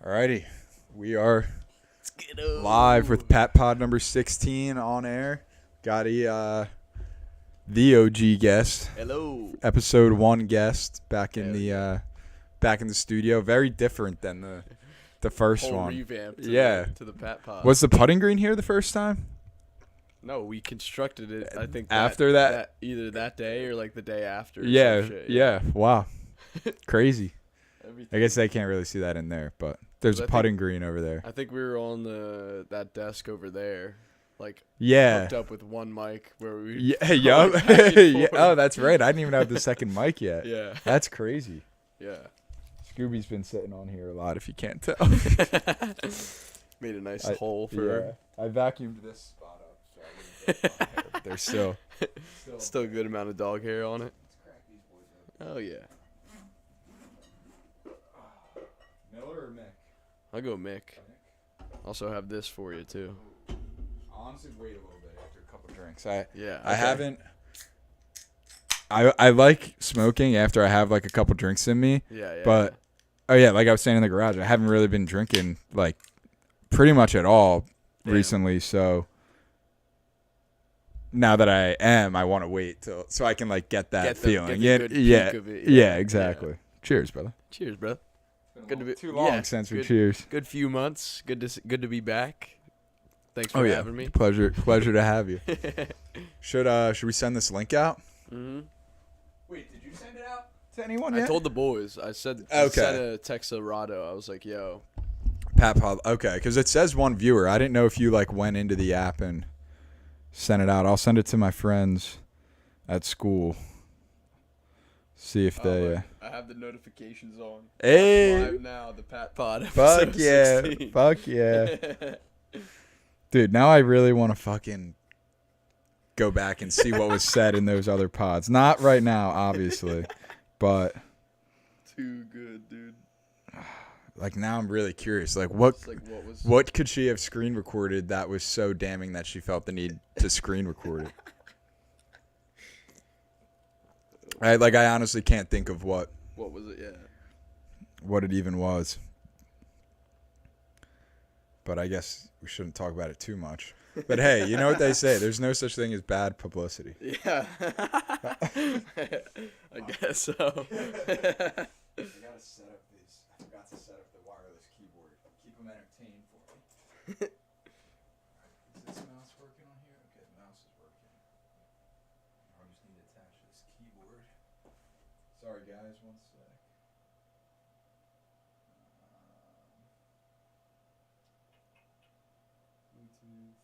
Alrighty, we are Let's get over. live with Pat Pod number 16 on air. Got the OG guest, Hello. episode 1 guest back in Hell the studio. Very different than the first Whole one. revamp to the Pat Pod. Was the putting green here the first time? No, we constructed it, I think, After that? either that day or like the day after. or Yeah, some shit, yeah. Wow, crazy. Everything. I guess they can't really see that in there, but there's But a I putting green over there. I think we were on that desk over there, like Yeah. hooked up with one mic where we. Yeah, yup. back and Yeah, forth. oh, that's right. I didn't even have the second mic yet. Yeah. That's crazy. Yeah. Scooby's been sitting on here a lot, if you can't tell. Made a nice I- hole for. I vacuumed this spot up, so I didn't get hair, but there's still Still a good amount of dog hair on it. Let's crack these boys up. Oh yeah. Miller or Mick? I'll go Mick. Also have this for you too. Honestly, wait a little bit after a couple drinks. I Yeah. I okay. haven't. I like smoking after I have like a couple drinks in me. Yeah. Yeah. But oh yeah, like I was saying in the garage, I haven't really been drinking like pretty much at all Damn. recently. So now that I am, I want to wait till so I can like get that Get the feeling. good Yeah, peak of it, yeah, yeah. exactly. Cheers, brother. Cheers, bro. Good to be too long yeah, since we good- cheers. Good few months. Good to be back. Thanks for Oh yeah, having me. pleasure to have you. Should we send this link out? hmm Wait, did you send it out to anyone I yet? told the boys. I said I Okay. sent a text to Rado. I was like, "Yo, Pat Pod. Okay, because it says one viewer. I didn't know if you like went into the app and sent it out. I'll send it to my friends at school. See if they. I have the notifications on. Hey. Live now, the Pat Pod. Fuck episode yeah! 16. Fuck yeah! Dude, now I really want to fucking go back and see what was said in those other pods. Not right now, obviously, but Too good, dude. like now I'm really curious. Like what It's like what was what could she have screen recorded that was so damning that she felt the need to screen record it? I honestly can't think of what was it? Yeah. it even was. But I guess we shouldn't talk about it too much. But hey, you know what they say? There's no such thing as bad publicity. Yeah. I guess so. I gotta set up these. I forgot to set up the wireless keyboard. Keep them entertained for me. Is this mouse working on here? Okay, the mouse is working. I just need to attach this keyboard. Sorry guys, one sec. Bluetooth.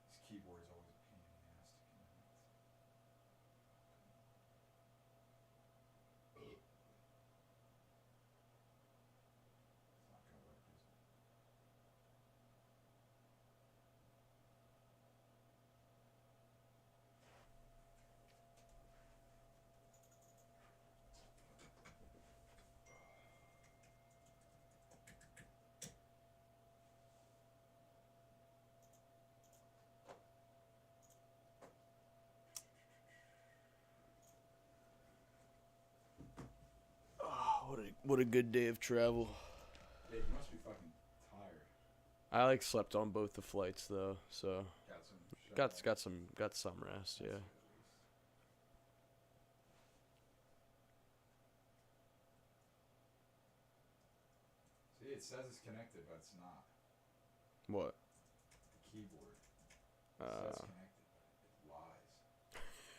This keyboard is always a pain in the ass to connect. It's not gonna work, is it? Oh, what a good day of travel. Yeah, you must be fucking tired. I like slept on both the flights though, so Got some. got some rest. Yeah. See, it says it's connected, but it's not. What? The keyboard says connected, but it lies.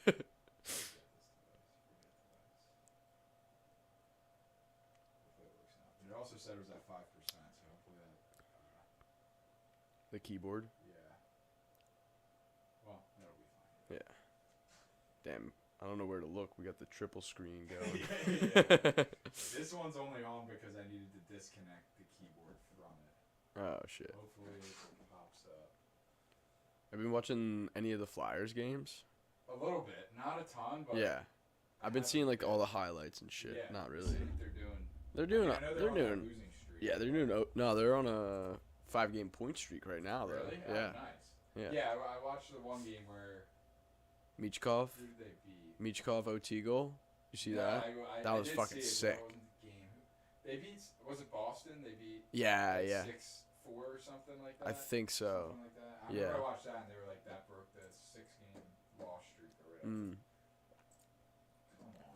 Forget this device. Hopefully it works now. It also said it was at 5%, so hopefully that. The keyboard? Yeah. Well, that'll be fine. Yeah. Damn. I don't know where to look. We got the triple screen going. Yeah. This one's only on because I needed to disconnect the keyboard from it. Oh shit. Hopefully it pops up. Have you been watching any of the Flyers games? A little bit, not a ton, but Yeah. I've been seeing like all the highlights and shit. Yeah, Not see really. what they're doing. They're doing. I know They're on a doing. losing streak. Yeah, they're doing. No, they're on a 5-game point streak right now though. Really? Yeah. Oh, nice. Yeah. Yeah, I watched the one game where Michkov. who did they beat? Michkov OT goal. You see Yeah, that? I That was did fucking see it, but sick. that wasn't the game. They beat. Was it Boston? They beat. Yeah, like, yeah. 6-4 or something like that. I think so. Something like that. I Yeah. remember I watched that and they were like, that broke the 6-game loss streak or whatever. Come on.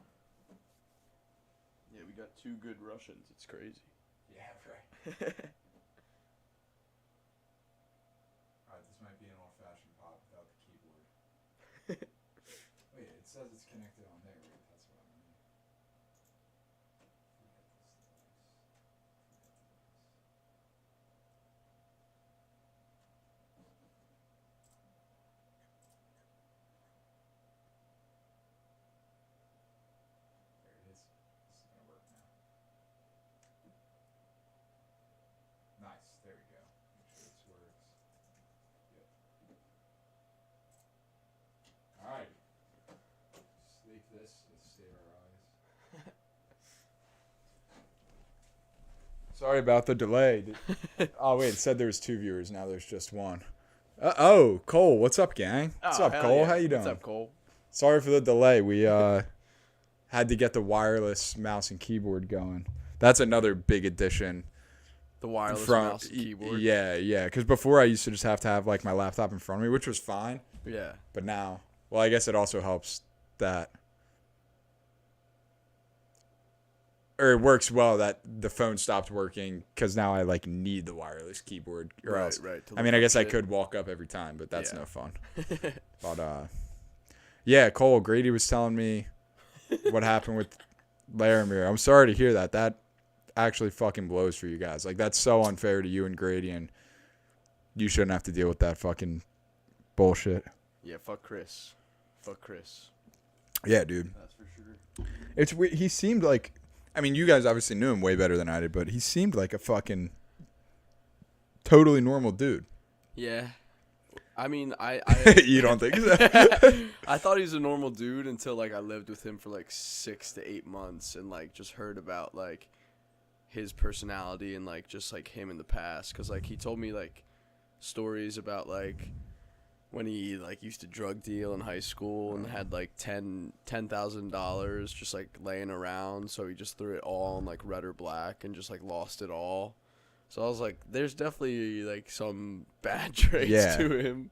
Yeah, we got 2 good Russians. It's crazy. Yeah, right. Alright, this might be an old-fashioned pod without the keyboard. Wait, it says it's connected on there. Wait, that's what I mean. There it is. This is gonna work now. Nice. There we go. Make sure this works. Yep. Alright. Sleep this. Let's save our eyes. Sorry about the delay. Oh wait, it said there was 2 viewers. Now there's just 1. Oh, Cole, what's up, gang? What's up, hell Cole? yeah. How you doing? What's up, Cole? Sorry for the delay. We had to get the wireless mouse and keyboard going. That's another big addition. The wireless mouse and keyboard. Yeah. Because before I used to just have to have like my laptop in front of me, which was fine. Yeah. But now, well, I guess it also helps that, or it works well that the phone stopped working because now I like need the wireless keyboard or else. Right. I mean, I guess I could walk up every time, but that's Yeah. no fun. But yeah, Cole Grady was telling me what happened with Laramie. I'm sorry to hear that. That actually fucking blows for you guys. Like that's so unfair to you and Grady, and you shouldn't have to deal with that fucking bullshit. Yeah, fuck Chris. Fuck Chris. Yeah, dude. That's for sure. It's weird. He seemed like, I mean, you guys obviously knew him way better than I did, but he seemed like a fucking totally normal dude. Yeah. I mean, I You don't think so? I thought he was a normal dude until like I lived with him for like 6 to 8 months and like just heard about like his personality and like just like him in the past, cuz like he told me like stories about like when he like used to drug deal in high school and had like $10,000 just like laying around, so he just threw it all in like red or black and just like lost it all. So I was like, there's definitely like some bad traits Yeah. to him.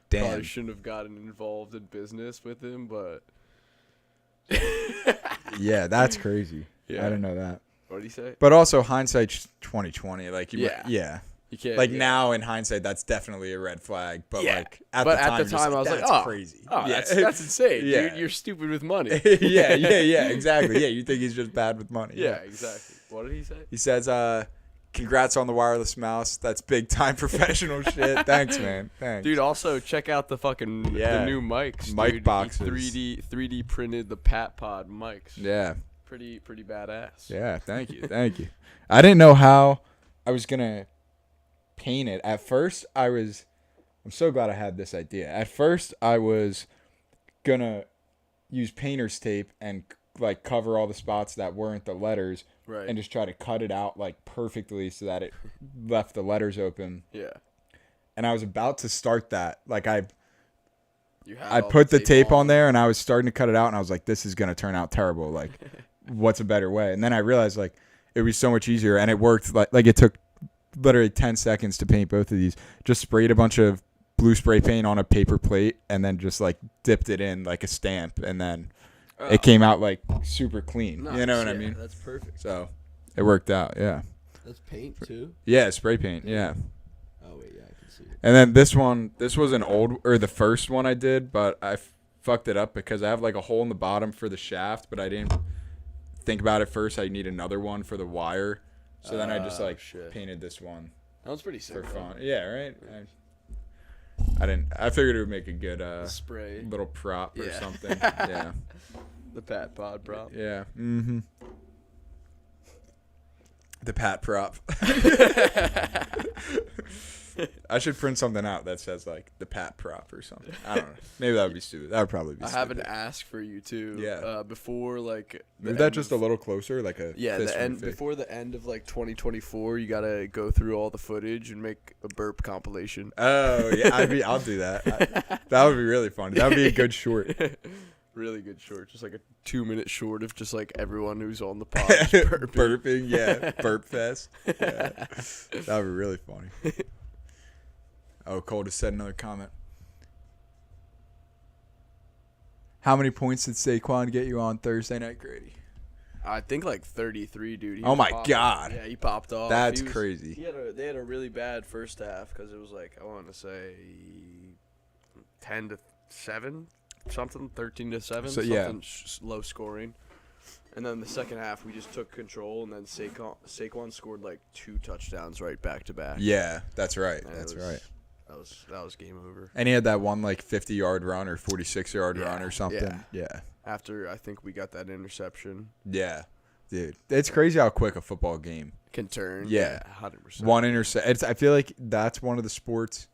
Damn. Probably shouldn't have gotten involved in business with him, but Yeah, that's crazy. Yeah. I didn't know that. what did he say? But also hindsight's 2020. Like you, Yeah. You can't Like yeah. now in hindsight, that's definitely a red flag. But Yeah. like at But the at time, the just time, I was like, that's oh, crazy. Oh, yeah. that's insane, Yeah. dude. You're stupid with money. yeah, exactly. Yeah, you think he's just bad with money. Yeah, exactly. What did he say? He says, congrats on the wireless mouse. That's big time professional shit. Thanks, man. Thanks. Dude, also check out the fucking Yeah. the new mics. Mic dude. boxes. He 3D printed the Pat Pod mics. Yeah. Pretty badass. Yeah, thank you. Thank you. I didn't know how I was going to paint it. At first, I'm so glad I had this idea. At first, I was going to use painter's tape and like cover all the spots that weren't the letters Right. and just try to cut it out like perfectly so that it left the letters open. Yeah. And I was about to start that. Like I You had I all put the tape on there and I was starting to cut it out and I was like, this is going to turn out terrible. Like, what's a better way? And then I realized like it was so much easier and it worked. Like it took literally 10 seconds to paint both of these. Just sprayed a bunch of blue spray paint on a paper plate and then just like dipped it in like a stamp. And then it came out like super clean. Nice, You know what I yeah, mean? That's perfect. So it worked out. Yeah. That's paint too. Yeah. Spray paint. Yeah. Oh wait, yeah, I can see it. And then this was an old, or the first one I did, but I fucked it up because I have like a hole in the bottom for the shaft, but I didn't think about it first. I need another one for the wire. So then I just like shit. painted this one That was pretty sick. for bro. fun. Yeah, right? I figured it would make a good Spray. little prop or Yeah. something. Yeah. The Pat Pod prop. Yeah. Mm-hmm. The Pat prop. I should print something out that says like the Pat prop or something. I don't know. Maybe that would be stupid. That would probably be I stupid. have an ask for you too. Yeah. Before like. Move that just a little closer, like a Yeah, fist the from end fake. before the end of like 2024, you gotta go through all the footage and make a burp compilation. Oh yeah, I'll do that. That would be really fun. That would be a good short. Really good short. Just like a 2-minute short of just like everyone who's on the pod just burping. Burping, yeah. Burp fest. Yeah. That would be really funny. Oh, Cole just said another comment. How many points did Saquon get you on Thursday night, Grady? I think like 33, dude. He Oh was my popping. God. Yeah, he popped off. That's He was- crazy. They had a really bad first half because it was like, I want to say 10-7, something, 13-7, So, yeah. something low scoring. And then the second half, we just took control, and then Saquon scored like 2 touchdowns right back to back. Yeah, that's right. And That's it was- right. That was game over. And he had that one like 50-yard run or 46-yard Yeah, run or something. yeah. Yeah. After I think we got that interception, Yeah. Dude, it's crazy how quick a football game. can turn. Yeah. 100%. One intercept. I feel like that's one of the sports.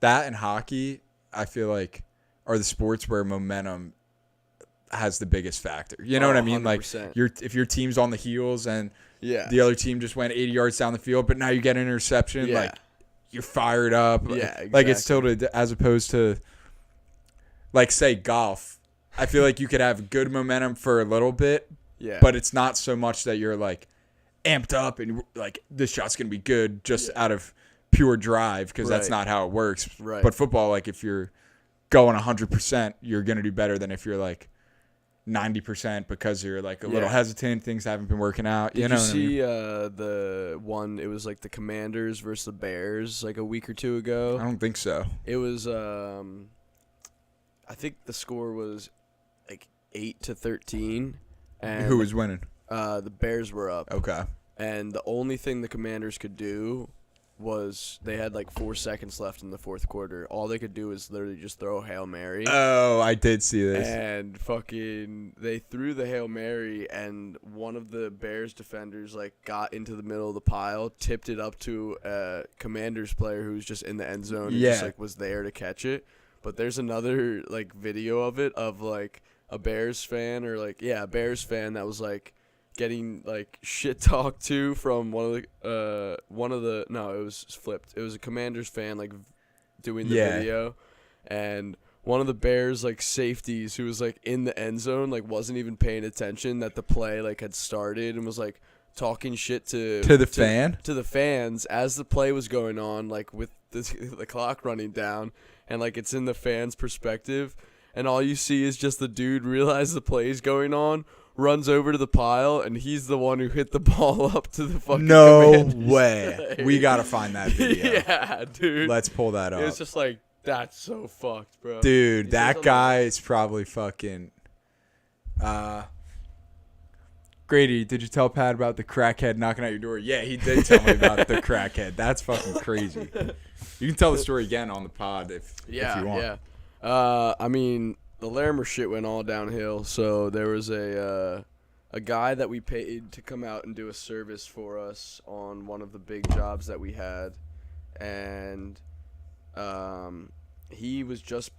That and hockey, I feel like, are the sports where momentum has the biggest factor. You know what I mean? Like 100%. if your team's on the heels and Yeah. the other team just went 80 yards down the field, but now you get an interception, Yeah. like you're fired up. Yeah, Like it's exactly. totally as opposed to like say golf. I feel like you could have good momentum for a little bit, Yeah. but it's not so much that you're like amped up and like this shot's gonna be good just out of pure drive because that's Right. not how it works. Right. But football, like if you're going 100%, you're gonna do better than if you're like 90% because you're like a little Yeah. hesitant. Things haven't been working out. Did you know you what I mean? see the one? It was like the Commanders versus the Bears like a week or two I ago. don't think so. It was I think the score was like 8-13, and Who was winning? the Bears were up, Okay. and the only thing the Commanders could do was they had like 4 seconds left in the fourth quarter. All they could do is literally just throw a Hail Mary. Oh, I did see this. And fucking, they threw the Hail Mary, and one of the Bears defenders like got into the middle of the pile, tipped it up to a Commanders player who was just in the end zone and just Yeah. like was there to catch it. But there's another like video of it of like a Bears fan a Bears fan that was like getting like shit talked to from it was flipped. It was a Commanders fan like doing the Yeah. video, and one of the Bears like safeties who was like in the end zone like wasn't even paying attention that the play like had started and was like talking shit to To the fan? to the fans as the play was going on, like with the clock running down, and like it's in the fans' perspective, and all you see is just the dude realize the play's going on, runs over to the pile, and he's the one who hit the ball up to the fucking No Commanders way. play. We gotta find that video. Yeah, dude. Let's pull that It up. was just like, that's so fucked, bro. Dude, He says that on the- guy is probably fucking. Grady, did you tell Pat about the crackhead knocking at your door? Yeah, he did tell me about the crackhead. That's fucking crazy. You can tell the story again on the pod if you want. Yeah. I mean, the Larimer shit went all downhill. So there was a guy that we paid to come out and do a service for us on one of the big jobs that we had, and he was just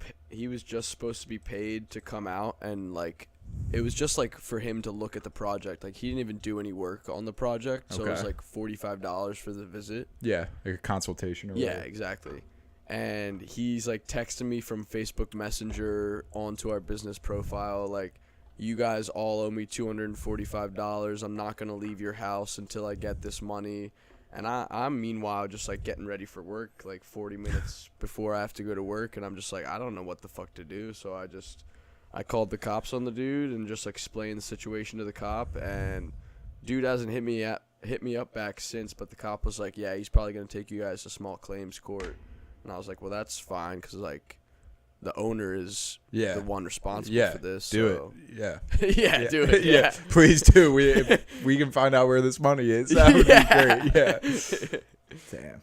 supposed to be paid to come out and like. It was just like for him to look at the project. Like he didn't even do any work on the project, so it was Okay. like $45 for the visit. Yeah, like a consultation or Yeah, whatever. exactly. And he's like texting me from Facebook Messenger onto our business profile, like, you guys all owe me $245. I'm not gonna leave your house until I get this money. And I'm meanwhile just like getting ready for work, like 40 minutes before I have to go to work, and I'm just like, I don't know what the fuck to do. So I called the cops on the dude and just explained the situation to the cop, and dude hasn't hit me up back since, but the cop was like, yeah, he's probably going to take you guys to small claims court. And I was like, well, that's fine, because like the owner is Yeah. the one responsible Yeah, for this. do so. it. Yeah. yeah, do it. Yeah. Please do. If we can find out where this money is. That would be great. Yeah. Damn.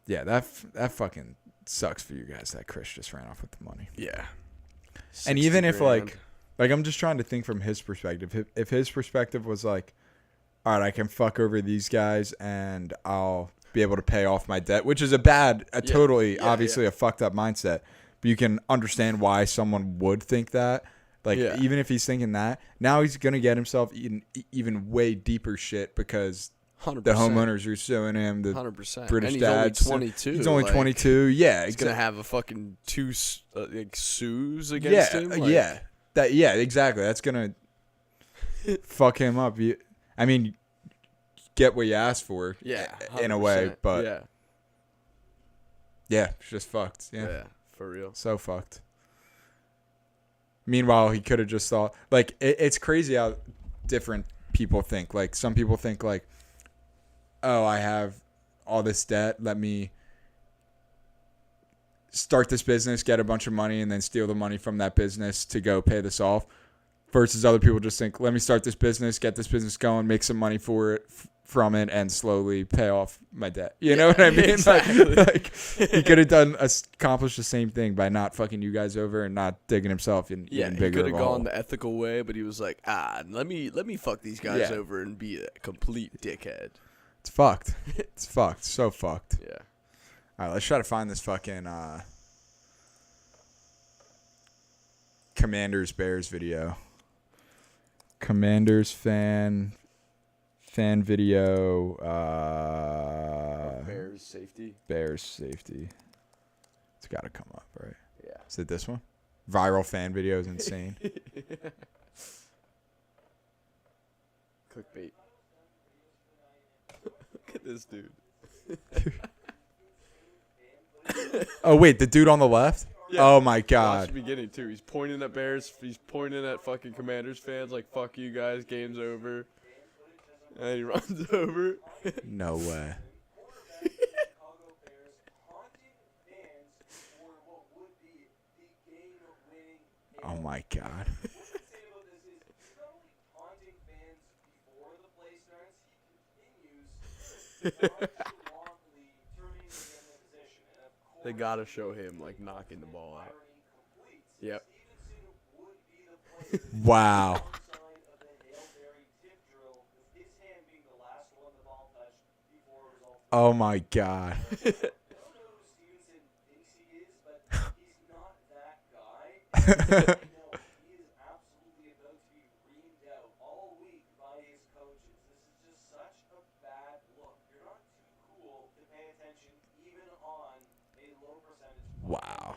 Yeah, that fucking sucks for you guys that Chris just ran off with the money. Yeah. And even 60 if grand. like I'm just trying to think from his perspective. If his perspective was like, all right, I can fuck over these guys and I'll be able to pay off my debt, which is obviously a fucked up mindset. But you can understand why someone would think that. Like, Yeah. even if he's thinking that, now he's going to get himself even way deeper shit because 100%. The homeowners are suing him. The 100%. British and he's dads. only 22. He's only like, 22. Yeah, He's gonna have a fucking two like sues yeah, against him. Like, yeah, exactly. That's gonna fuck him up. I mean, get what you asked for. Yeah, in a way, 100%. but yeah, it's just fucked. Yeah, for real. so fucked. Meanwhile, he could have just thought, like, it's crazy how different people think. Like, some people think, like, oh, I have all this debt. Let me start this business, get a bunch of money, and then steal the money from that business to go pay this off. Versus other people just think, let me start this business, get this business going, make some money for it, from it, and slowly pay off my debt. You know what I mean? Exactly. Like he could have accomplished the same thing by not fucking you guys over and not digging himself in even he bigger could have of a hole. gone the ethical way, but he was like, let me fuck these guys over and be a complete dickhead. It's fucked. It's fucked. So fucked. Yeah. All right, let's try to find this fucking Commanders Bears video. Commanders fan video. Bears safety. Bears safety. It's got to come up, right? Yeah. Is it this one? Viral fan video is insane. Clickbait. Look at this dude. Oh wait, the dude on the left? Yeah. Oh my Watch god. the beginning too. He's pointing at Bears. He's pointing at fucking Commanders fans like, "Fuck you guys, game's over." And he runs over. No way. Oh my god. They gotta show him like knocking the ball out. Yep. Wow. Oh my god. Wow.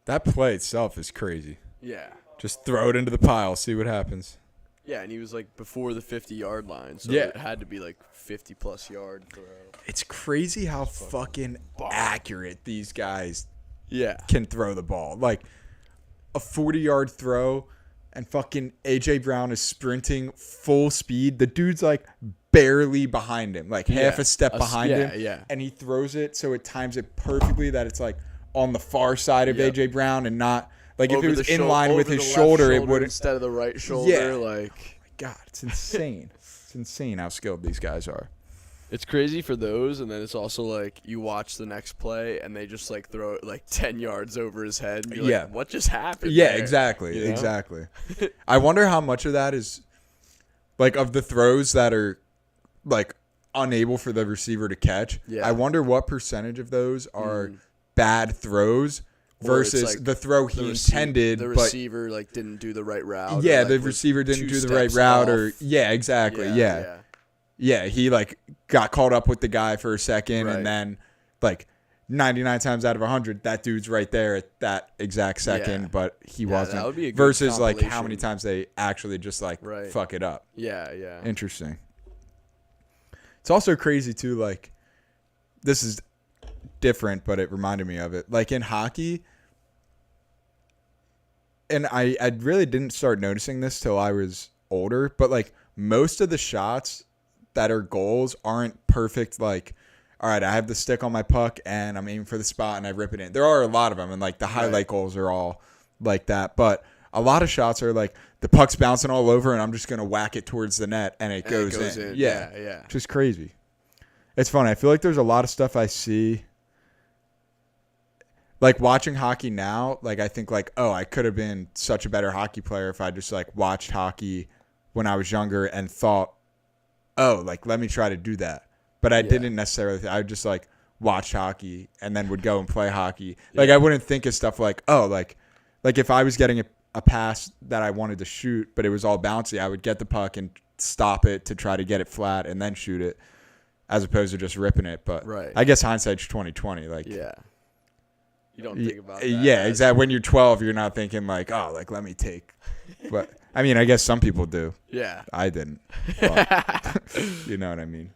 That play itself is crazy. Yeah. Just throw it into the pile, see what happens. Yeah, and he was like before the 50-yard line, so Yeah. it had to be like 50+ yard throw. It's crazy how fucking accurate these guys Yeah. can throw the ball. Like a 40-yard throw and fucking AJ Brown is sprinting full speed. The dude's like barely behind him, like half a step behind him. Yeah. And he throws it so it times it perfectly that it's like on the far side of Yep. AJ Brown and not like if Over it was the in shou- line with over his the left shoulder, it would. instead of the right shoulder. Yeah. Like, God, it's insane. It's insane how skilled these guys are. it's crazy for those, and then it's also like you watch the next play and they just like throw it like 10 yards over his head. And you're Yeah. like, what just happened? Yeah, there? exactly. You know? Exactly. I wonder how much of that is like of the throws that are like unable for the receiver to catch. Yeah. I wonder what percentage of those are bad throws Or it's versus like the throw he intended, the but receiver like didn't do the right route. yeah, or, the like, was receiver didn't 2 do the right steps route off. or yeah, exactly. Yeah, he like got caught up with the guy for a second Right. and then like 99 times out of 100 that dude's right there at that exact second, Yeah. but he Yeah, wasn't. that would be a good versus like how many compilation. times they actually just like Right. fuck it up. Yeah. Interesting. It's also crazy too, like this is different, but it reminded me of it. Like in hockey, and I really didn't start noticing this till I was older, but like most of the shots that are goals aren't perfect. Like, all right, I have the stick on my puck and I'm aiming for the spot and I rip it in. There are a lot of them, and like the highlight goals are all like that. But a lot of shots are like the puck's bouncing all over and I'm just gonna whack it towards the net and it goes in. Yeah. Which is crazy. It's funny. I feel like there's a lot of stuff I see. Like watching hockey now, like I think like, oh, I could have been such a better hockey player if I just like watched hockey when I was younger and thought, oh, like let me try to do that. But I didn't necessarily. I just like watched hockey and then would go and play hockey. Like I wouldn't think of stuff like, oh, like if I was getting a pass that I wanted to shoot, but it was all bouncy, I would get the puck and stop it to try to get it flat and then shoot it, as opposed to just ripping it. But Right. I guess hindsight's 20/20. Like, Yeah. You don't think about that. yeah, exactly. When you're 12, you're not thinking like, oh, like let me take. But I mean, I guess some people do. Yeah. I didn't. But, you know what I mean?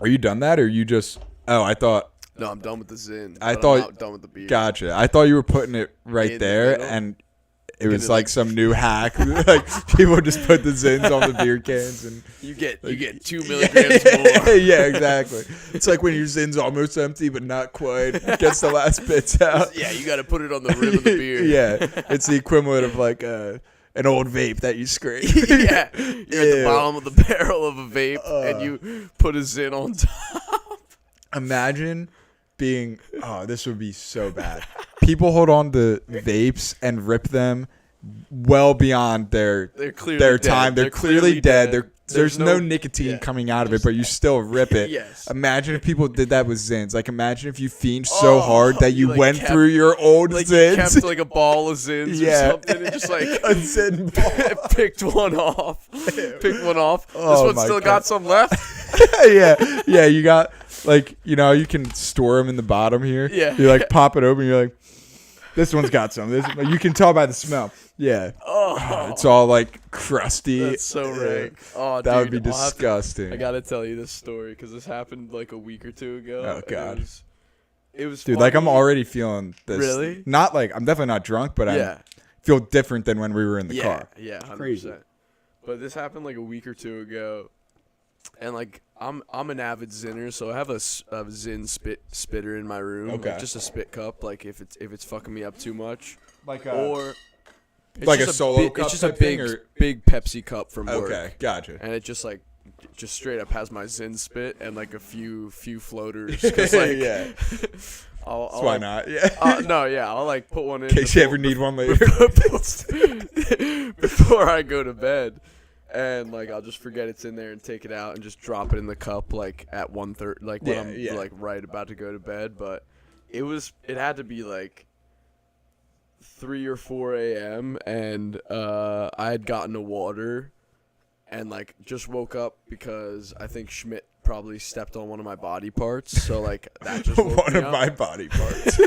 Are you done that, or you just? Oh, I thought. No, I'm done with the Zin. I but thought- I'm not done with the beer. Gotcha. I thought you were putting it right In the there, middle? and it was it, like like- some new hack. Like people just put the Zins on the beer cans, and You get 2 milligrams more. yeah, exactly. It's like when your Zin's almost empty, but not quite. Gets the last bits out. Yeah, you got to put it on the rim of the beer. Yeah, it's the equivalent of like an old vape that you scrape. Yeah. You're at the Ew. bottom of the barrel of a vape, and you put a Zin on top. Imagine being. Oh, this would be so bad. People hold on to vapes and rip them well beyond their They're their clearly time. dead. They're clearly dead. There's no no nicotine yeah. coming out of it, but you still rip it. Yes. Imagine if people did that with Zins. Like, imagine if you fiend so Oh, hard that you you, like, went kept- through your old Like you Zins. kept like a ball of Zins Yeah. or something, and just like A Zin ball. picked one off. Picked one off. Oh, This one my still God. got some left. yeah. You got like you can store them in the bottom here. Yeah. You like pop it open. You're like, this one's got some. This you can tell by the smell. Yeah. Oh, It's all like crusty. that's so rank. Oh, That would dude, be I'll have to- disgusting. I gotta tell you this story because this happened like a week or two ago. Oh, and God. It was Dude, like I'm funny. already feeling this. Really? Not like I'm definitely not drunk, but Yeah. I feel different than when we were in the Yeah, car. yeah, 100%. Crazy. But this happened like a week or two ago, and like I'm an avid Zinner, so I have a Zin spitter in my room, like, Okay. just a spit cup, like if it's fucking me up too much, Like or it's like a just solo bi- cup It's just a type thing, big or- big Pepsi cup from work, okay, gotcha. and it just straight up has my Zin spit and like a few floaters, 'cause, like, yeah. I'll So why like, not? Yeah. no, yeah, I'll like put one in In case you before- ever need one later. before I go to bed, and like I'll just forget it's in there and take it out and just drop it in the cup like at 1:30, like when Yeah, I'm yeah. like right about to go to bed. But it had to be like 3 or 4 a.m. and I had gotten a water and like just woke up because I think Schmidt probably stepped on one of my body parts, so like that just woke One me of up. my body parts.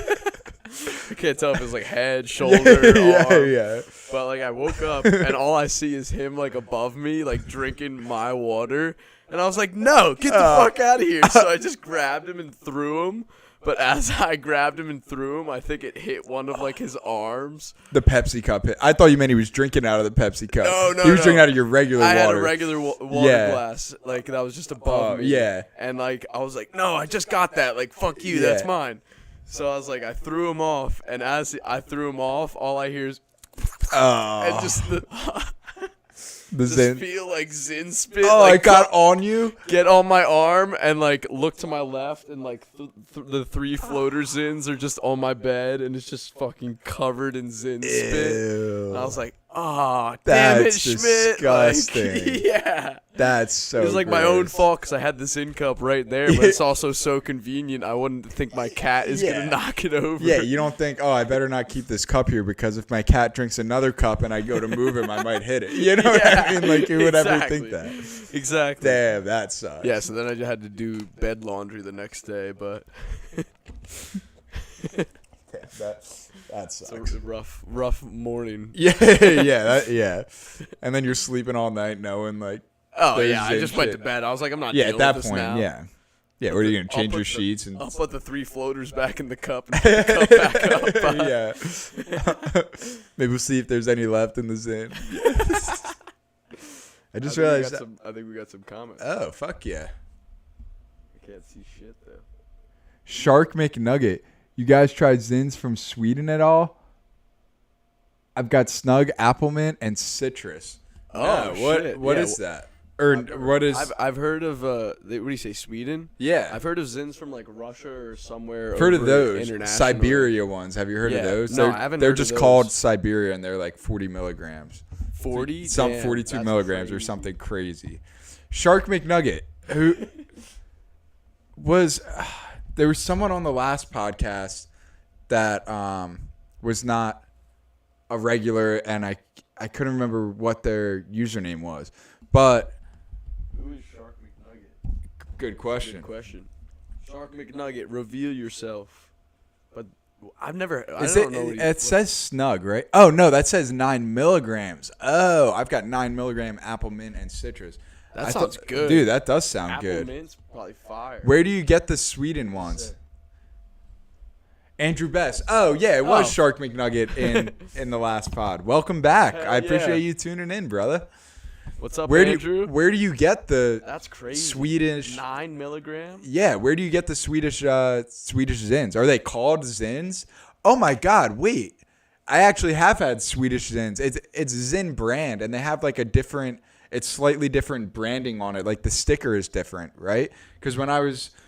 I can't tell if it's like head, shoulder, yeah, arm. yeah. But like I woke up and all I see is him like above me, like drinking my water, and I was like, "No, get the fuck out of here!" So I just grabbed him and threw him. But as I grabbed him and threw him, I think it hit one of like his arms. The Pepsi cup hit. I thought you meant he was drinking out of the Pepsi cup. No, He was no. drinking out of your regular I had water. a regular water Yeah. glass, like that was just above me. yeah. And like I was like, "No, I just got that. Like fuck you, Yeah. that's mine." So I was like, I threw him off, and as I threw him off, all I hear is Oh, and just the just Zin. feel like Zin spit. Oh, like, I got on you. get on my arm and like look to my left, and like the 3 floater Zins are just on my bed, and it's just fucking covered in Zin spit. Ew. And I was like, "Ah, damn it, That's Schmidt!" disgusting. Like, yeah. That's so. It was like my own gross. fault because I had the Zin cup right there, but it's also so convenient. I wouldn't think my cat is Yeah. gonna knock it over. Yeah, you don't think, oh, I better not keep this cup here because if my cat drinks another cup and I go to move him, I might hit it. You know what I mean? Like, you would ever think that. Exactly. Damn, that sucks. Yeah, so then I just had to do bed laundry the next day, but That it's sucks. a rough morning. Yeah. And then you're sleeping all night knowing, like, Oh There's yeah, I Zin just went to shit. bed. I was like, I'm not yeah, dealing at that with this point, now. yeah. Yeah, what are you going to I'll change put your the- sheets? And I'll put the 3 floaters back in the cup and put the cup back up. yeah. Maybe we'll see if there's any left in the Zin. I just I realized that. think we got some comments. Oh, fuck yeah. I can't see shit though. Shark McNugget. You guys tried Zins from Sweden at all? I've got Snug, Applemint, and Citrus. Oh, shit. What Yeah, is that? Or what is? I've heard of what do you say, Sweden? Yeah, I've heard of Zins from like Russia or somewhere. I've heard of over those internationally. Siberia ones. Have you heard of Yeah. those? No, They're, I haven't They're heard of just those. called Siberia, and they're like 40 milligrams. 40, Some Damn, 42 that's milligrams or crazy. something crazy. Shark McNugget. Who? was there was someone on the last podcast that was not a regular, and I couldn't remember what their username was, but Who is Shark McNugget? good question. Good question. Shark McNugget, reveal yourself. But I've never. I Is don't know. it says snug, right? Oh no, that says 9 milligrams. Oh, I've got 9 milligram apple mint and citrus. That I sounds thought- good. dude. That does sound Apple good. Mint's probably fire. Where do you get the Sweden ones? Andrew Best. Oh yeah, it was Oh. Shark McNugget in the last pod. Welcome back. Hell I appreciate yeah. you tuning in, brother. What's up, Where Andrew? do you get the That's crazy. Swedish? 9 milligrams. Yeah, where do you get the Swedish Zins? Are they called Zins? Oh my God! Wait, I actually have had Swedish Zins. It's Zin brand, and they have like a different. It's slightly different branding on it. Like the sticker is different, right? Because when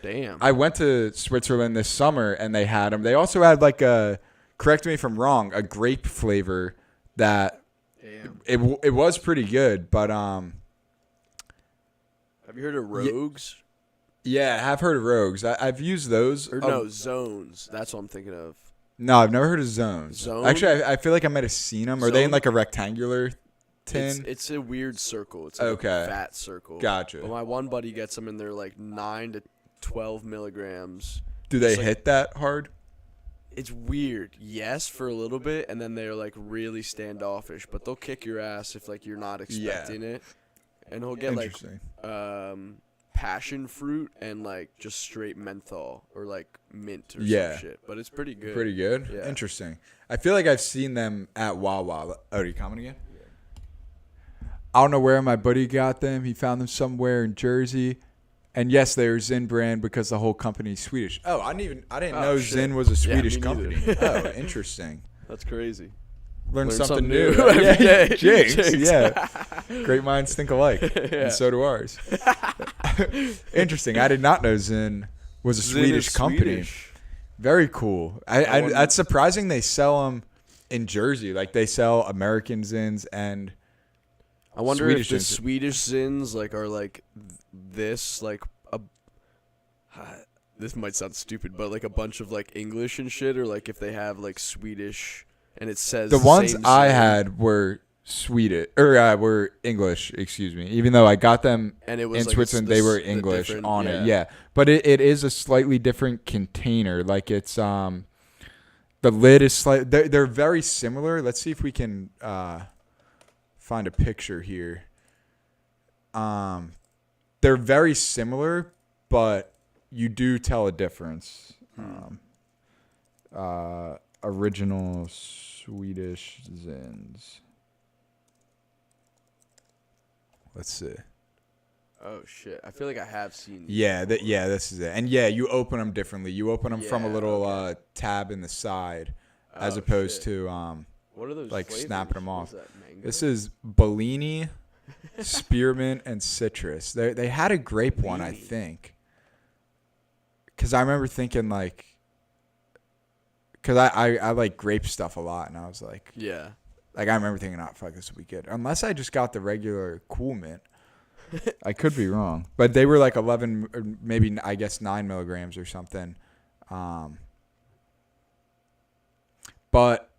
Damn. I went to Switzerland this summer and they had them. They also had like correct me if I'm wrong, a grape flavor that Damn. it was pretty good. But Have you heard of Rogues? yeah, I have heard of Rogues. I've used those. Or no, Zones. That's what I'm thinking of. No, I've never heard of Zones. Zone? Actually, I feel like I might have seen them. Are they in Zone? like a rectangular tin? It's a weird circle. It's like Okay. a fat circle. Gotcha. But my one buddy gets them and they're like 9 to 12 milligrams. Do they it's like- hit that hard? It's weird. Yes, for a little bit, and then they're like really standoffish. But they'll kick your ass if like you're not expecting it. And he'll get like Interesting. passion fruit and like just straight menthol or like mint or Yeah. some shit. But it's pretty good. Pretty good. Yeah. Interesting. I feel like I've seen them at Wawa. Oh, are you coming again? I don't know where my buddy got them. He found them somewhere in Jersey. And yes, they're Zin brand because the whole company's Swedish. Oh, I didn't Oh, know shit. Zin was a Yeah, Swedish me company. neither. Oh, interesting. That's crazy. Learn Learn something something new. new every Yeah, day. Jinx, Jinx. yeah. Great minds think alike. Yeah. And so do ours. Interesting. I did not know Zin was a Zin Swedish is company. Swedish. Very cool. I wonder- That's surprising they sell them in Jersey. Like they sell American Zins and I wonder Swedish if the Zins. Swedish Zins like are like this like a. This might sound stupid, but like a bunch of like English and shit, or like if they have like Swedish and it says the ones same I Zin, had were Swedish or were English. Excuse me. Even though I got them and it was in like Switzerland, they were English on it. Yeah. Yeah, but it is a slightly different container. Like it's the lid is slight. They're very similar. Let's see if we can find a picture here. They're very similar, but you do tell a difference. Original Swedish Zins. Let's see. Oh shit! I feel like I have seen. Yeah, this is it. And yeah, you open them differently. You open them from a Yeah, little okay. tab in the side, as Oh, opposed shit. to What are those? like flavors? snapping 'em What off. is that, mango? this is Bellini, spearmint, and citrus. They had a grape one, I Bellini. think. Because I remember thinking like, because I like grape stuff a lot, and I was like, Yeah. I remember thinking, oh fuck, this will be good. Unless I just got the regular Cool Mint. I could be wrong, but they were like 11, or maybe I guess 9 milligrams or something. But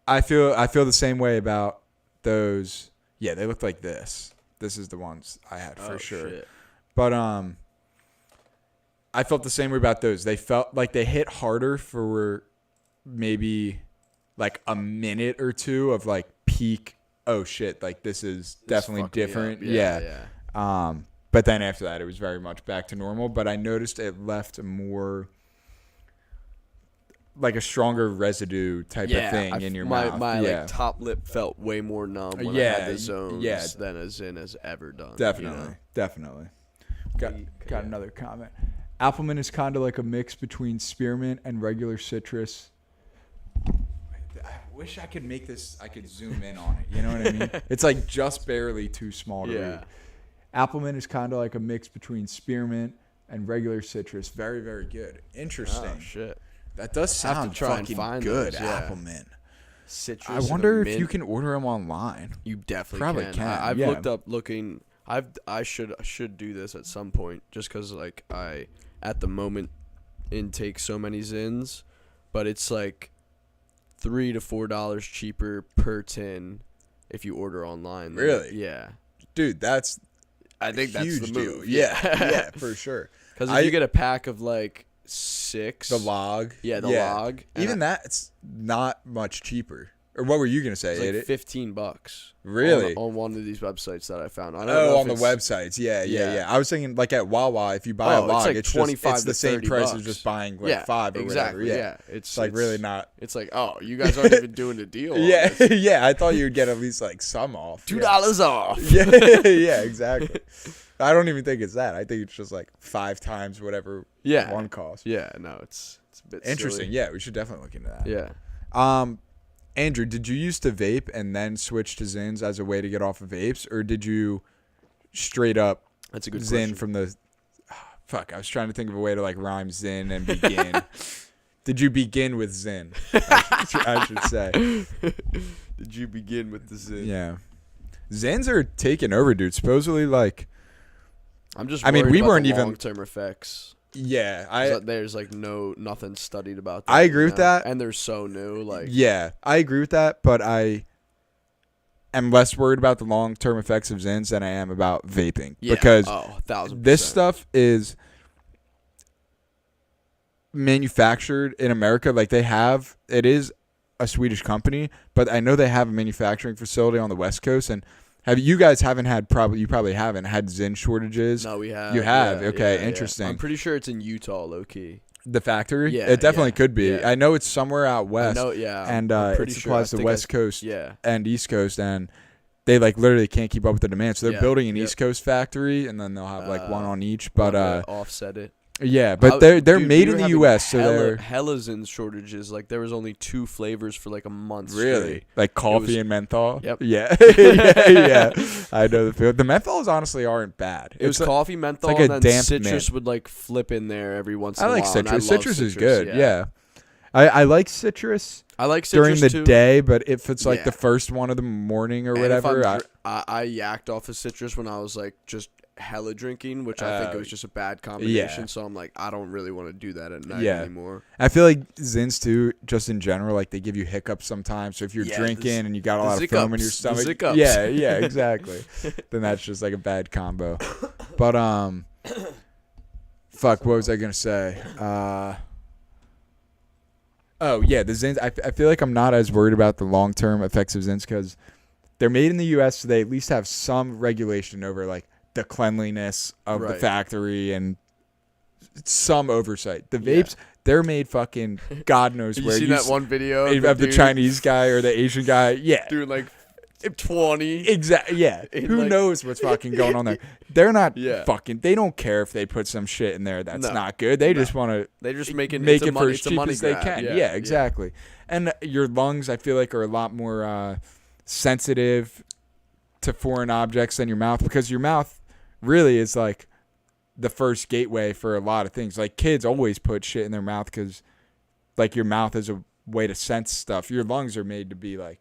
I feel the same way about those. Yeah, they look like this. This is the ones I had for Oh, sure. shit. But I felt the same way about those. They felt like they hit harder for maybe like a minute or two of like peak. Oh shit! Like this is This definitely fucked me up. different. Yeah. But then after that, it was very much back to normal. But I noticed it left a more like a stronger residue type of thing in your mouth. My Yeah, like top lip felt way more numb when I Yeah, had the zones yeah. than a Zin has ever done. definitely, definitely. Got Yeah. another comment. Appleman is kind of like a mix between spearmint and regular citrus. I wish I could make this. I could zoom in on it. You know what I mean? It's like just barely too small to Yeah. read. Appleman is kind of like a mix between spearmint and regular citrus. Very, very good. Interesting. Oh shit. That does Have to sound try and fucking find good. those, yeah. Applemint. Citrus. I and a wonder if you mint. can order them online. You definitely Probably can. can, I've yeah. looked up looking. I should do this at some point, just because like I at the moment intake so many Zins, but it's like $3 to $4 cheaper per tin if you order online. Really? Yeah. Dude, that's I think that's huge the deal. move. Yeah, yeah, for sure. Because if you get a pack of like 6, The log. yeah, the log, and Even that's not much cheaper. Or what were you gonna say? it's like $15. Really? On one of these websites that I found. I don't know Oh, if on the it's- websites. Yeah. Yeah. I was thinking like at Wawa, if you buy a Oh, it's log, like it's 25 it's the to same 30 price bucks. as just buying like Yeah, 5 or exactly. whatever. Yeah. It's It's like really not. It's like, oh, you guys aren't even doing the deal. on Yeah, this. yeah. I thought you'd get at least like some off. $2 off. Yeah, yeah, exactly. I don't even think it's that. I think it's just like 5 times whatever Yeah. one costs. Yeah, no, it's a bit Interesting. silly. Yeah, we should definitely look into that. Yeah. Andrew, did you used to vape and then switch to Zins as a way to get off of vapes, or did you straight up That's a good Zin question. from the? Fuck, I was trying to think of a way to like rhyme Zin and begin. Did you begin with Zin? I should say. Did you begin with the Zin? Yeah, Zins are taking over, dude. Supposedly, like, I'm just. I mean, worried we about weren't the even- long-term effects. yeah, There's like nothing studied about that. I agree with that. And they're so new. Like, yeah, I agree with that, but I am less worried about the long-term effects of Zins than I am about vaping yeah, because 1,000%. this stuff is manufactured in America. Like it is a Swedish company, but I know they have a manufacturing facility on the West Coast. And you probably haven't had Zin shortages. No, we have. You have? Yeah, Okay, yeah. interesting. I'm pretty sure it's in Utah, low key. The factory, Yeah, it definitely yeah, could be. yeah. I know it's somewhere out west, No, yeah. and I'm it pretty sure. supplies I the think West Coast Yeah. and East Coast, and they like literally can't keep up with the demand. So they're Yeah, building an yep. East Coast factory, and then they'll have like one on each. But offset it. yeah, but they're Dude, made we in were the having U.S., so they're hella Zin shortages. Like there was only 2 flavors for like a month. really straight. like coffee was- and menthol. Yep. Yeah, yeah. I know the feel. The menthols honestly aren't bad. It was It's coffee, menthol, like a and then damp citrus mint. would like flip in there every once in I a like while. and I citrus. love Citrus is good. Yeah. I like citrus I like during citrus the too. day, but if it's like Yeah. the first one of the morning or And if whatever, I yacked off of citrus when I was like just hella drinking, which I think it was just a bad combination. So I'm like, I don't really want to do that at night Yeah. anymore. I feel like Zins too, just in general, like they give you hiccups sometimes. So if you're Yeah, drinking and you got a the lot of foam in your ziccups, the stomach, ziccups. yeah, exactly. Then that's just like a bad combo. But fuck, what was I gonna say? Oh yeah, the Zins. I feel like I'm not as worried about the long term effects of Zins because they're made in the U.S., so they at least have some regulation over like the cleanliness of the Right. factory and some oversight. The Yeah. vapes, they're made fucking God knows Did where. you see that one video of the dude Chinese guy or the Asian guy? Yeah, doing like 20? exactly. Yeah, In, who like- knows what's fucking going on there? They're not Yeah. fucking. They don't care if they put some shit in there that's No. not good. They No. just want to They just make it make it's a it money, for as it's a cheap money as they grab. can. Yeah, Yeah, exactly. And your lungs, I feel like, are a lot more sensitive to foreign objects than your mouth because your mouth really is like the first gateway for a lot of things. Like kids always put shit in their mouth because like your mouth is a way to sense stuff. Your lungs are made to be like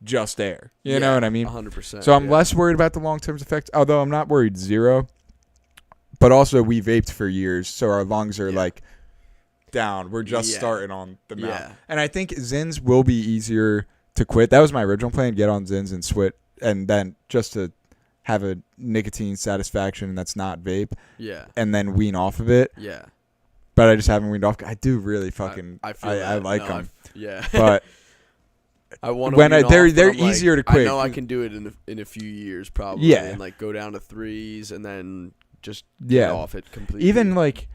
just air. You know what I mean? 100%. So I'm yeah. less worried about the long-term effects, although I'm not worried zero. But also we vaped for years, so our lungs are Yeah. like down. We're just Yeah. starting on the mouth. Yeah. And I think Zins will be easier to quit. That was my original plan, get on Zins and switch, and then just to have a nicotine satisfaction that's not vape, Yeah. and then wean off of it. Yeah. But I just haven't weaned off. I do really fucking, I feel I that. like No, them. Yeah. But I want when to. they're easier to quit. I know I can do it in a few years probably. Yeah. And like go down to 3s and then just Yeah. get off it completely. Even like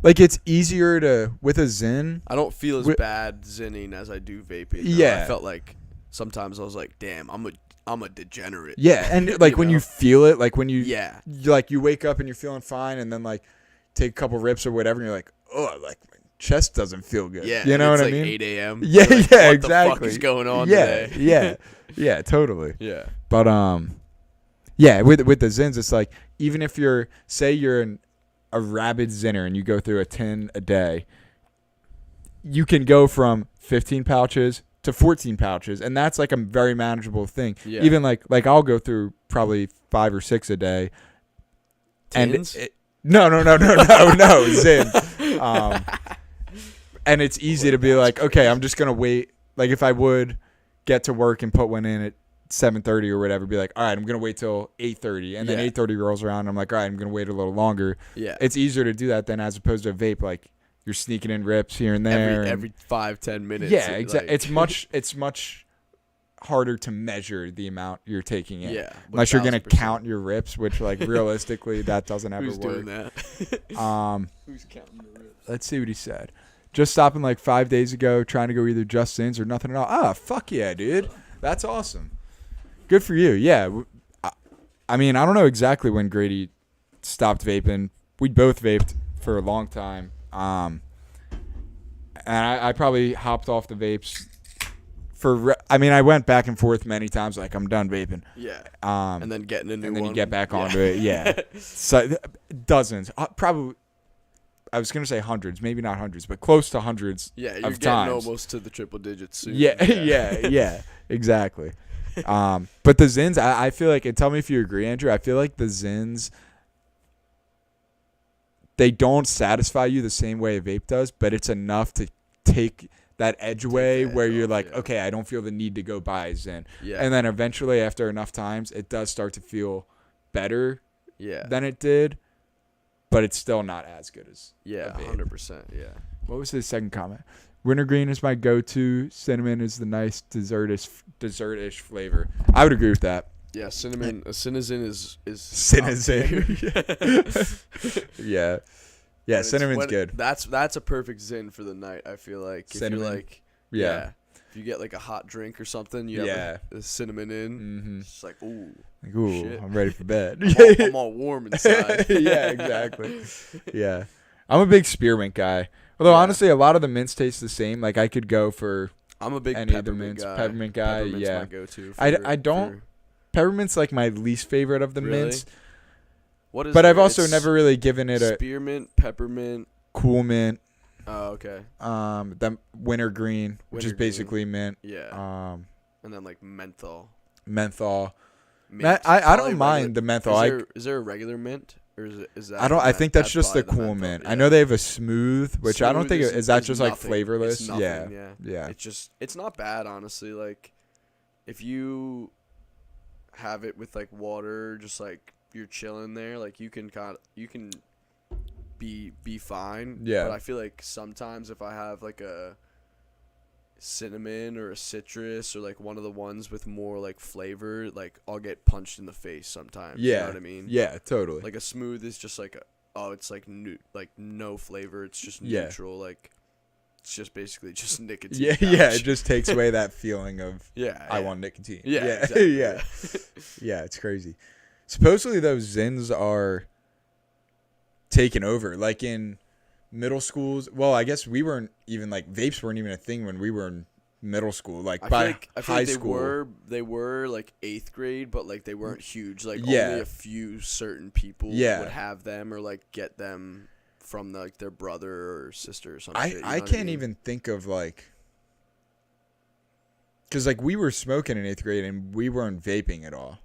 it's easier to with a Zin. I don't feel as Wi- bad zinning as I do vaping. though. Yeah. I felt like sometimes I was like, damn, I'm a degenerate. Yeah, and like when know? you feel it, like when you Yeah. you wake up and you're feeling fine, and then like take a couple rips or whatever, and you're like, oh, like my chest doesn't feel good. Yeah. you and know it's what I like mean? 8 a.m. Yeah, You're like, yeah, what exactly. the fuck is going on yeah, today? yeah, totally. Yeah. But yeah, with the Zins, it's like even if you're a rabid Zinner and you go through a 10 a day, you can go from 15 pouches to 14 pouches, and that's like a very manageable thing. Yeah. Even like I'll go through probably 5 or 6 a day. Tins? And no, Zyn. And it's easy to be like, okay, I'm just gonna wait. Like if I would get to work and put one in at 7:30 or whatever, be like, all right, I'm gonna wait till 8:30, and then 8:30 rolls around, and I'm like, all right, I'm gonna wait a little longer. Yeah. It's easier to do that than as opposed to a vape. Like you're sneaking in rips here and there. Every 5-10 minutes. Yeah, exactly. Like, It's much harder to measure the amount you're taking in. Yeah. Unless you're gonna 1000%. count your rips, which like realistically that doesn't ever Who's work. doing that? Who's counting the rips? Let's see what he said. Just stopping like 5 days ago, trying to go either just Zins or nothing at all. Ah, fuck yeah, dude. That's awesome. Good for you. Yeah. I mean, I don't know exactly when Grady stopped vaping. We both vaped for a long time. And I probably hopped off the vapes I went back and forth many times. Like, I'm done vaping. Yeah. And And then getting a new one. then you get back onto it. Yeah. So dozens. Probably. I was gonna say hundreds, maybe not hundreds, but close to hundreds. Yeah, you're of getting times. almost to the triple digits soon. Yeah, exactly. But the Zins, I feel like, and tell me if you agree, Andrew. I feel like the Zins, they don't satisfy you the same way a vape does, but it's enough to take that edge away the edge where you're off, like, yeah. okay, I don't feel the need to go buy a Zin. Yeah. And then eventually, after enough times, it does start to feel better Yeah. than it did, but it's still not as good as Yeah, a vape. 100%. Yeah. What was his second comment? Wintergreen is my go-to. Cinnamon is the nice dessert-ish flavor. I would agree with that. Yeah, cinnamon. A Cinnazen is Cinnazen. Yeah. Yeah, When it's- cinnamon's when- good. That's a perfect Zin for the night. I feel like if Cinnamon? you're like Yeah. if you get like a hot drink or something, you have Yeah. a cinnamon in. Mm-hmm. It's like ooh, Like, ooh, Shit. I'm ready for bed. I'm all warm inside. Yeah, exactly. Yeah. I'm a big spearmint guy. Although, Yeah. honestly, a lot of the mints taste the same. Like, I could go for I'm a big any of the peppermint mints. guy. Peppermint guy, Peppermint's yeah. my go-to. I don't- Peppermint's like my least favorite of the Really? mints. What is But it? I've also It's never really given it a spearmint, peppermint. cool mint. Oh, okay. The wintergreen, which is Wintergreen. basically mint. Yeah. And then like menthol. Menthol. Mint. I Probably don't mind regular- the menthol. Is there a regular mint or is that? I think that's just the probably cool menthol, mint. yeah. I know they have a smooth, which I don't Smooth think is that just like nothing. flavorless. It's nothing, Yeah. Yeah. It's not bad, honestly. Like if you have it with like water, just like you're chilling there, like you can be fine. Yeah. But I feel like sometimes if I have like a cinnamon or a citrus or like one of the ones with more like flavor, like I'll get punched in the face sometimes. Yeah. You know what I mean? Yeah, totally. Like a smooth is just like it's like no flavor. It's just Yeah. neutral. Like it's just basically just nicotine. Yeah, pouch. yeah, it just takes away that feeling of yeah. I yeah. want nicotine. Yeah. Yeah. Exactly. Yeah. Yeah, it's crazy. Supposedly those Zins are taken over. Like in middle schools. Well, I guess we weren't even like vapes weren't even a thing when we were in middle school. Like I by feel like high they school. were like 8th grade, but like they weren't huge. Like Yeah. only a few certain people Yeah. would have them or like get them from like their brother or sister or something. I can't even think of like, because like we were smoking in 8th grade and we weren't vaping at all.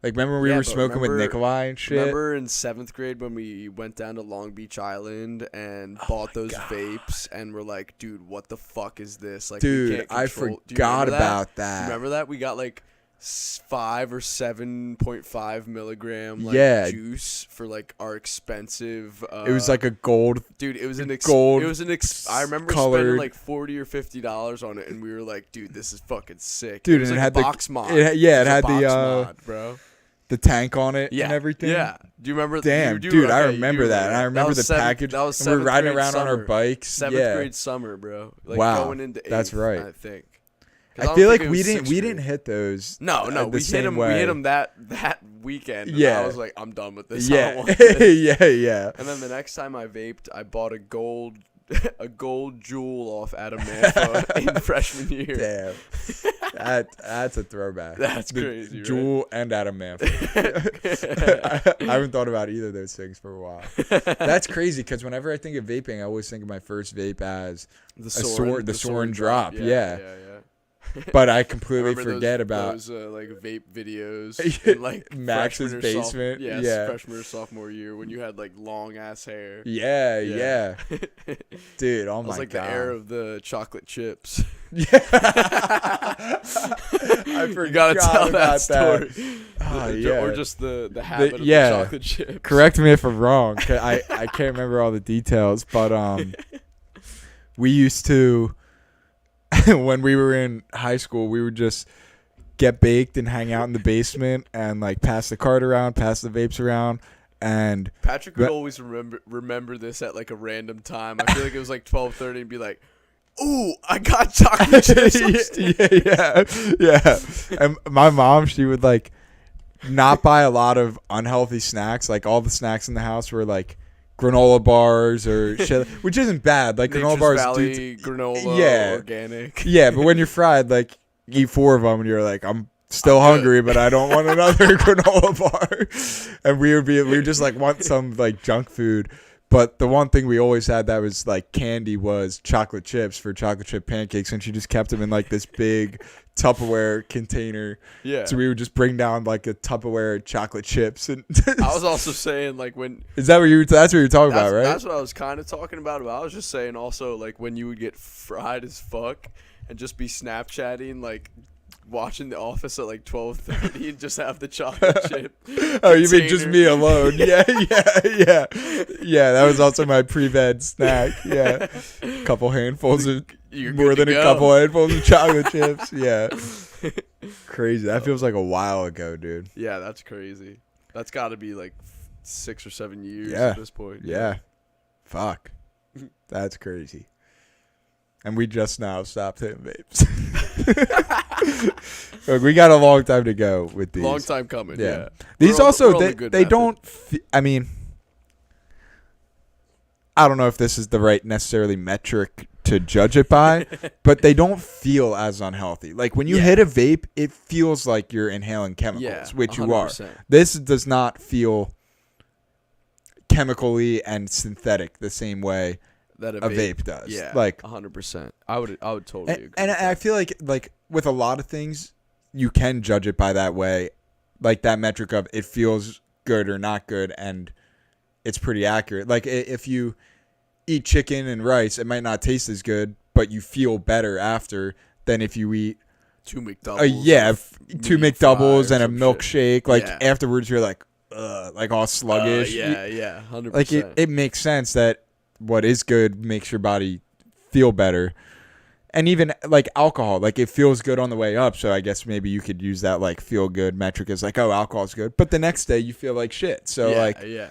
Like remember we Yeah, were but smoking with Nikolai and shit. Remember in 7th grade when we went down to Long Beach Island and bought those vapes and we're like, dude, what the fuck is this? Like, we Dude, can't I control- Do you forgot remember that? about that. Remember that? We got like 5 or 7.5 milligram like Yeah. juice for like our expensive. It was like a gold. dude. It was an gold It was an I remember colored- spending like $40 or $50 on it, and we were like, dude, this is fucking sick. Dude, it was and it like had a the- box mod. it had- yeah, it was a had the, box uh, mod, bro. The tank on it Yeah, and everything. Yeah. Do you remember? Damn, you do, dude, I okay, you remember do that. And I remember was the seventh- package. That was and we were 7th riding grade around on our summer. bikes. 7th Yeah. grade summer, bro. Like Wow, going into 8th, that's right. I think. 'Cause I don't feel think like it we was didn't 6th hit grade. those. No, the we hit same him. way. We hit him that weekend. And Yeah. I was like, I'm done with this. I don't Yeah, want this. yeah. And then the next time I vaped, I bought a gold jewel off Adam Manfa in freshman year. Damn, that's a throwback. That's The crazy, right? Jewel and Adam Manford. I haven't thought about either of those things for a while. That's crazy because whenever I think of vaping, I always think of my first vape as The Soren drop, yeah. but I completely Remember forget about those like vape videos in like Max's freshman or basement. yeah, freshman or sophomore year when you had like long ass hair. Yeah. Dude, oh It was my like god. the era of the chocolate chips. Yeah. I You forgot gotta tell about that story. Oh, Or yeah. just the habit of yeah. the chocolate chips. Correct me if I'm wrong. I can't remember all the details, but we used to when we were in high school, we would just get baked and hang out in the basement and like pass the cart around, pass the vapes around, and Patrick would always remember this at like a random time. I feel like it was like 12:30 and be like, "Ooh, I got chocolate chips." yeah. And my mom, she would like not buy a lot of unhealthy snacks. Like all the snacks in the house were like granola bars or shit, which isn't bad. Like granola Nature's bars, Valley, granola, Yeah. organic. yeah. But when you're fried, like eat 4 of them, and you're like, I'm still hungry, but I don't want another granola bar. And we would just like want some like junk food. But the one thing we always had that was like candy was chocolate chips for chocolate chip pancakes, and she just kept them in like this big Tupperware container. Yeah. So we would just bring down like a Tupperware chocolate chips. And I was also saying like when is that what that's what you're talking about, right? That's what I was kind of talking about. But I was just saying also like when you would get fried as fuck and just be Snapchatting like watching The Office at like 12:30 and just have the chocolate chip. Oh, you mean just container. me alone? Yeah. That was also my pre-bed snack. Yeah, couple handfuls of You're more good to than a go. couple handfuls of chocolate chips. Yeah, crazy. That feels like a while ago, dude. Yeah, that's crazy. That's got to be like 6 or 7 years Yeah. at this point. Yeah, fuck, that's crazy. And we just now stopped hitting vapes. Look, we got a long time to go with these. Long time coming. Yeah. Yeah. These We're also on the they good they method. don't. I mean, I don't know if this is the right necessarily metric to judge it by, but they don't feel as unhealthy. Like when you Yeah. hit a vape, it feels like you're inhaling chemicals, Yeah, which you are. 100%. This does not feel chemically and synthetic the same way That a vape does. Yeah, Like 100%. I would totally agree. and with I that. feel like with a lot of things, you can judge it by that way, like that metric of it feels good or not good, and it's pretty accurate. Like if you eat chicken and rice, it might not taste as good, but you feel better after than if you eat 2 McDoubles. two meat McDoubles fry or and a some shit. milkshake. Like Yeah. afterwards, you're like, ugh, like all sluggish. Yeah, 100%. Like it makes sense that what is good makes your body feel better. And even like alcohol, like it feels good on the way up. So I guess maybe you could use that like feel good metric as like, oh, alcohol's good. But the next day you feel like shit. So yeah, like yeah.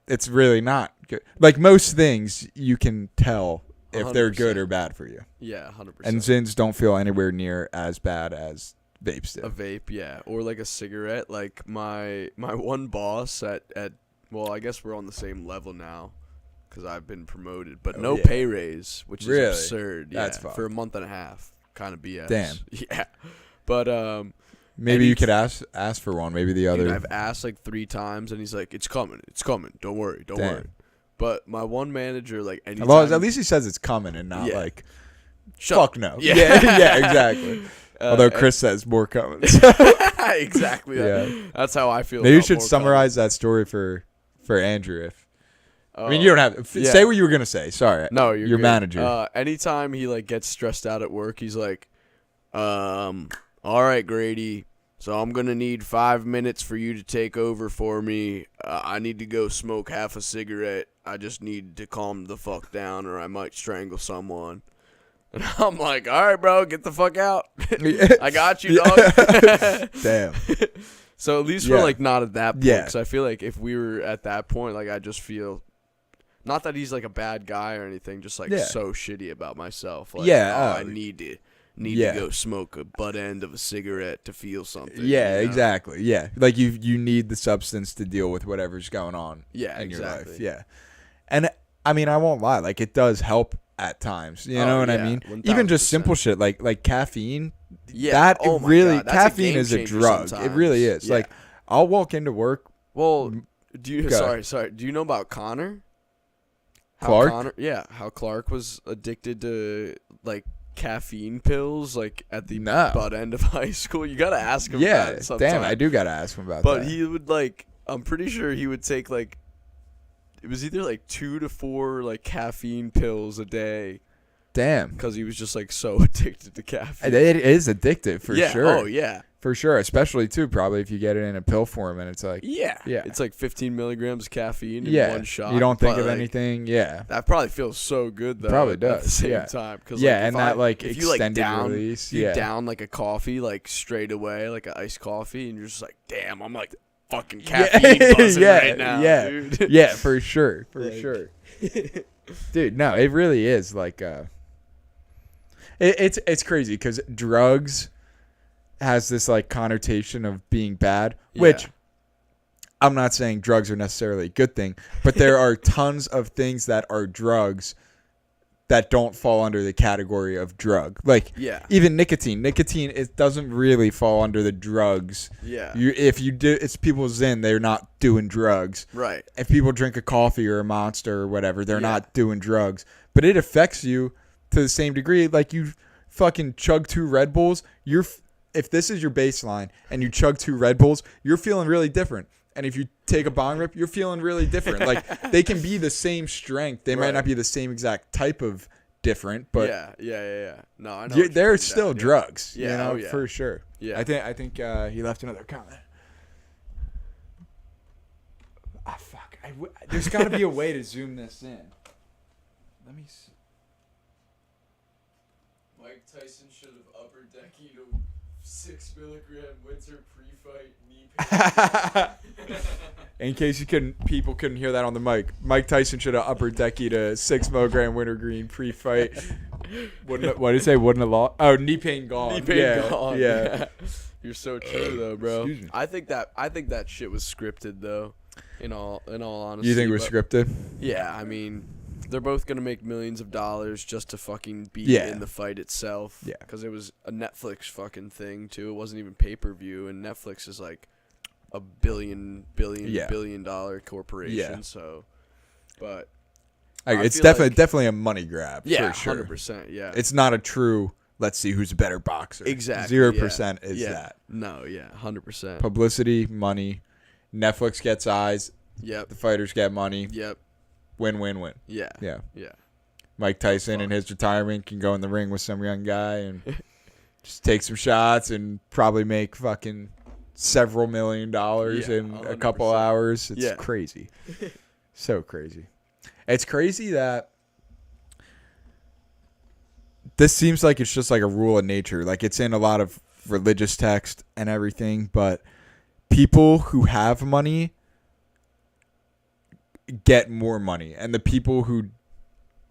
it's really not good. Like most things you can tell if they're good 100%. or bad for you. Yeah, 100%. And Zins don't feel anywhere near as bad as vapes do. A vape, yeah, or like a cigarette. Like my one boss at well, I guess we're on the same level now because I've been promoted, but Oh, no yeah. pay raise, which Really? is absurd. Yeah, That's fucked. for a month and a half, kind of BS. Damn. Yeah, but Maybe and you he- could ask for one. Maybe the dude, other. I've asked like 3 times, and he's like, "It's coming, don't worry, don't Damn. worry." But my one manager, like, anytime, Well, at least he says it's coming and not Yeah. like Shut fuck no. Yeah. yeah, exactly. Although and- Chris says more coming. exactly. Yeah. That's how I feel. Maybe you about should more summarize that story for Andrew. If coming. I mean, you don't have yeah. say what you were gonna say. Sorry. No, you're your good. manager. Anytime he like gets stressed out at work, he's like, all right, Grady. So I'm gonna need 5 minutes for you to take over for me. I need to go smoke half a cigarette. I just need to calm the fuck down, or I might strangle someone. And I'm like, all right, bro, get the fuck out. I got you, dog. Damn. So at least Yeah. we're like not at that point. Yeah. Because I feel like if we were at that point, like I just feel, not that he's like a bad guy or anything, just like Yeah. so shitty about myself. Like, Yeah, I need yeah. to go smoke a butt end of a cigarette to feel something. Yeah, you know? exactly. Yeah, like you need the substance to deal with whatever's going on Yeah, in your exactly. life. Yeah, and I mean, I won't lie. Like it does help at times. You Oh, know what I yeah, mean? 1000%. Even just simple shit like caffeine. Yeah. That Oh it my really God, that's a caffeine game is a changer drug. It sometimes. really is. Yeah. Like I'll walk into work. Well, do you? Go. Sorry. Do you know about Connor? Clark? How Clark was addicted to like caffeine pills like at the No. butt end of high school? You gotta ask him. that sometime. Damn, I do gotta ask him about But that. he would like. I'm pretty sure he would take like. It was either like 2 to 4 like caffeine pills a day Damn, because he was just like so addicted to caffeine. it is addictive for yeah. sure. Oh yeah. For sure, especially too probably if you get it in a pill form and it's like, Yeah. Yeah. It's like 15 milligrams of caffeine in yeah, one shot. you don't think but, of like, anything. Yeah, That probably feels so good though. Probably At the does, same yeah. time. Cause, yeah, like, and if that like if you, like, extended down, release. You Yeah, down like a coffee like straight away, like an iced coffee, and you're just like, damn, I'm like fucking caffeine buzzing yeah, right now, yeah, dude. yeah, for sure, for Like- sure, dude. No, it really is like it's crazy because drugs has this like connotation of being bad, which Yeah. I'm not saying drugs are necessarily a good thing, but there are tons of things that are drugs that don't fall under the category of drug. Like Yeah. even nicotine, it doesn't really fall under the drugs. Yeah. If you do, it's people Zen, they're not doing drugs. Right. If people drink a coffee or a Monster or whatever, they're Yeah. not doing drugs. But it affects you to the same degree. Like you fucking chug 2 Red Bulls, if this is your baseline and you chug 2 Red Bulls, you're feeling really different. And if you take a bong rip, you're feeling really different. Like they can be the same strength. They might Right. not be the same exact type of different, but yeah. No, I know. they're still drugs. Yeah, you know, oh, yeah. for sure. Yeah. I think he left another comment. Ah, fuck. There's got to be a way to zoom this in. Let me see. Mike Tyson should have upper deckied a 6 milligram winter pre-fight knee pain. In case people couldn't hear that on the mic, Mike Tyson should have upper deckied a 6 milligram wintergreen pre-fight. What did it say? Wouldn't have lost? Oh, knee pain gone. Knee pain yeah, gone. Yeah. You're so true though, bro. Excuse me. I think that shit was scripted though. In all honesty. You think it was but- scripted? Yeah, I mean, they're both gonna make millions of dollars just to fucking be Yeah. in the fight itself. Yeah. Because it was a Netflix fucking thing too. It wasn't even pay-per-view, and Netflix is like a billion dollar corporation. Yeah. So, but It's feel definitely a money grab. yeah, for sure. 100%. Yeah. It's not a true. Let's see who's a better boxer. Exactly. 0% is yeah. that. No, yeah, 100%. Publicity, money. Netflix gets eyes. Yep. The fighters get money. Yep. Win, win, win. Yeah. Yeah. Yeah. Mike Tyson in his retirement can go in the ring with some young guy and just take some shots and probably make fucking several $1 million Yeah, in a couple 100%. hours. It's Yeah. crazy. So crazy. It's crazy that this seems like it's just like a rule of nature. Like it's in a lot of religious text and everything, but people who have money get more money, and the people who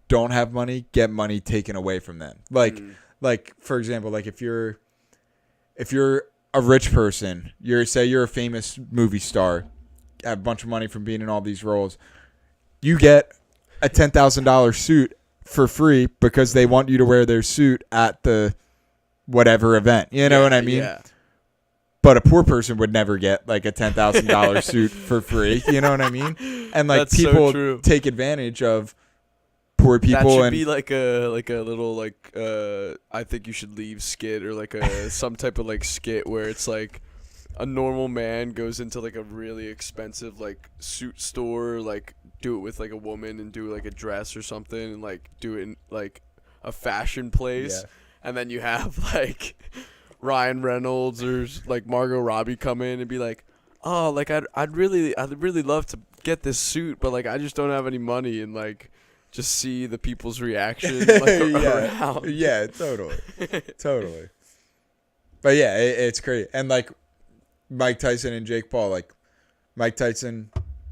don't have money get money taken away from them. Like for example, like if you're a rich person, say you're a famous movie star, have a bunch of money from being in all these roles, you get a $10,000 suit for free because they want you to wear their suit at the whatever event. You know what I mean? Yeah. But a poor person would never get like a $10,000 suit for free. You know what I mean? And like That's so people true. take advantage of poor That people should and be like a little I think you should leave skit, or like a some type of like skit where it's like a normal man goes into like a really expensive like suit store, like do it with like a woman and do like a dress or something, and like do it in like a fashion place, Yeah. and then you have like Ryan Reynolds or like Margot Robbie come in and be like, oh, like I'd really love to get this suit, but like I just don't have any money, and like just see the people's reaction like around. Yeah, totally. Totally. But yeah, it's crazy. And like Mike Tyson and Jake Paul, like Mike Tyson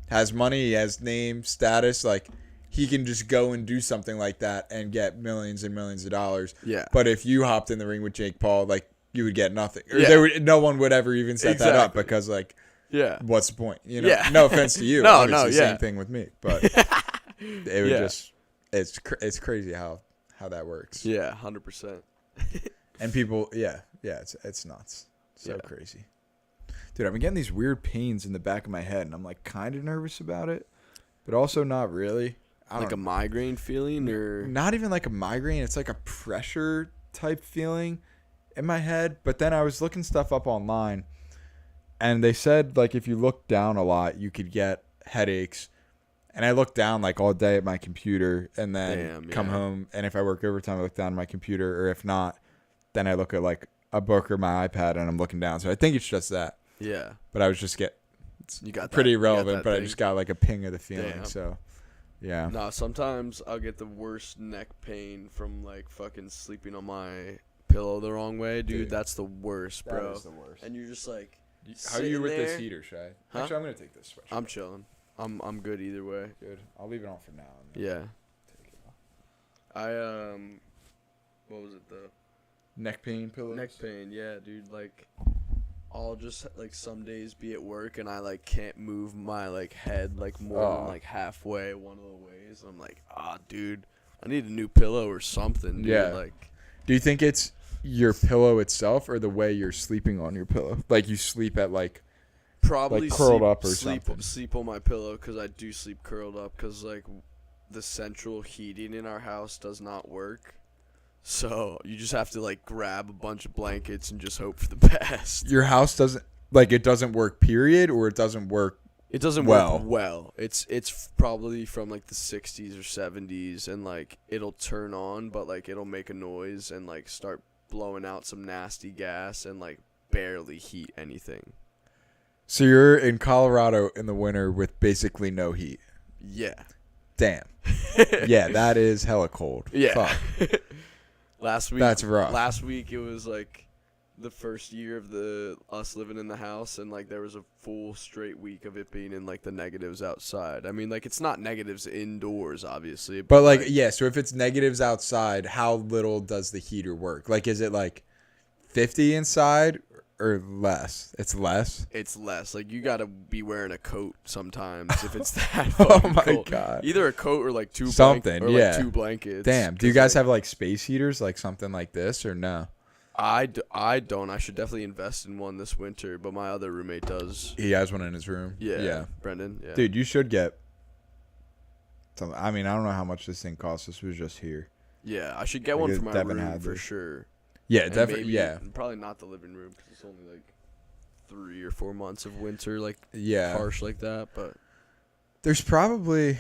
has money, he has name, status, like he can just go and do something like that and get millions and millions of dollars. Yeah. But if you hopped in the ring with Jake Paul, like you would get nothing. Or Yeah. no one would ever even set that up Exactly. because like Yeah. what's the point? You know? Yeah. No offense to you. No, Obviously, yeah. same thing with me. But it would Yeah. just it's crazy how that works. Yeah, 100%. And people, it's nuts. So Yeah. crazy. Dude, I've been getting these weird pains in the back of my head, and I'm like kind of nervous about it, but also not really. Like a migraine feeling, or Not even like a migraine. It's like a pressure type feeling in my head. But then I was looking stuff up online, and they said like if you look down a lot, you could get headaches. And I look down like all day at my computer, and then come home. And if I work overtime, I look down at my computer, or if not, then I look at like a book or my iPad, and I'm looking down. So I think it's just that. Yeah. But I was just You got pretty that, irrelevant, but I thing. just got like a ping of the feeling. Damn. So, yeah. No, sometimes I'll get the worst neck pain from like fucking sleeping on my pillow the wrong way, dude. That's the worst, bro. That is the worst. And you're just like, How are you with there. this heater, Shay? Huh? Actually, I'm gonna take this switch. I'm chilling. I'm good either way. Good. I'll leave it on for now. And then Yeah. Take it off. What was it though? Neck pain pillows. Neck pain, yeah, dude. Like, I'll just like some days be at work and I like can't move my like head like more than like halfway one of the ways. I'm like, dude, I need a new pillow or something. Dude. Yeah. Like, Do you think it's your pillow itself or the way you're sleeping on your pillow? Like you sleep at like probably like curled sleep, up or sleep, something. Sleep on my pillow because I do sleep curled up because like the central heating in our house does not work. So you just have to like grab a bunch of blankets and just hope for the best. your house doesn't like it doesn't work. Period, or it doesn't work. It doesn't work well. It's probably from like the 60s or 70s, and like it'll turn on, but like it'll make a noise and like start blowing out some nasty gas and like barely heat anything. So you're in Colorado in the winter with basically no heat. Yeah. Damn. Yeah, that is hella cold. Yeah. Fuck. Last week. That's rough. Last week it was like the first year of us living in the house, and like there was a full straight week of it being in like the negatives outside. I mean, like it's not negatives indoors, obviously, But like yeah, so if it's negatives outside, how little does the heater work? Like is it like 50 inside or less? It's less. it's less. Like you gotta be wearing a coat sometimes if it's that Oh fucking my cold. God. Either a coat or like Something, or yeah. like 2 blankets. Damn. Do you 'Cause, guys like, have like space heaters like something like this or no? I don't. I should definitely invest in one this winter, but my other roommate does. He has one in his room. Yeah. Brendan. Yeah. Dude, you should get something. I mean, I don't know how much this thing costs. This was just here. Yeah, I should get Like one a for my Devin room had for this. sure. Yeah, And definitely. maybe- Yeah. Probably not the living room because it's only like 3 or 4 months of winter, like Yeah. harsh like that. But There's probably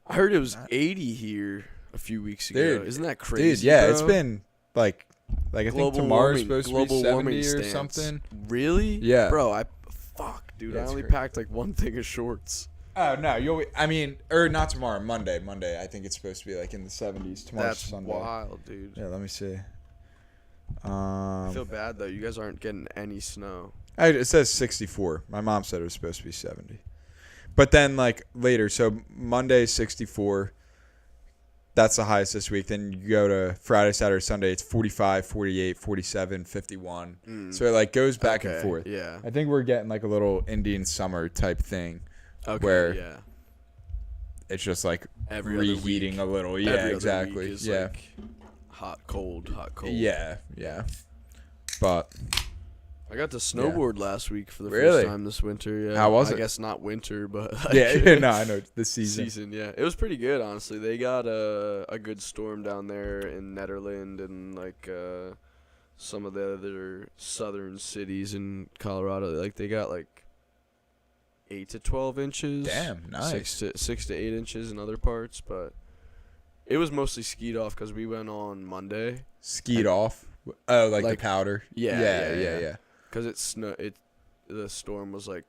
I heard it was 80 here a few weeks ago. Dude, Isn't that crazy? dude, yeah, bro? it's been like I think tomorrow's supposed to be global 70 warming or stance. something. Really? Yeah. Bro, fuck, dude. That's I only crazy. packed like one thing of shorts. Oh no, or not tomorrow, Monday. Monday, I think it's supposed to be like in the 70s. Tomorrow's That's Sunday. wild, dude. Yeah, let me see. I feel bad though. You guys aren't getting any snow. It says 64. My mom said it was supposed to be 70. But then like later, so Monday 64. That's the highest this week. Then you go to Friday, Saturday, Sunday, it's 45, 48, 47, 51. So it like goes back and Okay, forth. yeah. I think we're getting like a little Indian summer type thing. Okay, Where yeah. It's just like Every other reheating week. a little. Every Yeah, other exactly. week is Yeah. like hot, cold, hot, cold. Yeah, yeah. But I got to snowboard last week for the Really? first time this winter. Yeah. How was it? I guess not winter, but like yeah, no, I know the season. season. Yeah, it was pretty good. Honestly, they got a good storm down there in Netherland and like some of the other southern cities in Colorado. Like they got like 8 to 12 inches. Damn, nice. 6 to 8 inches in other parts, but it was mostly skied off because we went on Monday. Skied off. Oh, like the Like- powder. Yeah, yeah. Because the storm was like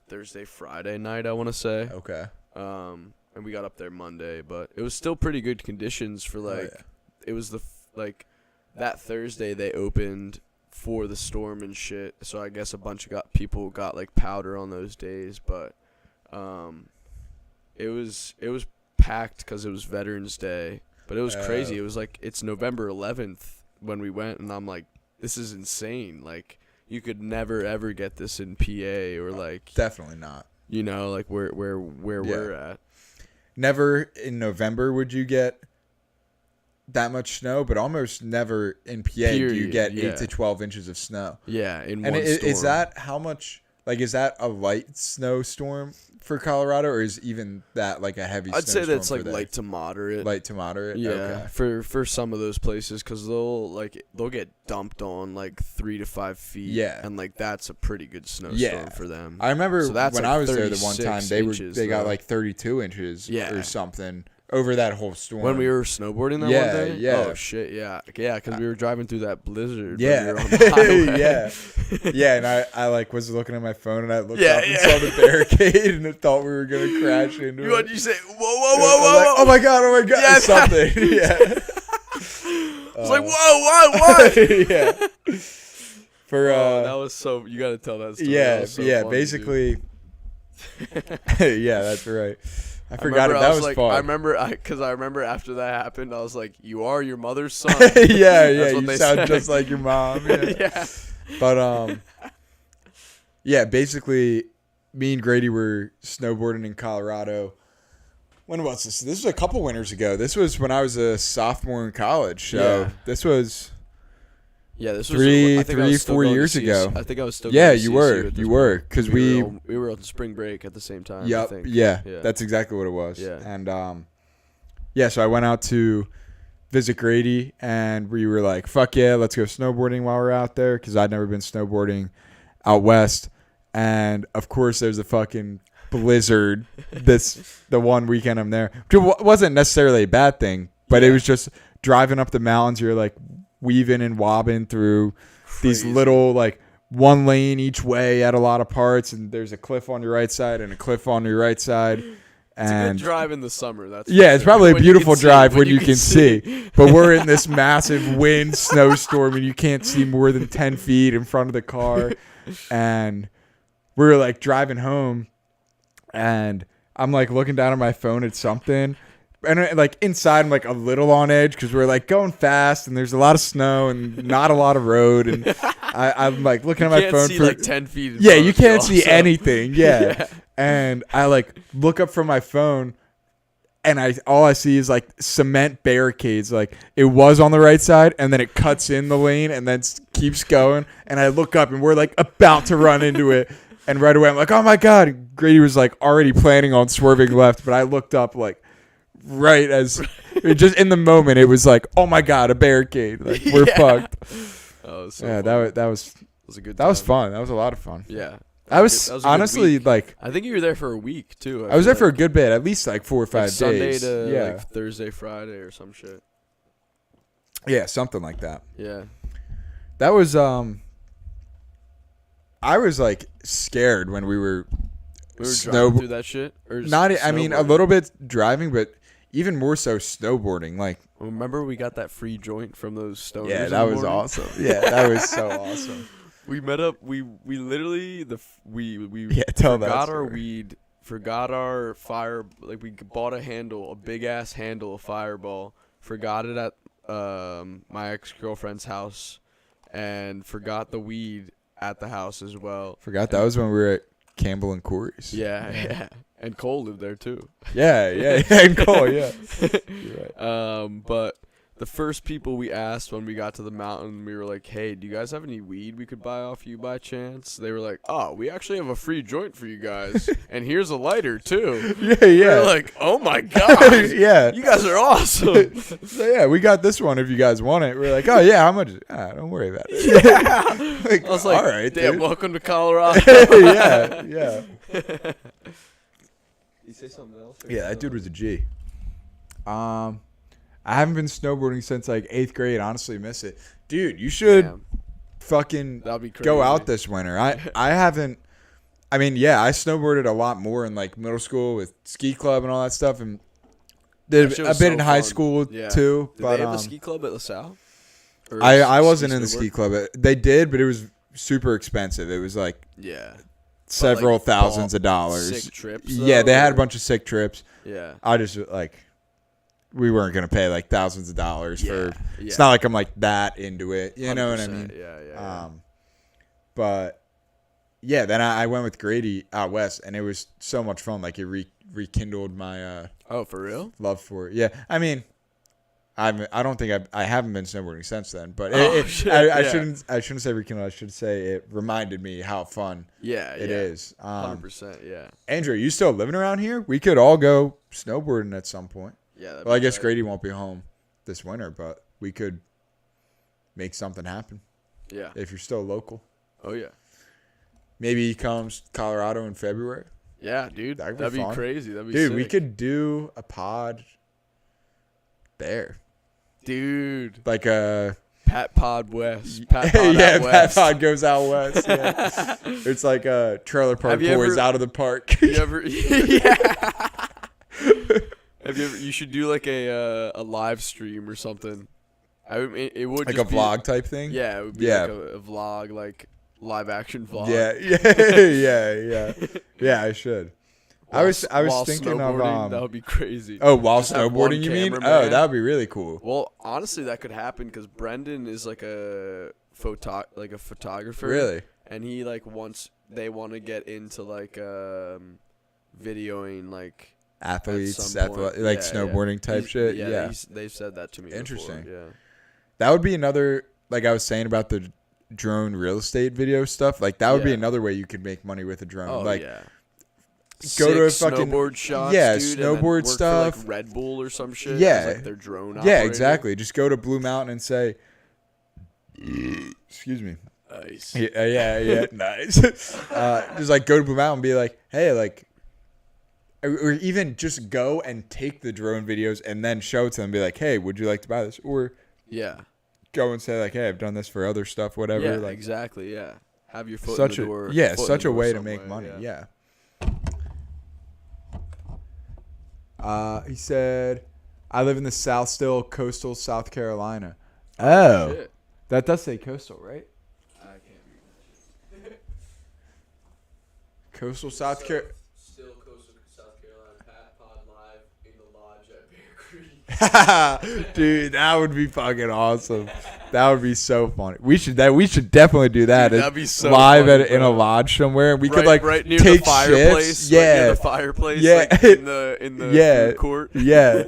Thursday, Friday night, I want to say. Okay. And we got up there Monday, but it was still pretty good conditions for like. yeah. It was like that Thursday they opened for the storm and shit. So I guess a bunch of people got like powder on those days, but it was packed because it was Veterans Day. But it was crazy. It was like it's November 11th when we went, and I'm like, this is insane. Like you could never ever get this in PA or like Definitely not. like where we're at. Never in November would you get that much snow, but almost never in PA do you Period, get yeah. 8 to 12 inches of snow. Yeah, in And one storm. is that how much Like, is that a light snowstorm for Colorado, or is even that like a heavy? I'd say snowstorm that's for like there? light to moderate. Light to moderate. Yeah, Okay. for some of those places, because they'll get dumped on like 3 to 5 feet. Yeah. and like that's a pretty good snowstorm Yeah. for them. I remember So that's when like I was there the one 36 time inches, they got though. like 32 inches Yeah. or something over that whole storm. When we were snowboarding that Yeah, one day? yeah. Oh, shit, yeah. Yeah, because we were driving through that blizzard. when we Yeah. were on the highway. Yeah. Yeah, and I like was looking at my phone and I looked Yeah, up and yeah. saw the barricade and I thought we were gonna crash into What'd it. you say? Whoa, whoa, I was whoa, like, whoa, oh my god, Yeah, something. Yeah. I was like, whoa, what? Yeah. For that was so. You got to tell that story. That yeah, was so yeah, funny, basically. Yeah, that's right. I I forgot remember it. That was like, fun. I remember after that happened, I was like, "You are your mother's son." Yeah, yeah, That's what you they sound said. just like your mom. Yeah. Yeah. But yeah, basically, me and Grady were snowboarding in Colorado. When was this? This was a couple winters ago. This was when I was a sophomore in college. So Yeah. this was Yeah, this was Three, I think I was still 4 going to years CSU. ago. I think I was still. yeah, going to you CSU were, at this you point. were, because we we were on spring break at the same time. I Yep. think. Yeah, Yeah. that's exactly what it was. Yeah. And yeah, so I went out to visit Grady, and we were like, "Fuck yeah, let's go snowboarding while we're out there," because I'd never been snowboarding out west. And of course, there's a fucking blizzard. The one weekend I'm there, which wasn't necessarily a bad thing, but it Yeah. was just driving up the mountains. You're like weaving and wobbing through these Crazy. little like one lane each way at a lot of parts, and there's a cliff on your right side and a cliff on your right side. It's a And good drive in the summer. That's for yeah, it's sure. probably a When you can beautiful see, drive when you can see. But we're in this massive wind snowstorm and you can't see more than 10 feet in front of the car. And we were like driving home and I'm like looking down at my phone at something. And like inside, I'm like a little on edge because we're like going fast and there's a lot of snow and not a lot of road. And I'm like looking at my can't phone see for like 10 feet. In yeah, front you of can't see also. anything. Yeah. Yeah. And I like look up from my phone and all I see is like cement barricades. Like it was on the right side and then it cuts in the lane and then keeps going. And I look up and we're like about to run into it. And right away I'm like, oh my God. And Grady was like already planning on swerving left. But I looked up like right as just in the moment it was like, oh my God, a barricade. Like we're Yeah. fucked. Oh, so Yeah, fun. that was was a good. that was time. fun. That was a lot of fun. Yeah. I was That was a good honestly week. like I think you were there for a week too. I was feel there for a like. good bit, at least like 4 or 5 Like Sunday days. to yeah, like Thursday, Friday, or some shit. yeah, something like that. Yeah. That was I was like scared when we were We were Snow- driving through that shit. Or just not. I mean, a snowboarding? little bit driving, but even more so snowboarding. Like, Remember we got that free joint from those stoners. yeah, in that the was morning? awesome. Yeah, that was so awesome. We met up. We literally we Yeah, tell that forgot our story. weed. Forgot our fire. Like we bought a big ass handle of Fireball. Forgot it at my ex girlfriend's house, and forgot the weed at the house as well. Forgot that was when we were at Campbell and Corey's. Yeah, yeah. And Cole lived there too. yeah, and Cole. Yeah, you're right. But the first people we asked when we got to the mountain, we were like, "Hey, do you guys have any weed we could buy off you by chance?" They were like, "Oh, we actually have a free joint for you guys, and here's a lighter too." Yeah, We yeah, were like, "Oh my god, yeah. you guys are awesome!" So yeah, we got this one if you guys want it. We're like, oh yeah, how much? Don't worry about it. Yeah. Like, I was like, all right, "Damn, dude. welcome to Colorado." yeah. You say something else? Yeah, that dude was a G. I haven't been snowboarding since like 8th grade. Honestly, miss it, dude. You should Damn, fucking that'd be crazy. go out this winter. I haven't. I mean, yeah, I snowboarded a lot more in like middle school with ski club and all that stuff, and did That shit a was bit so in high fun. school Yeah. too. Did but they have a ski club at LaSalle? Or I s- wasn't in the snowboard? ski club. They did, but it was super expensive. It was like Yeah. several like, thousands of dollars. Sick trips. Yeah, though, they had a or- bunch of sick trips. Yeah. I just like we weren't gonna pay like thousands of dollars for. Yeah. It's not like I'm like that into it. You know what I 100%. mean? Yeah. But yeah, then I went with Grady out west, and it was so much fun. Like it rekindled my Oh, for real? love for it. Yeah, I mean, I don't think I haven't been snowboarding since then, but Shit, I yeah. shouldn't say rekindle. I should say it reminded me how fun Yeah, it yeah. is. 100%, yeah. Andrew, you still living around here? We could all go snowboarding at some point. Yeah. that'd Well, I be guess tight. Grady won't be home this winter, but we could make something happen Yeah. if you're still local. Oh, yeah. Maybe he comes to Colorado in February. Yeah, dude. That'd That'd be be fun. crazy. That'd be Dude, sick. we could do a pod there. Dude. Like a Pat Pod West. Pat Pod yeah, out Pat west. Pod goes out west. Yeah. It's like a trailer park Have you boys ever- out of the park. You ever? Yeah. Have you ever? You should do like a live stream or something. It would like just a be- vlog type thing. Yeah, it would be Yeah. like a vlog, like live action vlog. Yeah. Yeah, I should. I was While thinking snowboarding, of that would be crazy. oh, while Just have one snowboarding you mean? cameraman. Oh, that would be really cool. Well, honestly, that could happen because Brendan is like a photographer. Really? And he like they want to get into like videoing like Athletes, some point. like Yeah, snowboarding type He's- shit. Yeah, Yeah. they've said that to me. Interesting. Before. Yeah. That would be another, like I was saying about the drone real estate video stuff. Like that would be Yeah. another way you could make money with a drone. Oh like yeah. go to a Sick fucking- snowboard shots. yeah, dude, and then snowboard work for, stuff. like Red Bull or some shit. Yeah. as, like their drone. yeah, operator. exactly. Just go to Blue Mountain and say, excuse me. Nice. Yeah, nice. Just like go to Blue Mountain and be like, hey, like, or even just go and take the drone videos and then show it to them. Be like, hey, would you like to buy this? Or Yeah. go and say like, hey, I've done this for other stuff, whatever. Yeah. like Exactly. Yeah. Have your foot such in a the door. yeah, foot in such the a door way to some make way, money. yeah. He said, I live in the South still, coastal South Carolina. Oh, Shit. that does say coastal, right? I can't read Coastal South Carolina. Still coastal South Carolina. Pat Pod live in the lodge at Bear Creek. Dude, that would be fucking awesome. That would be so funny. We should definitely do that. Dude, that'd be so live funny, in a bro. lodge somewhere. We could Right- like right near take the fireplace. shifts. Right near Yeah, the fireplace. Yeah. Like in the Yeah. food court. yeah.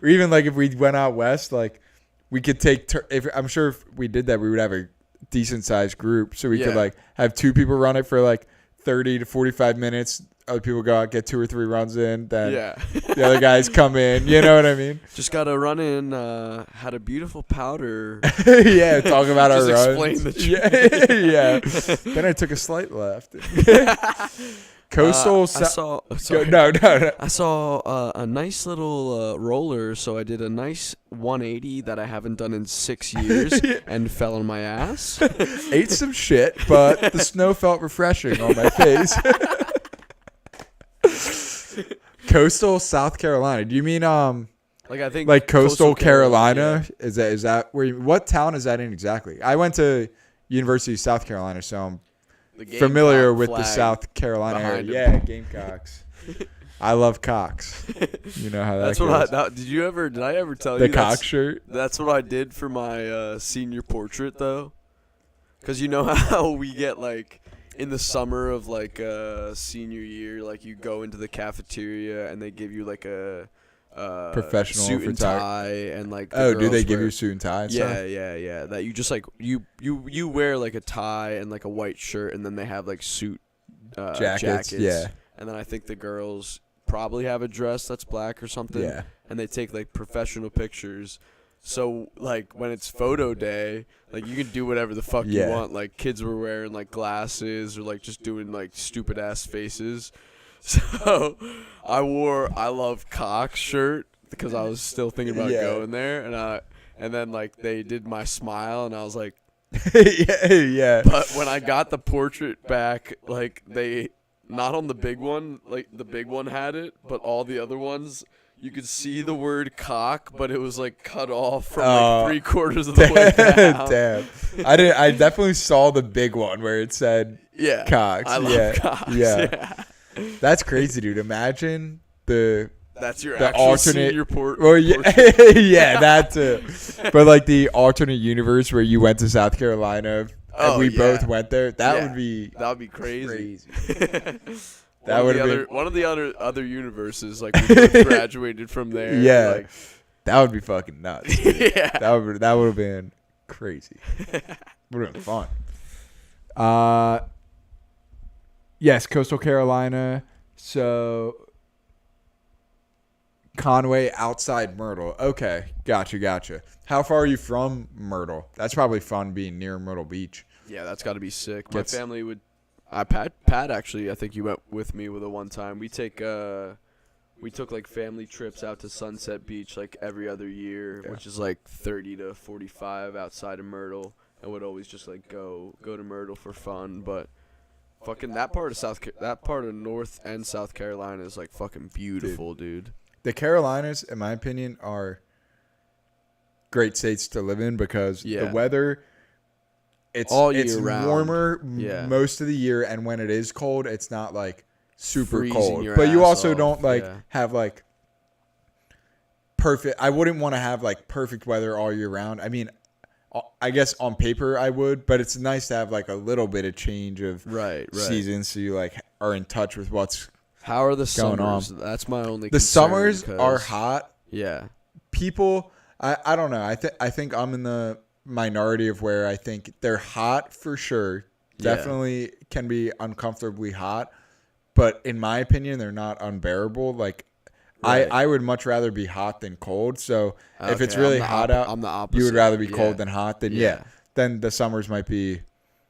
Or even like if we went out west, like we could take. I'm sure if we did that, we would have a decent sized group, so we could Yeah. like have 2 people run it for like 30 to 45 minutes. Other people go out, get 2 or 3 runs in. Then Yeah. the other guys come in. You know what I mean? Just gotta run in. Had a beautiful powder. Yeah, talk about our Just runs. explain the Yeah. Then I took a slight left. Coastal. I saw. Go, Sorry. no. I saw a nice little roller, so I did a nice 180 that I haven't done in 6 years, and fell on my ass. Ate some shit, but the snow felt refreshing on my face. Coastal South Carolina. Do you mean Like I think like coastal Carolina? Is that where? What town is that in exactly? I went to University of South Carolina, so I'm The Gamecock familiar with the flag. South Carolina area. behind Yeah, Gamecocks. I love cocks. You know how that That's goes. what did I ever tell the you cock shirt. that's what I did for my senior portrait though? Cuz you know how we get like in the summer of like senior year, like you go into the cafeteria and they give you like a Professional suit and photog- tie and like the Oh, do they girls give wear- you a suit and tie? And Yeah, stuff? yeah. That you just like you wear like a tie and like a white shirt, and then they have like suit jackets. Yeah, And then I think the girls probably have a dress that's black or something. yeah. And they take like professional pictures. So like when it's photo day, like you can do whatever the fuck Yeah. you want. Like kids were wearing like glasses or like just doing like stupid ass faces. So I wore I love cock shirt because I was still thinking about Yeah. going there, and then like they did my smile and I was like, yeah. but when I got the portrait back, like they not on the big one, like the big one had it, but all the other ones you could see the word cock, but it was like cut off from like 3/4 of the way down. Damn. I definitely saw the big one where it said Yeah, cocks. I love yeah. cocks. Yeah. That's crazy, dude. Imagine the That's your The actual alternate- senior well, yeah, portrait. yeah, that too. But like the alternate universe where you went to South Carolina and Oh, we yeah. both went there. That Yeah. would be That would be crazy. That would've one been- of the other universes, like we both graduated from there. Yeah. Like, That would be fucking nuts. Dude. Yeah. That would have been crazy. Would have been fun. Yes, Coastal Carolina. So Conway outside Myrtle. Okay, gotcha. How far are you from Myrtle? That's probably fun being near Myrtle Beach. Yeah, that's got to be sick. My Gets- family would. Pat actually, I think you went with me with a one time. We took like family trips out to Sunset Beach like every other year, Yeah. which is like 30 to 45 outside of Myrtle, and would always just like go to Myrtle for fun. But fucking that part of North and South Carolina is like fucking beautiful, dude. The Carolinas, in my opinion, are great states to live in because the Yeah. weather, it's All year it's round. warmer Yeah. most of the year, and when it is cold, it's not like super Freezing cold. your But you ass also off, don't like yeah. have like perfect. I wouldn't want to have like perfect weather all year round. I mean, I guess on paper I would, but it's nice to have like a little bit of change of Right. seasons, so you like are in touch with what's How are the going on. summers? That's my only. the concern summers are 'cause- hot. Yeah. People, I don't know. I think I'm in the minority of where I think they're hot for sure. Yeah. Definitely can be uncomfortably hot, but in my opinion, they're not unbearable. Like Right. I would much rather be hot than cold. So if it's Okay, really I'm the hot oppo- out, I'm the opposite. you would rather be Yeah. cold than hot. Then Yeah. then the summers might be.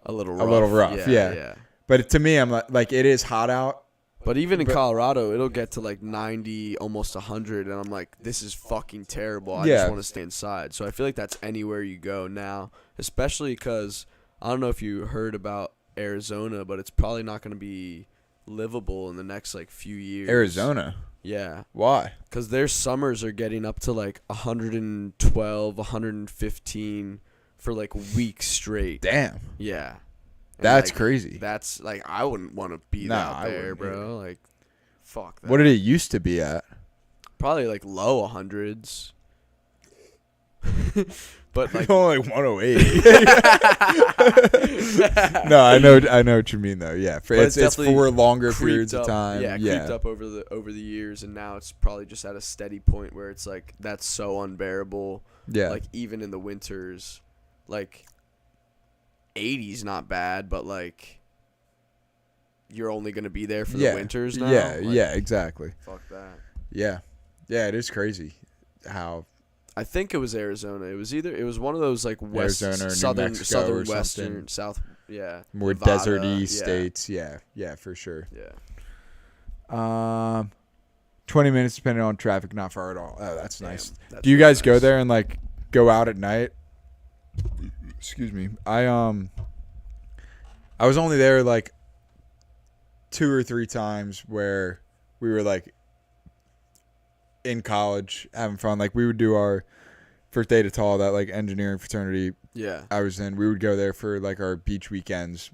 A little rough, yeah. But to me, I'm like it is hot out. But even in But- Colorado, it'll get to like 90, almost 100, and I'm like, this is fucking terrible. I Yeah. just want to stay inside. So I feel like that's anywhere you go now, especially because I don't know if you heard about Arizona, but it's probably not going to be livable in the next like few years. Arizona. Yeah, Why? because their summers are getting up to like 112, 115 for like weeks straight. Damn. Yeah. And, That's like, crazy. That's like I wouldn't want to be Nah, out I there, wouldn't bro. Like, fuck that. What did it used to be at? Probably like low 100s. But like Only 108. No, I know what you mean though. Yeah, But it's definitely for longer creeped periods up, of time. Yeah, Yeah, creeped up over the years, and now it's probably just at a steady point where it's like that's so unbearable. yeah. Like even in the winters, like 80's not bad, but like you're only gonna be there for yeah. the winters now. Yeah, Like, yeah, exactly. Fuck that. Yeah, it is crazy how I think it was Arizona. It was one of those like west, Arizona or New southern, Mexico or southern, something. western, south. Yeah, more Nevada, desert-y yeah, states. Yeah, for sure. Yeah. 20 minutes depending on traffic, not far at all. Oh, that's Damn, nice. that's Do you really guys go nice. there and like go out at night? Excuse me. I was only there like 2 or 3 times where we were like in college having fun. Like we would do our first day to tall, that like engineering fraternity Yeah. I was in. We would go there for like our beach weekends,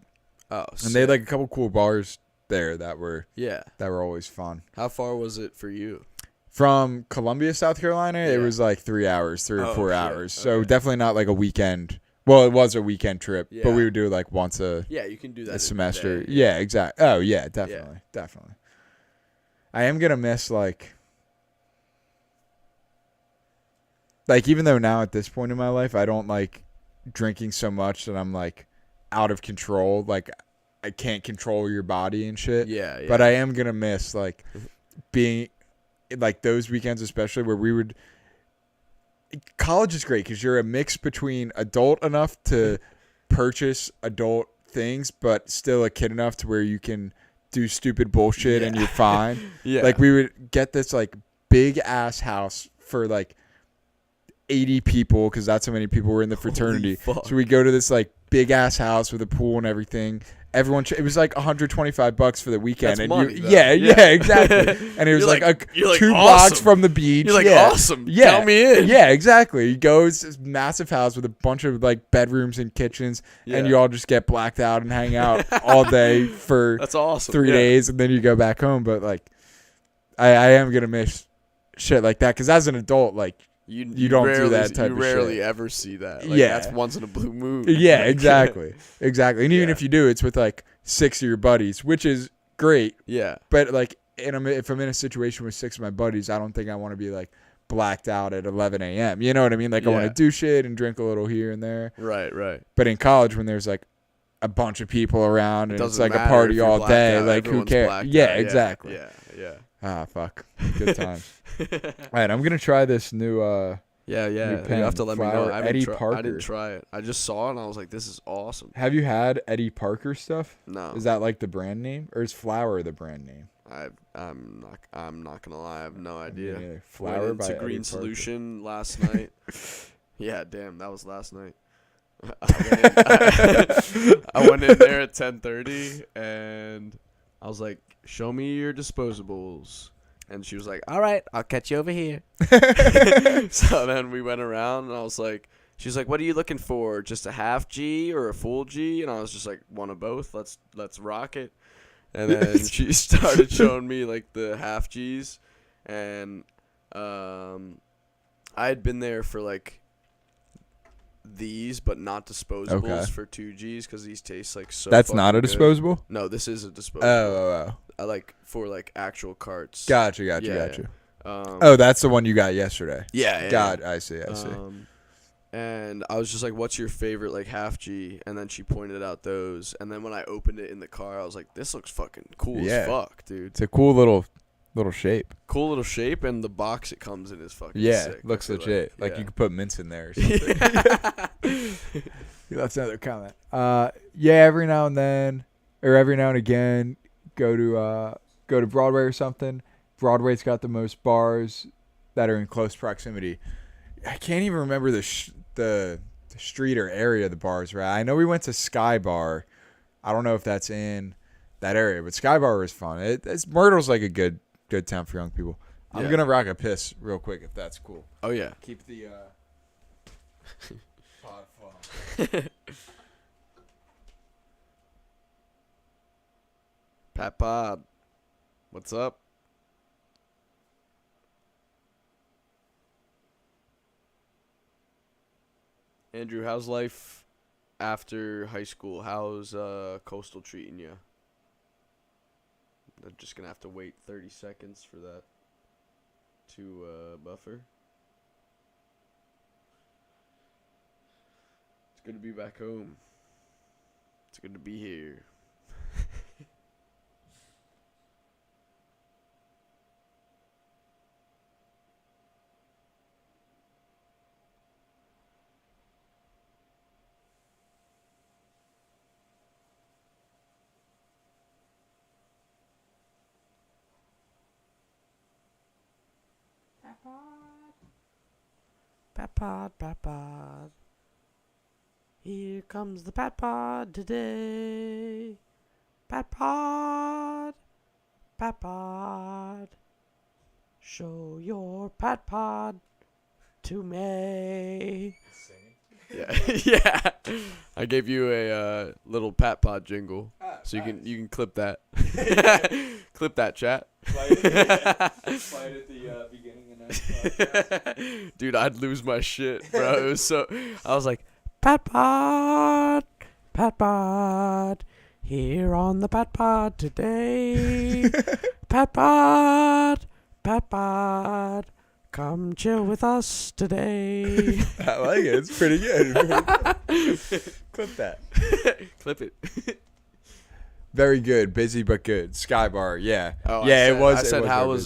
Oh, and they had like a couple cool bars there that were yeah. always fun. How far was it for you? From Columbia, South Carolina, it Yeah. was like 3 hours, 3 or Oh, 4 shit. hours. So Okay. definitely not like a weekend. Well, it was a weekend trip, but Yeah. we would do it like once a Yeah, you can do that in a semester. day. Yeah, exactly. Oh yeah, definitely. I am gonna miss like even though now at this point in my life I don't like drinking so much that I'm like out of control. Like I can't control your body and shit. Yeah, yeah. But I am gonna miss like being like those weekends, especially where we would. College is great because you're a mix between adult enough to purchase adult things, but still a kid enough to where you can do stupid bullshit and Yeah. you're fine. Yeah. Like we would get this like big ass house for like 80 people because that's how many people were in the fraternity. fuck. So we go to this like big ass house with a pool and everything. Everyone, it was like $125 for the weekend. That's and money, you, though. yeah, Yeah. exactly. And it was You're like, you're like 2 blocks awesome. from the beach. You're like, yeah. awesome. Yeah. Count me in. Yeah, exactly. You go, it's this massive house with a bunch of like bedrooms and kitchens, and Yeah. you all just get blacked out and hang out all day for That's awesome. 3 yeah. days, and then you go back home. But like, I am gonna miss shit like that because as an adult, like, You don't do rarely, that type you of rarely shit. ever see that. Like, Yeah. That's once in a blue moon. yeah, Like, exactly. And even Yeah. if you do, it's with like 6 of your buddies, which is great. Yeah. But like, if I'm in a situation with 6 of my buddies, I don't think I want to be like blacked out at 11 a.m. You know what I mean? Like I want Yeah. to do shit and drink a little here and there. Right. But in college, when there's like a bunch of people around and it's Doesn't like a matter party if you're all blacked day, out, like who everyone's cares? blacked Yeah, out. exactly. Yeah. Ah, fuck. Good time. All right, I'm gonna try this new. Yeah. New You pen, have to let me know. flower, I haven't Eddie I Parker. didn't try it. I just saw it and I was like, this is awesome. Have you had Eddie Parker stuff? No. Is that like the brand name, or is Flower the brand name? I'm not gonna lie. I have no idea. Yeah, Went Flower by into Eddie Green Parker. Solution last night. Yeah, damn, that was last night. I went in there at 10:30 and I was like, "Show me your disposables." And she was like, "All right, I'll catch you over here." So then we went around and I was like, she was like, "What are you looking for? Just a half G or a full G?" And I was just like, "One of both. Let's rock it." And then she started showing me like the half G's, and I had been there for like these, but not disposables Okay. for 2Gs because these taste like so. That's not a fucking good. disposable. No, this is a disposable. Oh. I like for like actual carts. Gotcha. Yeah. Oh, Oh, that's the one you got yesterday. yeah. God, I see. And I was just like, "What's your favorite like half G?" And then she pointed out those. And then when I opened it in the car, I was like, "This looks fucking cool Yeah. as fuck, dude. It's a cool little shape. Cool little shape, and the box it comes in is fucking Yeah, sick. I looks feel legit. Like yeah. you could put mints in there or something. That's another comment. Yeah, every now and then, or every now and again, go to Broadway or something. Broadway's got the most bars that are in close proximity. I can't even remember the street or area the bars were at. I know we went to Sky Bar. I don't know if that's in that area, but Sky Bar was fun. Myrtle's like a good town for young people. I'm Yeah. gonna rock a piss real quick if that's cool. Oh yeah. Keep the pod flowing. Pat Pod, what's up? Andrew, how's life after high school? How's Coastal treating you? I'm just gonna have to wait 30 seconds for that to buffer. It's good to be back home. It's good to be here. Pat Pod, Pat Pod. Here comes the Pat Pod today. Pat Pod, Pat Pod. Show your Pat Pod to me. Yeah, yeah. I gave you a little Pat Pod jingle, so you can clip that. Clip that, chat. Slide at the beginning of next podcast. Dude, I'd lose my shit, bro. It was so. I was like, Pat Pod, here on the Pat Pod today. Pat Pod, come chill with us today. I like it. It's pretty good. Clip that. Clip it. Very good. Busy but good. Sky Bar. Yeah. Oh, yeah, it was. I said, it was how very was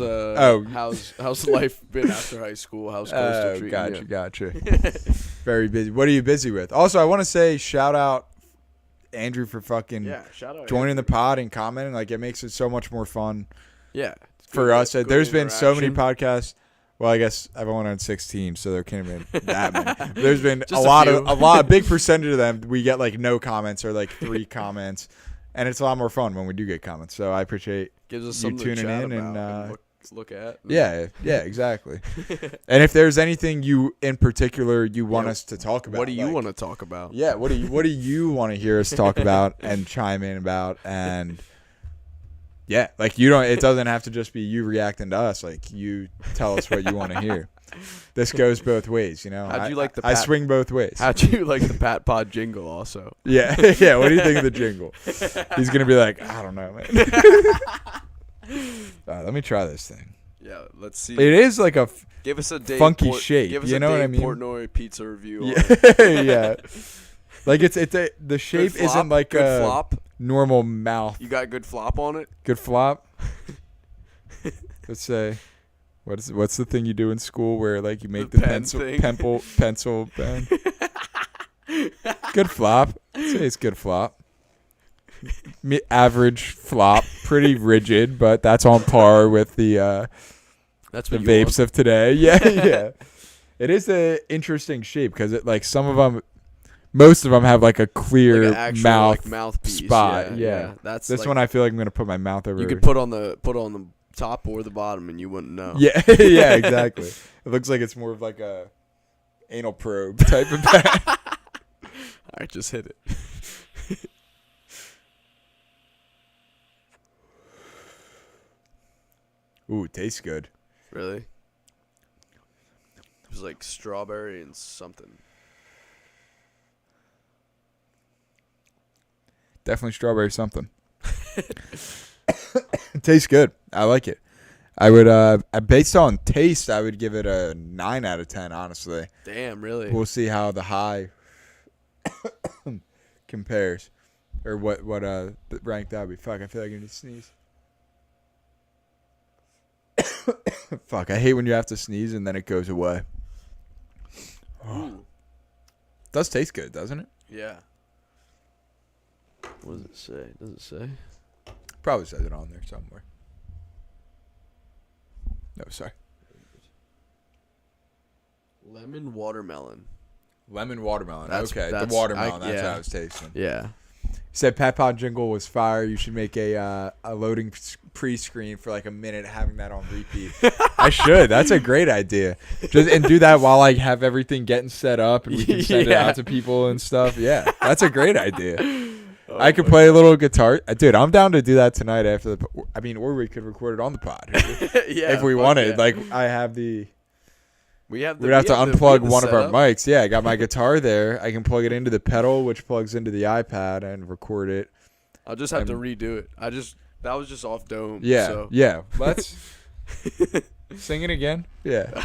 busy. how's life been after high school? How's Coastal treating you? Gotcha. Very busy. What are you busy with? Also, I want to say shout out Andrew for fucking Yeah, shout out. joining the Andrew. pod and commenting. Like, it makes it so much more fun Yeah. for Good- us. good There's been so many interaction. podcasts. Well, I guess I've only on 16, so there can't have been that many. There's been Just a big percentage of them. We get like no comments or like 3 comments, and it's a lot more fun when we do get comments. So I appreciate. Gives us you something to tuning chat in and, about look at. Yeah, exactly. And if there's anything you in particular you want us to talk about, What do you like- want to talk about? Yeah, what do you want to hear us talk about and chime in about? And yeah, like it doesn't have to just be you reacting to us. Like, you tell us what you want to hear. This goes both ways, you know. How'd you like the I Pat- swing both ways. How'd you like the Pat Pod jingle also? Yeah, yeah. What do you think of the jingle? He's gonna be like, I don't know, man. Let me try this thing. Yeah, let's see. It is like Give us a Dave funky shape. Give us You a know what Dave I mean? Portnoy pizza review. On Yeah, it. yeah. Like the shape Good flop? isn't like good a flop. normal mouth. You got good flop on it. Good flop. Let's say, what's the thing you do in school where like you make The the pen pencil thing. pencil pen? Good flop. I'd say it's good flop. Average flop, pretty rigid, but that's on par with the That's the what you vapes want. of today. Yeah, yeah. It is an interesting shape because it like some of them, most of them have like a clear Like an actual, mouth like, mouthpiece. spot. Yeah, Yeah. That's This like, one I feel like I'm gonna put my mouth over. you could put on the top or the bottom, and you wouldn't know. Yeah, yeah, exactly. It looks like it's more of like a anal probe type of bag. All right, just hit it. Ooh, tastes good. Really? It was like strawberry and something. Definitely strawberry something. It tastes good. I like it. I would based on taste, I would give it a 9 out of 10, honestly. Damn, really? We'll see how the high compares. Or what rank that would be. Fuck, I feel like I need to sneeze. Fuck, I hate when you have to sneeze and then it goes away. Ooh. Does taste good, doesn't it? Yeah. What does it say? Does it say? Probably says it on there somewhere. No, sorry. Lemon watermelon. Lemon watermelon. That's- Okay, that's- the watermelon. I- That's yeah. how it's tasting. Yeah. Said Pat Pod jingle was fire. You should make a loading pre-screen for like a minute, having that on repeat. I should. That's a great idea. And do that while I have everything getting set up, and we can send it Yeah. out to people and stuff. Yeah, that's a great idea. Oh I could my play a little guitar, dude. I'm down to do that tonight after the. I mean, or we could record it on the pod yeah, if we fuck wanted. yeah. Like I have the. we have We'd have to unplug one of our setup. mics. Yeah, I got my guitar there. I can plug it into the pedal, which plugs into the iPad, and record it. I'll just have to and- redo it. That was just off dome. Yeah, So. yeah. Let's sing it again. Yeah.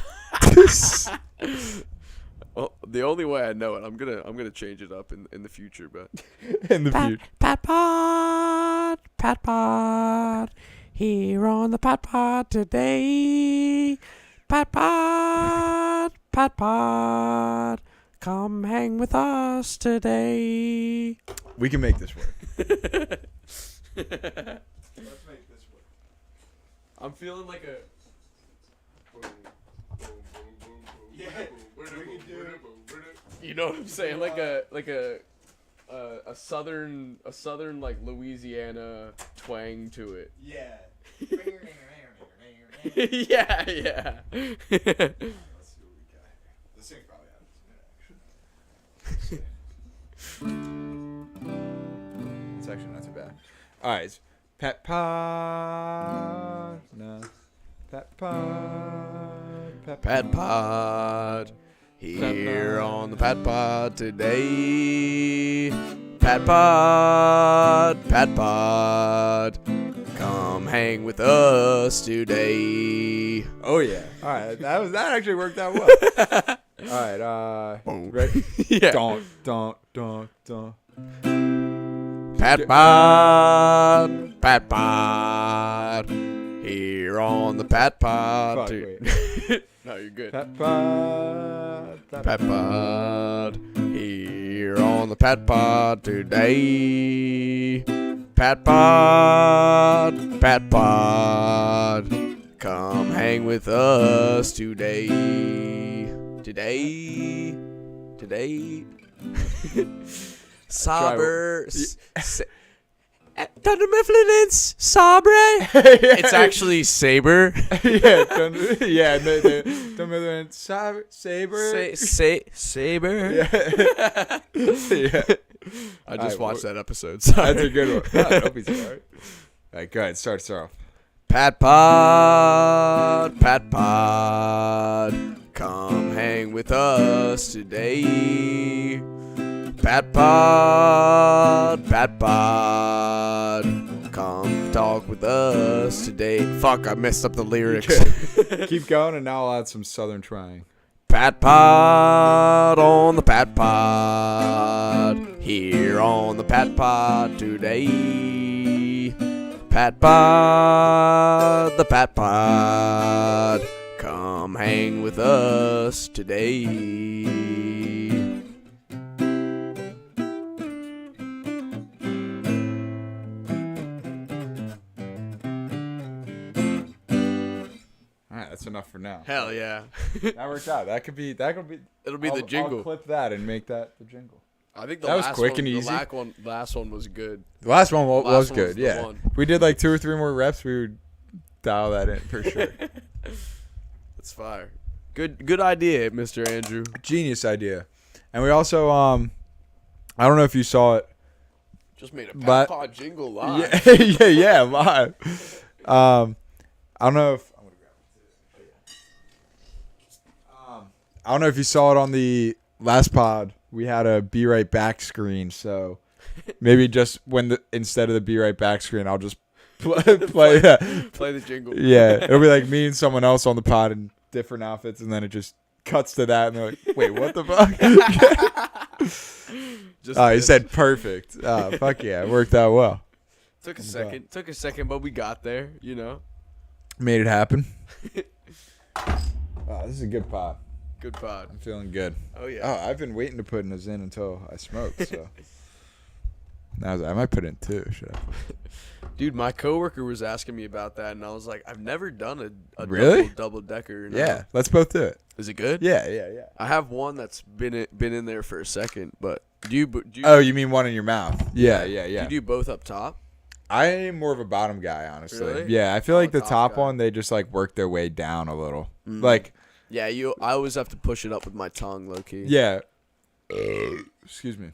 Well, the only way I know it, I'm gonna change it up in the future, but In the future. Pat Pod, here on the Pat Pod today. Pat Pod, come hang with us today. We can make this work. Let's make this work. I'm feeling like a. Yeah, we can do. You know what I'm saying? Like a southern like Louisiana twang to it. Yeah. yeah, yeah. Let's see what we got here. This thing probably has a minute, actually. It's actually not too bad. All right. It's Pat Pod. No. Pat Pod. Pat Pod. Here on the Pat Pod today. Pat Pod. Come hang with us today. Oh yeah. All right. That actually worked out well. All right. Boom. Ready? Yeah. Don't. Pat Pod. Here on the Pat Pod. Fuck, to- No, you're good. Pat Pod. Pat Pod. Here on the Pat Pod today. Pat Pod. Come hang with us today. Today. Saber. Thunder Mifflin's Sabre. It's actually Saber. Yeah. Saber. Saber. Yeah. Yeah. I just Alright, watched that episode. Sorry. That's a good one. No, don't be sorry. All right, go ahead. Start off. Pat Pod. Come hang with us today. Pat Pod. Come talk with us us today. Fuck, I messed up the lyrics. Keep going, and now I'll add some Southern twang. Pat Pod on the Pat Pod. Here on the Pat Pod today. Pat Pod, the Pat Pod. Come hang with us today. That's enough for now. Hell yeah. That worked out. That could be. It'll be the jingle. I'll clip that and make that the jingle. I think the That was last quick one, and easy. The last one was good. The last one Last was one good. was the Yeah. one. If we did like 2 or 3 more reps, we would dial that in for sure. That's fire. Good idea, Mr. Andrew. Genius idea. And we also I don't know if you saw it. Just made a But- Pat Pod jingle live. yeah, live. I don't know if I don't know if you saw it on the last pod. We had a Be Right Back screen, so maybe just instead of the Be Right Back screen, I'll just play that. Play the jingle. Yeah, it'll be like me and someone else on the pod in different outfits, and then it just cuts to that, and they're like, "Wait, what the fuck?" Just He this. said perfect. Fuck yeah, it worked out well. Took a second, but we got there, you know. Made it happen. This is a good pod. Good pod. I'm feeling good. Oh yeah. Oh, I've been waiting to put this in until I smoke. So now I might put in 2. Should I? Dude, my coworker was asking me about that, and I was like, I've never done a Really? double decker. No. Yeah, let's both do it. Is it good? Yeah. I have one that's been in there for a second, but do you Oh, you mean one in your mouth? Yeah. do you do both up top? I am more of a bottom guy, honestly. Really? Yeah, I feel I'm like a the top top guy. one, they just like work their way down a little. Mm. Like, Yeah, I always have to push it up with my tongue, low key. yeah. Excuse me.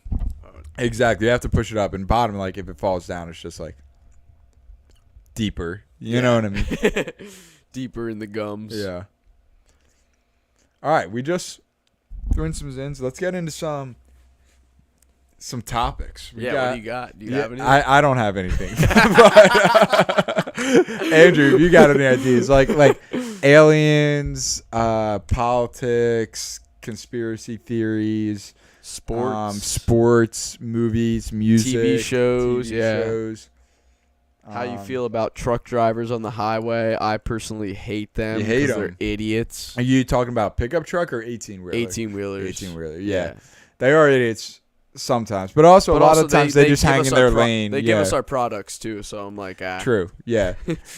Exactly. You have to push it up. And bottom, like, if it falls down, it's just like deeper. You know what I mean? Deeper in the gums. Yeah. All right, we just threw in some zins. Let's get into some topics. What do you got? Do you have anything? I don't have anything. Andrew, if you got any ideas, like aliens, politics, conspiracy theories, sports, movies, music, TV shows, yeah. shows. How you feel about truck drivers on the highway? I personally hate them. You hate 'cause they're 'em. idiots. Are you talking about pickup truck or 18-wheeler? 18-wheelers. 18-wheeler, yeah. They are idiots sometimes, but also a lot of times they just give hang us in our their lane. They give us our products too, so I'm like, True. Yeah.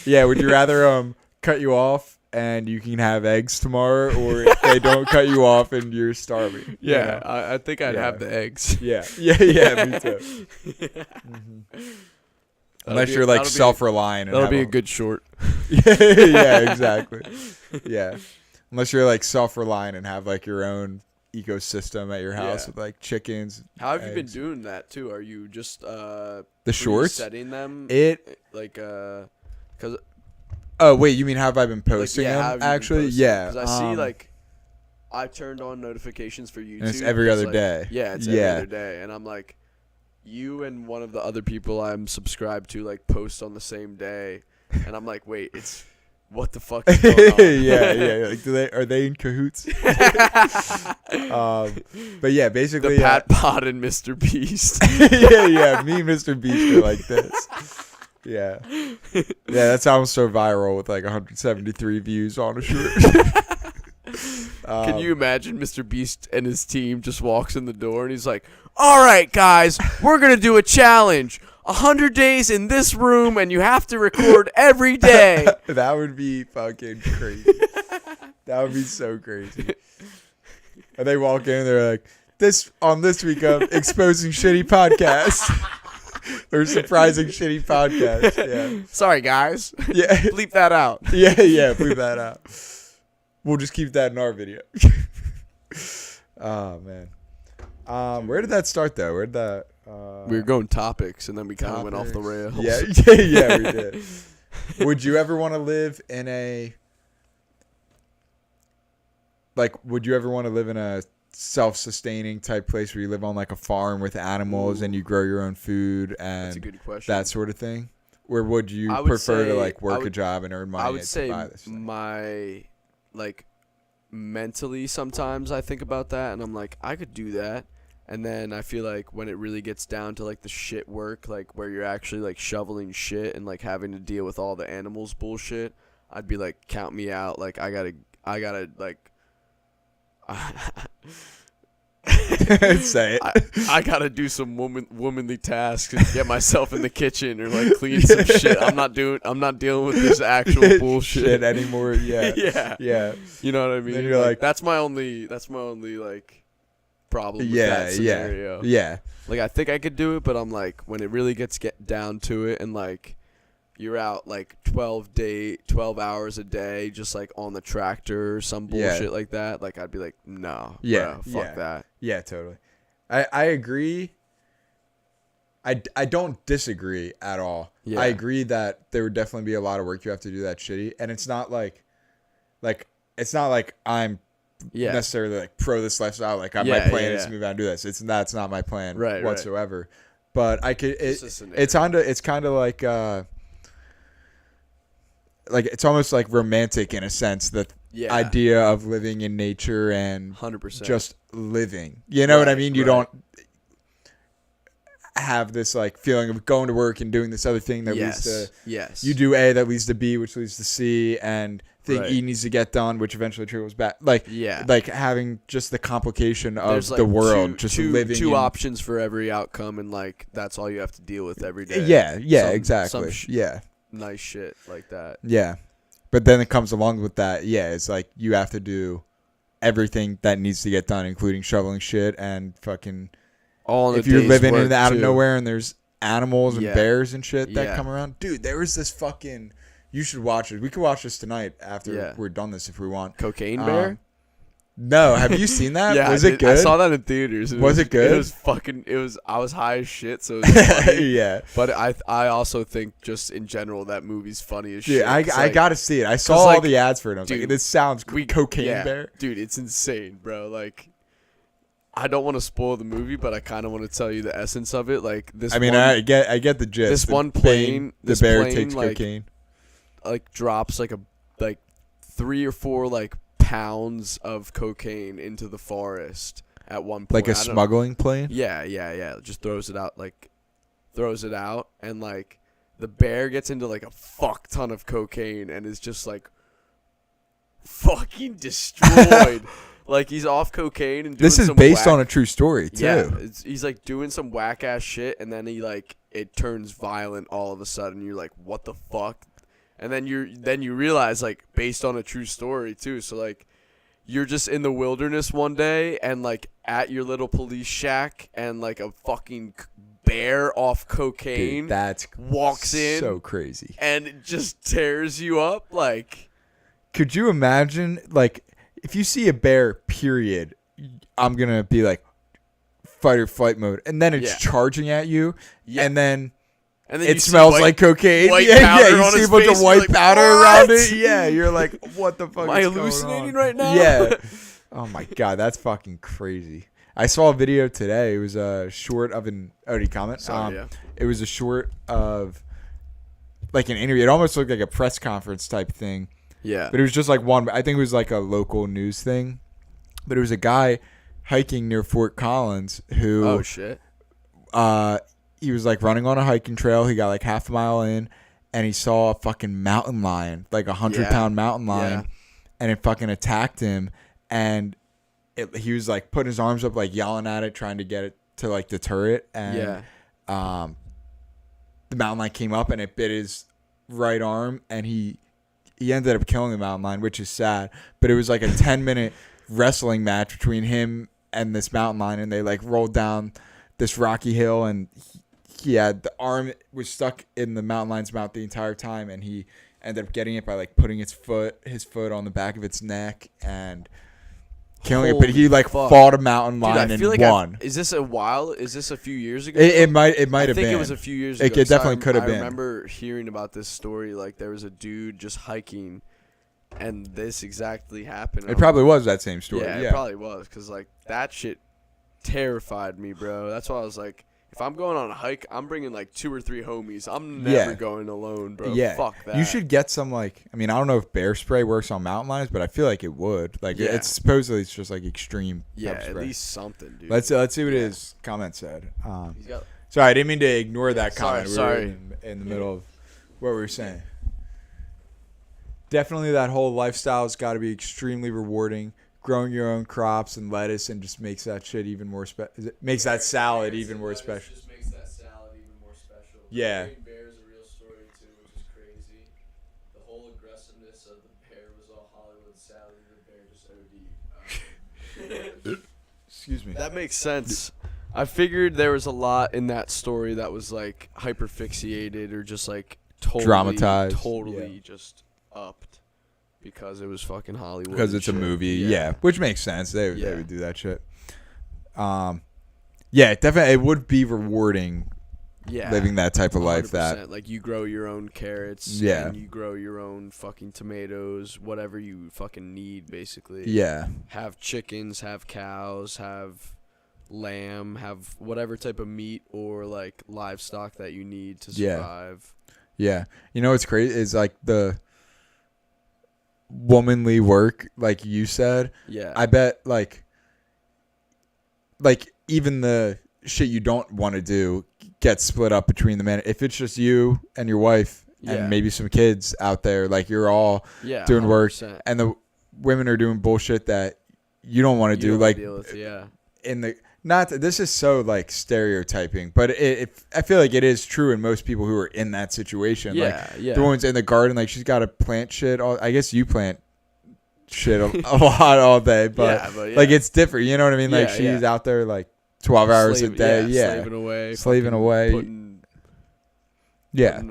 Yeah. Would you rather cut you off and you can have eggs tomorrow, or if they don't cut you off and you're starving? you Yeah, know? I think I'd Yeah. have the eggs. Yeah. Yeah. Me too. Unless you're like self-reliant. And That'll have be a good short. Yeah. Exactly. Yeah. Unless you're like self-reliant and have like your own ecosystem at your house Yeah. with like chickens. How have you been eggs. doing that too? Are you just The shorts? setting them? Like because Oh wait, you mean have I been posting how them? have you been Actually, posting? yeah. 'Cause I see like I turned on notifications for YouTube. And it's every other like, day. Yeah, it's every other day, and I'm like, you and one of the other people I'm subscribed to like post on the same day, and I'm like, wait, it's what the fuck is going on? yeah. Like, are they in cahoots? But yeah, basically, The Pat Pod and Mr. Beast. yeah. Me and Mr. Beast are like this. Yeah. That's how I'm so viral with like 173 views on a short. Can you imagine Mr. Beast and his team just walks in the door and he's like, all right, guys, we're going to do a challenge. 100 days in this room, and you have to record every day. That would be fucking crazy. That would be so crazy. And they walk in, they're like, this week of exposing shitty podcasts. Or surprising shitty podcasts. Yeah. Sorry, guys. Yeah. Bleep that out. Yeah, bleep that out. We'll just keep that in our video. Oh man. Where did that start though? Where did that We were going topics, and then we kind of went off the rails. Yeah, we did. Would you ever want to live in a self-sustaining type place where you live on like a farm with animals and you grow your own food That's a and good question. that sort of thing? or would you I would prefer to say- like I work a would- job and earn money I would to say buy this thing? my like mentally sometimes I think about that and I'm like I could do that, and then I feel like when it really gets down to like the shit work, like where you're actually like shoveling shit and like having to deal with all the animals bullshit, I'd be like, count me out. Like I gotta like Say it. I gotta do some womanly tasks and get myself in the kitchen or like clean some shit. I'm not dealing with this actual bullshit Shit anymore. Yeah. yeah. Yeah. You know what I mean? Then you're like- that's my only like problem with Yeah. that scenario. Yeah. Like I think I could do it, but I'm like when it really gets down to it and like you're out like 12 hours a day just like on the tractor or some Yeah. bullshit like that, like I'd be like, no, Yeah, bro, fuck yeah. that. Yeah, totally. I agree. I don't disagree at all. Yeah. I agree that there would definitely be a lot of work you have to do that's shitty, and it's not like it's not like I'm Yeah. necessarily like pro this lifestyle. Like my Yeah, plan yeah, is to yeah. move out and do this. Right, not my plan right. whatsoever. But I could. Just a scenario. It's kind of like it's almost like romantic in a sense, the Yeah. idea of living in nature and 100%. just living. You know what I Right, mean? You right. don't have this like feeling of going to work and doing this other thing that leads to yes. you do A that leads to B, which leads to C, and thing Right. E needs to get done, which eventually trickles back. Like Yeah. like having just the complication of There's, the like, world, just two living in, options for every outcome, and like that's all you have to deal with every day. Yeah, Some- exactly. some Yeah. nice shit like that. Yeah. But then it comes along with that, it's like you have to do everything that needs to get done, including shoveling shit and fucking All in if a you're day's living work, in the out of too. nowhere and there's animals and Yeah. bears and shit that Yeah. come around. Dude, there was this fucking you should watch it. We could watch this tonight after Yeah. we're done this if we want. Cocaine Bear. No, have you seen that? Yeah, Was I it did- good? I saw that in theaters. Was it good? It was fucking. It was. I was high as shit, so it was funny. Yeah. But I also think just in general that movie's funny as Dude, shit. I It's I like, gotta see it. I saw 'cause, all like, the ads for it. And I was like, dude, this sounds cocaine yeah, bear. dude. It's insane, bro. Like, I don't want to spoil the movie, but I kind of want to tell you the essence of it. Like this. I mean, one, I get the gist. this The one Bane- plane- the this bear plane, takes like, cocaine. like drops like 3 or 4 like pounds of cocaine into the forest at one point. Like a I don't- smuggling plane? Yeah. Just throws it out, and like the bear gets into like a fuck ton of cocaine and is just like fucking destroyed. Like he's off cocaine and doing This is some based whack- on a true story too. Yeah, he's like doing some whack ass shit, and then it turns violent all of a sudden. You're like, what the fuck? And then you realize like based on a true story too. So like you're just in the wilderness one day and like at your little police shack, and like a fucking bear off cocaine Dude, that's walks in so crazy. and it just tears you up. Like, Could you imagine, like, if you see a bear, period, I'm going to be like, fight or flight mode. And then it's Yeah. charging at you. Yeah. And then and then it you see smells white- like cocaine. white yeah, powder you on see his a bunch face, of you're white like, powder "What?" around it. Yeah, you're like, what the fuck Am I is going hallucinating on? right now? Yeah. Oh, my God. That's fucking crazy. I saw a video today. It was a short of an... Oh, did you comment? Sorry, yeah. It was a short of, like, an interview. It almost looked like a press conference type thing. Yeah. But it was just like one. I think it was like a local news thing. But it was a guy hiking near Fort Collins who Oh shit. he was like running on a hiking trail. He got like half a mile in, and he saw a fucking mountain lion, like 100-pound mountain lion, Yeah. and it fucking attacked him. And he was like putting his arms up, like yelling at it, trying to get it to like deter it. And the mountain lion came up and it bit his right arm, and he ended up killing the mountain lion, which is sad. But it was like a 10-minute wrestling match between him and this mountain lion, and they like rolled down this rocky hill, and he had the arm was stuck in the mountain lion's mouth the entire time, and he ended up getting it by like putting his foot on the back of its neck and killing it. But he like Holy fuck. fought a mountain Dude, lion I feel and like won. Is this a few years ago? It might I have think been. it was a few years It ago. could- 'cause I definitely could have I been. remember hearing about this story. Like there was a dude just hiking, and this exactly happened. It probably was that same story. Yeah, Yeah, it probably was, because like that shit terrified me, bro. That's why I was like, if I'm going on a hike, I'm bringing like 2 or 3 homies. I'm Yeah. never going alone, bro. Yeah. Fuck that. You should get some like I mean I don't know if bear spray works on mountain lions, but I feel like it would. Like Yeah. it's supposedly it's just like extreme. Yeah, pepper at spray. least something, dude. Let's see what Yeah. his comment said. He's got Sorry, I didn't mean to ignore that sorry, comment. sorry. We were in the middle of what we were saying. Definitely, that whole lifestyle has got to be extremely rewarding. Growing your own crops and lettuce and just makes that shit even more makes that salad even more special. Just makes that salad even more special. Yeah. Growing bear is a real story too, which is crazy. The whole aggressiveness of the bear was all Hollywood. Sadly, the bear just OD'd. Excuse me. That makes sense. I figured there was a lot in that story that was like hyperfixated or just like totally Dramatized, totally just upped because it was fucking Hollywood. Because and it's a shit. movie, yeah, which makes sense. They Yeah. would do that shit. Yeah, definitely, it would be rewarding Yeah. living that type of life. 100%. That like you grow your own carrots, Yeah. and you grow your own fucking tomatoes, whatever you fucking need, basically. yeah, Have chickens, have cows, have lamb, have whatever type of meat or like livestock that you need to Yeah. survive. yeah. You know what's crazy is like the womanly work, like you said. Yeah. I bet like even the shit you don't want to do gets split up between the men. If it's just you and your wife Yeah. and maybe some kids out there, like you're all yeah, doing work, 100%. and the women are doing bullshit that you don't want to You do. don't Like deal with, yeah. in the not that this is so like stereotyping, but I feel like it is true in most people who are in that situation. Like Yeah. the woman's in the garden, like she's got to plant shit. I guess you plant shit a lot all day, but yeah. like it's different. You know what I mean? Like Yeah, she's out there like 12 hours a day. Yeah, Slaving away. Slaving fucking away. Putting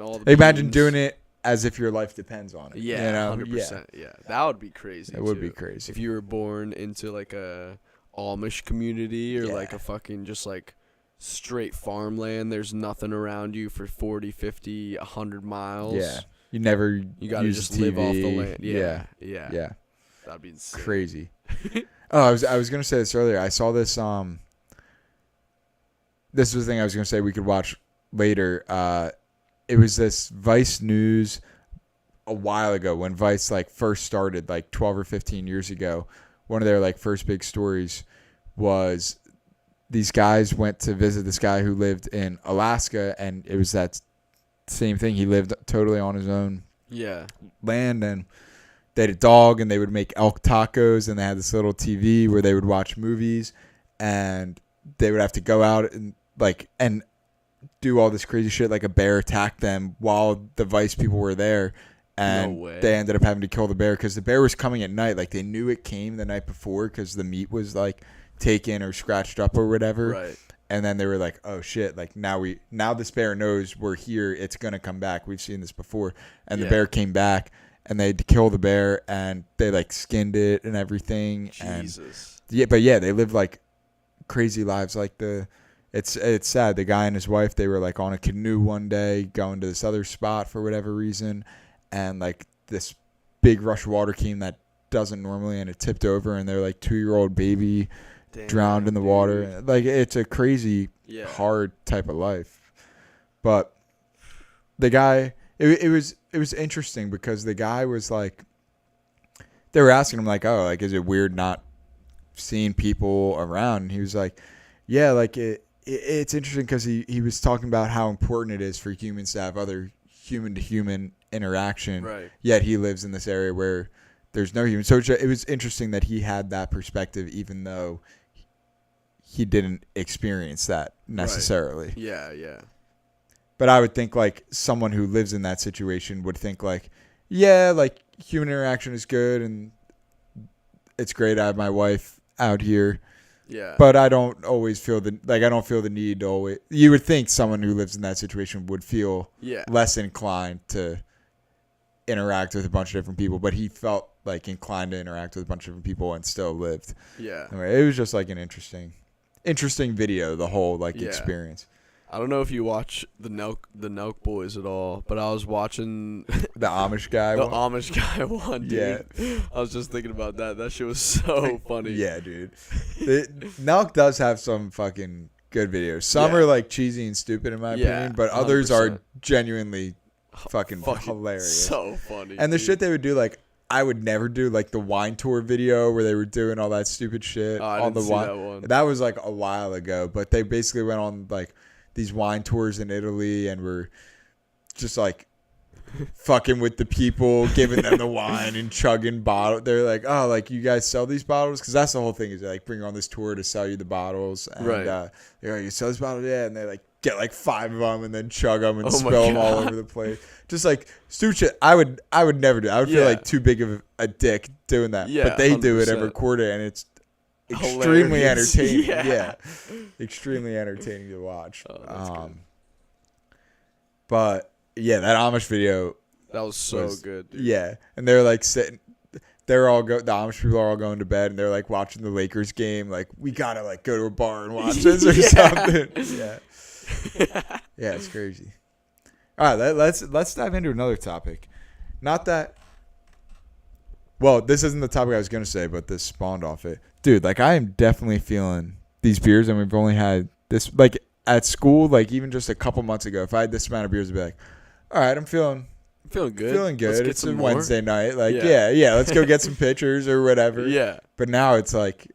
all the Imagine beans. doing it as if your life depends on it. Yeah, you know? 100%. Yeah. That would be crazy. It would be too. crazy. If you were born into like a Amish community or like Yeah. a fucking just like straight farmland, there's nothing around you for 40, 50, 100 miles. Yeah, you never. You got to use just TV. live off the land. Yeah, Yeah. yeah. That'd be insane. Crazy. Oh, I was gonna say this earlier. I saw this. This was the thing I was gonna say we could watch later. It was this Vice News a while ago when Vice like first started, like 12 or 15 years ago. One of their like first big stories was these guys went to visit this guy who lived in Alaska, and it was that same thing. He lived totally on his own Yeah. land, and they had a dog, and they would make elk tacos, and they had this little TV where they would watch movies, and they would have to go out and do all this crazy shit, like a bear attacked them while the Vice people were there, and No way. they ended up having to kill the bear because the bear was coming at night. Like they knew it came the night before because the meat was like taken or scratched up or whatever. Right. And then they were like, "Oh shit! Like now this bear knows we're here. It's gonna come back. We've seen this before." And the Yeah. bear came back, and they had to kill the bear, and they like skinned it and everything. Jesus. And they lived like crazy lives. Like it's sad. The guy and his wife, they were like on a canoe one day going to this other spot for whatever reason, and like this big rush of water came that doesn't normally, and it tipped over, and their like 2-year-old baby drowned in the Damn, water. dude. Like it's a crazy, Yeah. hard type of life. But the guy, it was interesting because the guy was like, they were asking him like, "Oh, like is it weird not seeing people around?" And he was like, "Yeah, like it's interesting because he was talking about how important it is for humans to have other human to human interaction. Right. Yet he lives in this area where there's no human. So it was interesting that he had that perspective, even though he didn't experience that necessarily. Yeah. But I would think like someone who lives in that situation would think like, yeah, like human interaction is good and it's great. I have my wife out here, Yeah. but I don't always feel I don't feel the need to always. You would think someone who lives in that situation would feel yeah. less inclined to interact with a bunch of different people, but he felt like inclined to interact with a bunch of different people and still lived. Yeah. Anyway, it was just like an interesting video, the whole like Yeah. experience. I don't know if you watch the Nelk Boys at all, but I was watching The Amish guy. the one? Amish guy one, dude. I was just thinking about that. That shit was so funny. Yeah, dude. Nelk does have some fucking good videos. Some Yeah. are like cheesy and stupid in my Yeah, opinion, but others are 100%. genuinely fucking hilarious. So funny. And the dude. shit they would do, like I would never do, like the wine tour video where they were doing all that stupid shit Oh, I on didn't the see wine. that one. That was like a while ago, but they basically went on like these wine tours in Italy and were just like fucking with the people, giving them the wine and chugging bottle. They're like, oh, like you guys sell these bottles? Because that's the whole thing is they like bring you on this tour to sell you the bottles. And, Right. They're like, you sell this bottle? Yeah. And they like get like 5 of them and then chug them and Oh my spill them all God. over the place. Just like stupid shit. I would never do. I would feel Yeah. like too big of a dick doing that. Yeah, but they do it and 100%. record it, and it's extremely Hilarious. entertaining. Yeah. Yeah, extremely entertaining to watch. Oh, that's good. But yeah, that Amish video. That was so was- good. Dude. Yeah, and they're like sitting. They're all the Amish people are all going to bed, and they're like watching the Lakers game. Like, we gotta like go to a bar and watch this or Yeah. something. Yeah, yeah, it's crazy. All right, let's dive into another topic. Not that. Well, this isn't the topic I was gonna say, but this spawned off it, dude. Like, I am definitely feeling these beers, and we've only had this like at school, like even just a couple months ago. If I had this amount of beers, I'd be like, all right, I'm feeling Feeling good. feeling Let's good. get It's some a more. Wednesday night. Like, Yeah. yeah, let's go get some pictures or whatever. Yeah. But now it's like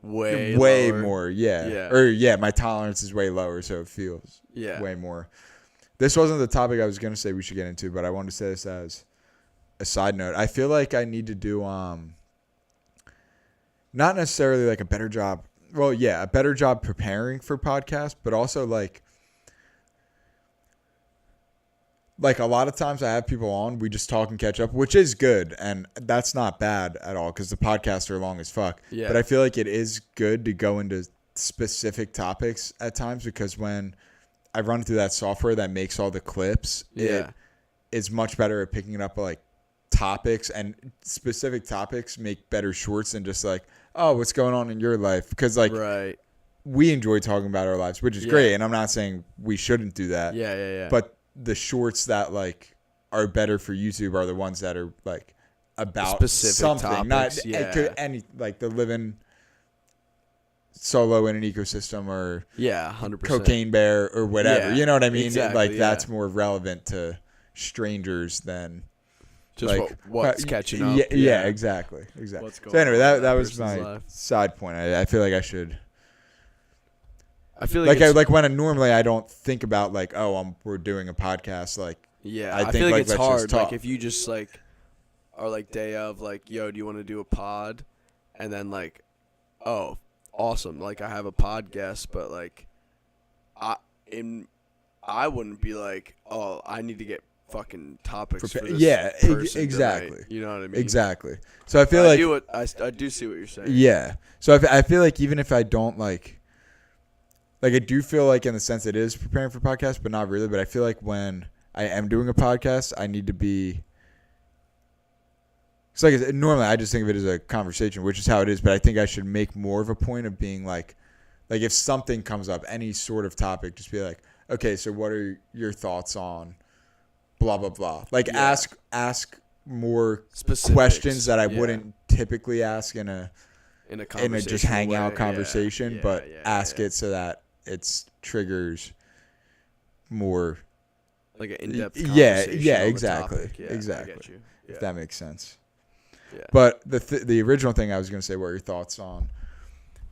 Way lower. more. Yeah. Yeah. Or yeah, my tolerance is way lower, so it feels Yeah. way more. This wasn't the topic I was gonna say we should get into, but I wanted to say this as a side note. I feel like I need to do not necessarily like a better job. Well, yeah, a better job preparing for podcasts, but also like a lot of times I have people on, we just talk and catch up, which is good, and that's not bad at all because the podcasts are long as fuck. Yeah. But I feel like it is good to go into specific topics at times because when I run through that software that makes all the clips, Yeah. it is much better at picking up like topics, and specific topics make better shorts than just like, oh, what's going on in your life? Because like Right. we enjoy talking about our lives, which is Yeah. great, and I'm not saying we shouldn't do that. Yeah. But the shorts that like are better for YouTube are the ones that are like about Specific something, topics, not it could, any like the living solo in an ecosystem or Yeah. 100%. cocaine bear or whatever. Yeah, You know what I mean? exactly, like yeah. that's more relevant to strangers than Just like what's catching up. Yeah, exactly. What's So going anyway, on in that was person's my life. side point. I feel like I should. I feel Like it's- like when normally I don't think about like, oh, we're doing a podcast. Like Yeah, I I, think, feel like like, it's let's just hard. talk. Like if you just like are like day of like, yo, do you want to do a pod? And then like, oh, awesome. Like I have a podcast, but like, I wouldn't be like, oh, I need to get fucking topics for this Yeah, person exactly. tonight. You know what I mean? Exactly. So I feel But like I do see what you're saying. yeah. So I feel like even if I don't like I do feel like in the sense it is preparing for podcasts, but not really. But I feel like when I am doing a podcast, I need to be. It's like normally I just think of it as a conversation, which is how it is. But I think I should make more of a point of being like if something comes up, any sort of topic, just be like, okay, so what are your thoughts on blah blah blah? Like Yeah. ask more Specifics, questions that I yeah. wouldn't typically ask in a in a just conversational hangout way, conversation, yeah, but yeah, ask yeah. it so that it triggers more. like an in-depth Yeah, conversation yeah, on the exactly, topic. Yeah, exactly. I get you. If Yeah. that makes sense. Yeah. But the original thing I was gonna say, what are your thoughts on?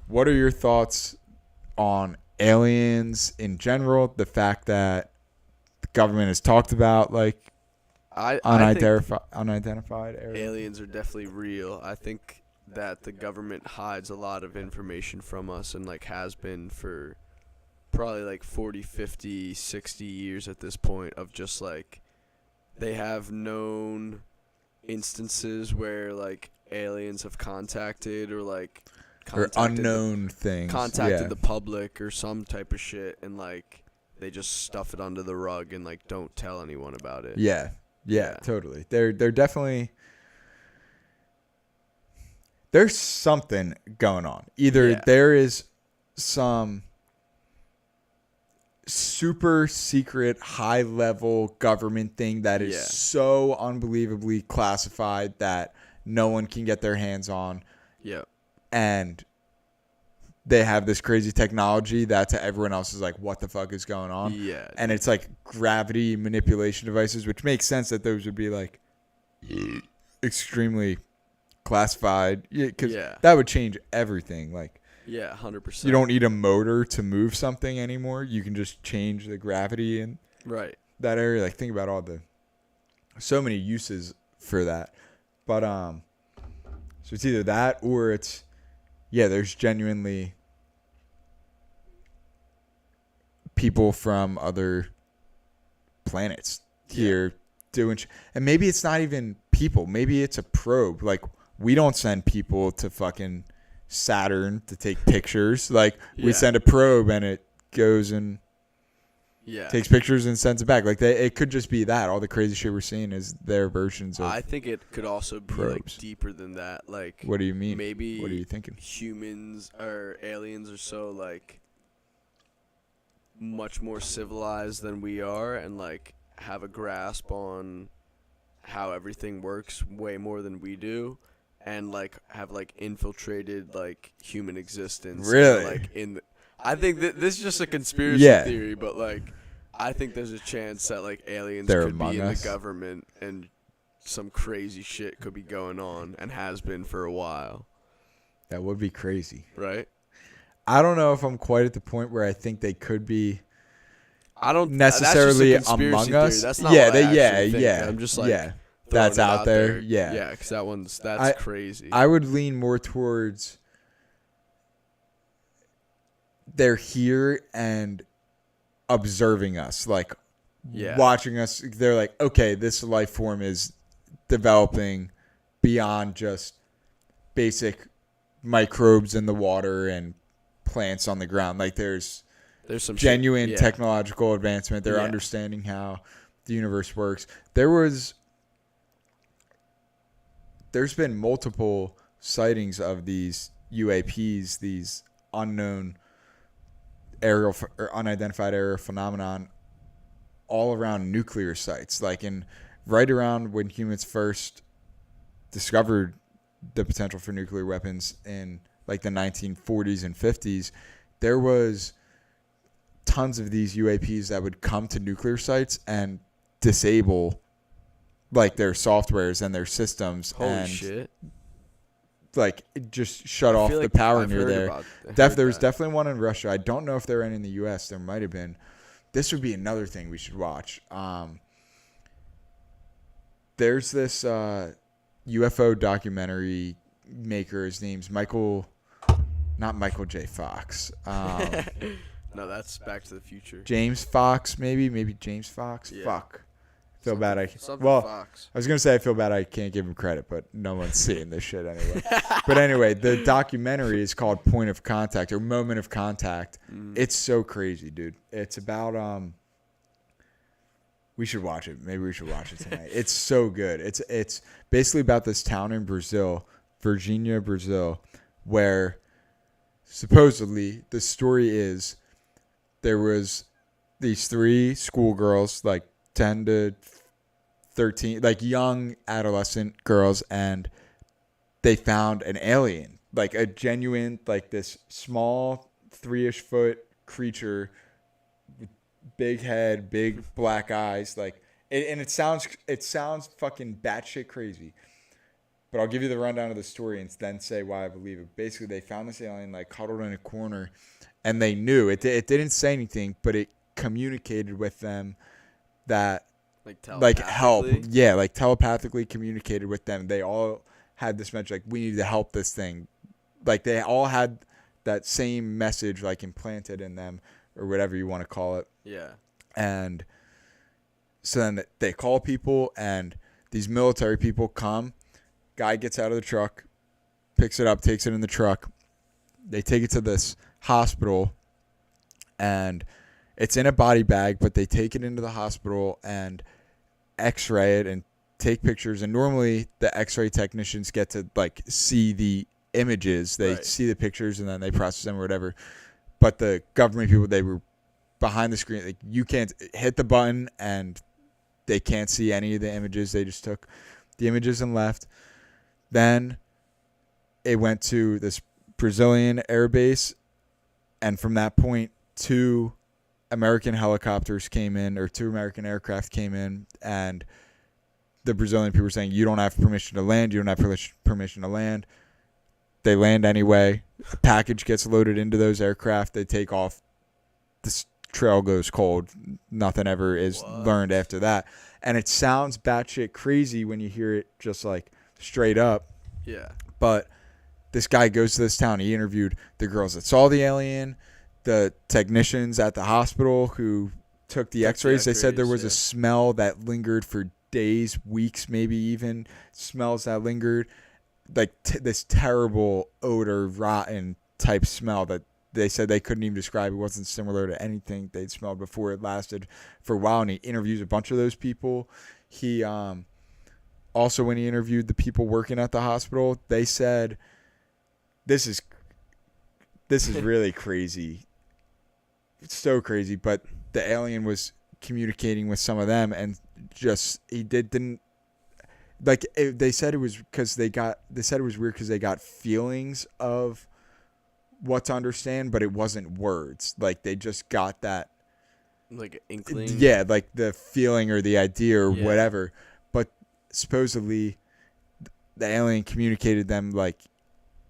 What are your thoughts on aliens in general? The fact that the government has talked about like I think unidentified areas. aliens are definitely real. I think that the government hides a lot of information from us and like has been for probably like 40, 50, 60 years at this point of just like they have known instances where like aliens have contacted or like Or contacted unknown things. contacted yeah. the public or some type of shit and like they just stuff it under the rug and like don't tell anyone about it. Yeah, Yeah. totally. They're definitely there's something going on. Either Yeah. there is some super secret high level government thing that is Yeah. so unbelievably classified that no one can get their hands on, Yeah. and they have this crazy technology that to everyone else is like, what the fuck is going on? Yeah. And it's like gravity manipulation devices, which makes sense that those would be like extremely classified. Yeah, because that would change everything. Like, yeah, 100%. you don't need a motor to move something anymore. You can just change the gravity in that area. Like, think about all the so many uses for that. But so it's either that or it's there's genuinely people from other planets here doing and maybe it's not even people. Maybe it's a probe. Like, we don't send people to fucking Saturn to take pictures. Like, we send a probe and it goes and takes pictures and sends it back. Like, it could just be that. All the crazy shit we're seeing is their versions of I think it could also be probes. like deeper than that. Like, what do you mean? Maybe what are you thinking? Humans or aliens are so like much more civilized than we are, and like have a grasp on how everything works way more than we do, and like have like infiltrated like human existence. Really? Like I think that this is just a conspiracy theory, but like I think there's a chance that like aliens could be in the government and some crazy shit could be going on and has been for a while. That would be crazy. Right? I don't know if I'm quite at the point where I think they could be I don't necessarily that's just a conspiracy among us. theory. That's not what I actually think. I'm just like that's it out there. Yeah, because that's crazy. I would lean more towards they're here and observing us, like watching us. They're like, okay, this life form is developing beyond just basic microbes in the water and plants on the ground. Like, there's some genuine technological advancement. They're understanding how the universe works. There's been multiple sightings of these UAPs, these unknown aerial or unidentified aerial phenomenon, all around nuclear sites. Like, right around when humans first discovered the potential for nuclear weapons in like the 1940s and 50s, there was tons of these UAPs that would come to nuclear sites and disable like their softwares and their systems. Holy shit. Like, just shut off the power near there. There was definitely one in Russia. I don't know if there were any in the U.S. There might have been. This would be another thing we should watch. There's this UFO documentary maker. His name's not Michael J. Fox. No, that's Back to the Future. James Fox, maybe James Fox. Yeah. Fuck. Feel bad. Fox. I was gonna say I feel bad I can't give him credit, but no one's seeing this shit anyway. But anyway, the documentary is called Point of Contact or Moment of Contact. It's so crazy, dude. It's about we should watch it. Maybe we should watch it tonight. It's so good. It's basically about this town in Brazil, Virginia, Brazil, where supposedly the story is there was these 3 schoolgirls, like 10 to 13, like young adolescent girls, and they found an alien, like a genuine, like this small 3-ish foot creature with big head, big black eyes, like and it sounds fucking batshit crazy. But I'll give you the rundown of the story and then say why I believe it. Basically, they found this alien like huddled in a corner, and they knew it didn't say anything, but it communicated with them that like help. Yeah, like telepathically communicated with them. They all had this message like, we need to help this thing. Like, they all had that same message like implanted in them, or whatever you want to call it. Yeah. And so then they call people, and these military people come. Guy gets out of the truck, picks it up, takes it in the truck. They take it to this hospital, and it's in a body bag, but they take it into the hospital and x-ray it and take pictures. And normally the x-ray technicians get to like see the images. They see the pictures and then they process them or whatever. But the government people, they were behind the screen. Like, you can't hit the button and they can't see any of the images. They just took the images and left. Then it went to this Brazilian air base, And from that point, 2 American helicopters came in, or 2 American aircraft came in, and the Brazilian people were saying, you don't have permission to land, you don't have permission to land. They land anyway. A package gets loaded into those aircraft. They take off. This trail goes cold. Nothing ever is learned after that. And it sounds batshit crazy when you hear it just like straight up. Yeah. But this guy goes to this town. He interviewed the girls that saw the alien, the technicians at the hospital who took the x-rays. They said there was a smell that lingered for days, weeks, maybe even. Smells that lingered. Like this terrible odor, rotten type smell that they said they couldn't even describe. It wasn't similar to anything they'd smelled before. It lasted for a while, and he interviews a bunch of those people. He also, when he interviewed the people working at the hospital, they said, this is really crazy. It's so crazy, but the alien was communicating with some of them, and just didn't. Like they said it was because they said it was weird because they got feelings of what to understand, but it wasn't words. Like they just got that, like an inkling. Yeah, like the feeling or the idea or whatever. But supposedly, the alien communicated them like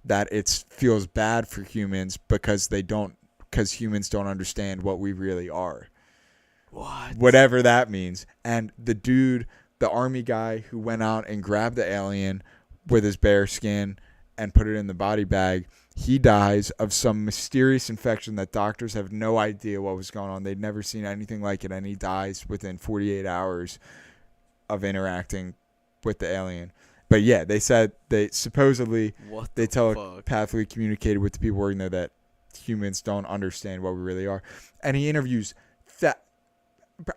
that. It feels bad for humans because humans don't understand what we really are. What? Whatever that means. And the dude, the army guy who went out and grabbed the alien with his bare skin and put it in the body bag, he dies of some mysterious infection that doctors have no idea what was going on. They'd never seen anything like it, and he dies within 48 hours of interacting with the alien. But yeah, they said they supposedly they telepathically communicated with the people working there that humans don't understand what we really are. And he interviews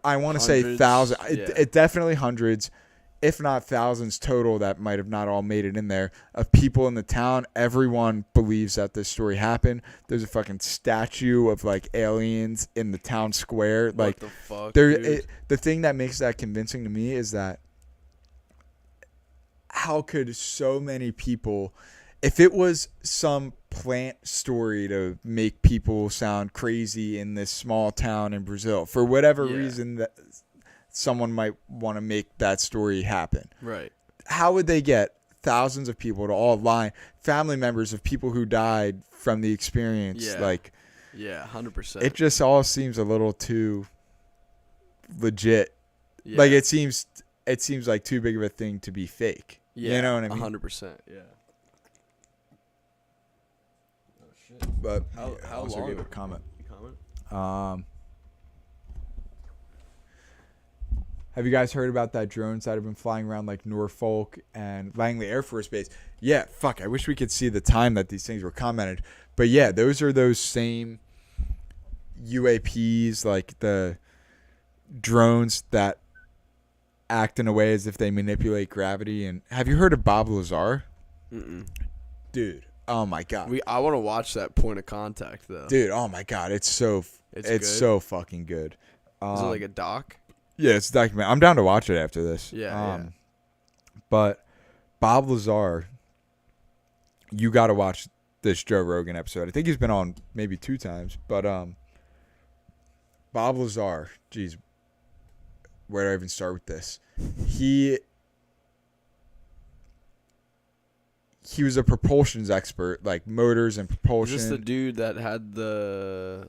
I want to say thousands. It definitely hundreds, if not thousands total, that might have not all made it in there, of people in the town. Everyone believes that this story happened. There's a fucking statue of like aliens in the town square. What like the fuck, the thing that makes that convincing to me is that how could so many people, if it was some plant story to make people sound crazy in this small town in Brazil, for whatever reason that someone might want to make that story happen. Right. How would they get thousands of people to all line, family members of people who died from the experience? Yeah. Like, yeah, 100%. it just all seems a little too legit. Yeah. Like it seems like too big of a thing to be fake. Yeah, you know what I mean? 100%. Yeah. Oh shit. But How also long? gave a comment. Comment? Have you guys heard about that drones that have been flying around like Norfolk and Langley Air Force Base? Yeah, fuck. I wish we could see the time that these things were commented. But yeah, those are those same UAPs, like the drones that act in a way as if they manipulate gravity. And have you heard of Bob Lazar? Mm-mm. Dude, oh my god. I want to watch that Point of Contact though. Dude, oh my god, it's good? so fucking good. Is it like a doc? Yeah, it's a documentary. I'm down to watch it after this. Yeah. But Bob Lazar, you got to watch this Joe Rogan episode. I think he's been on maybe 2 times. But Bob Lazar, geez, where do I even start with this? He was a propulsions expert, like motors and propulsion. Is this the dude that had the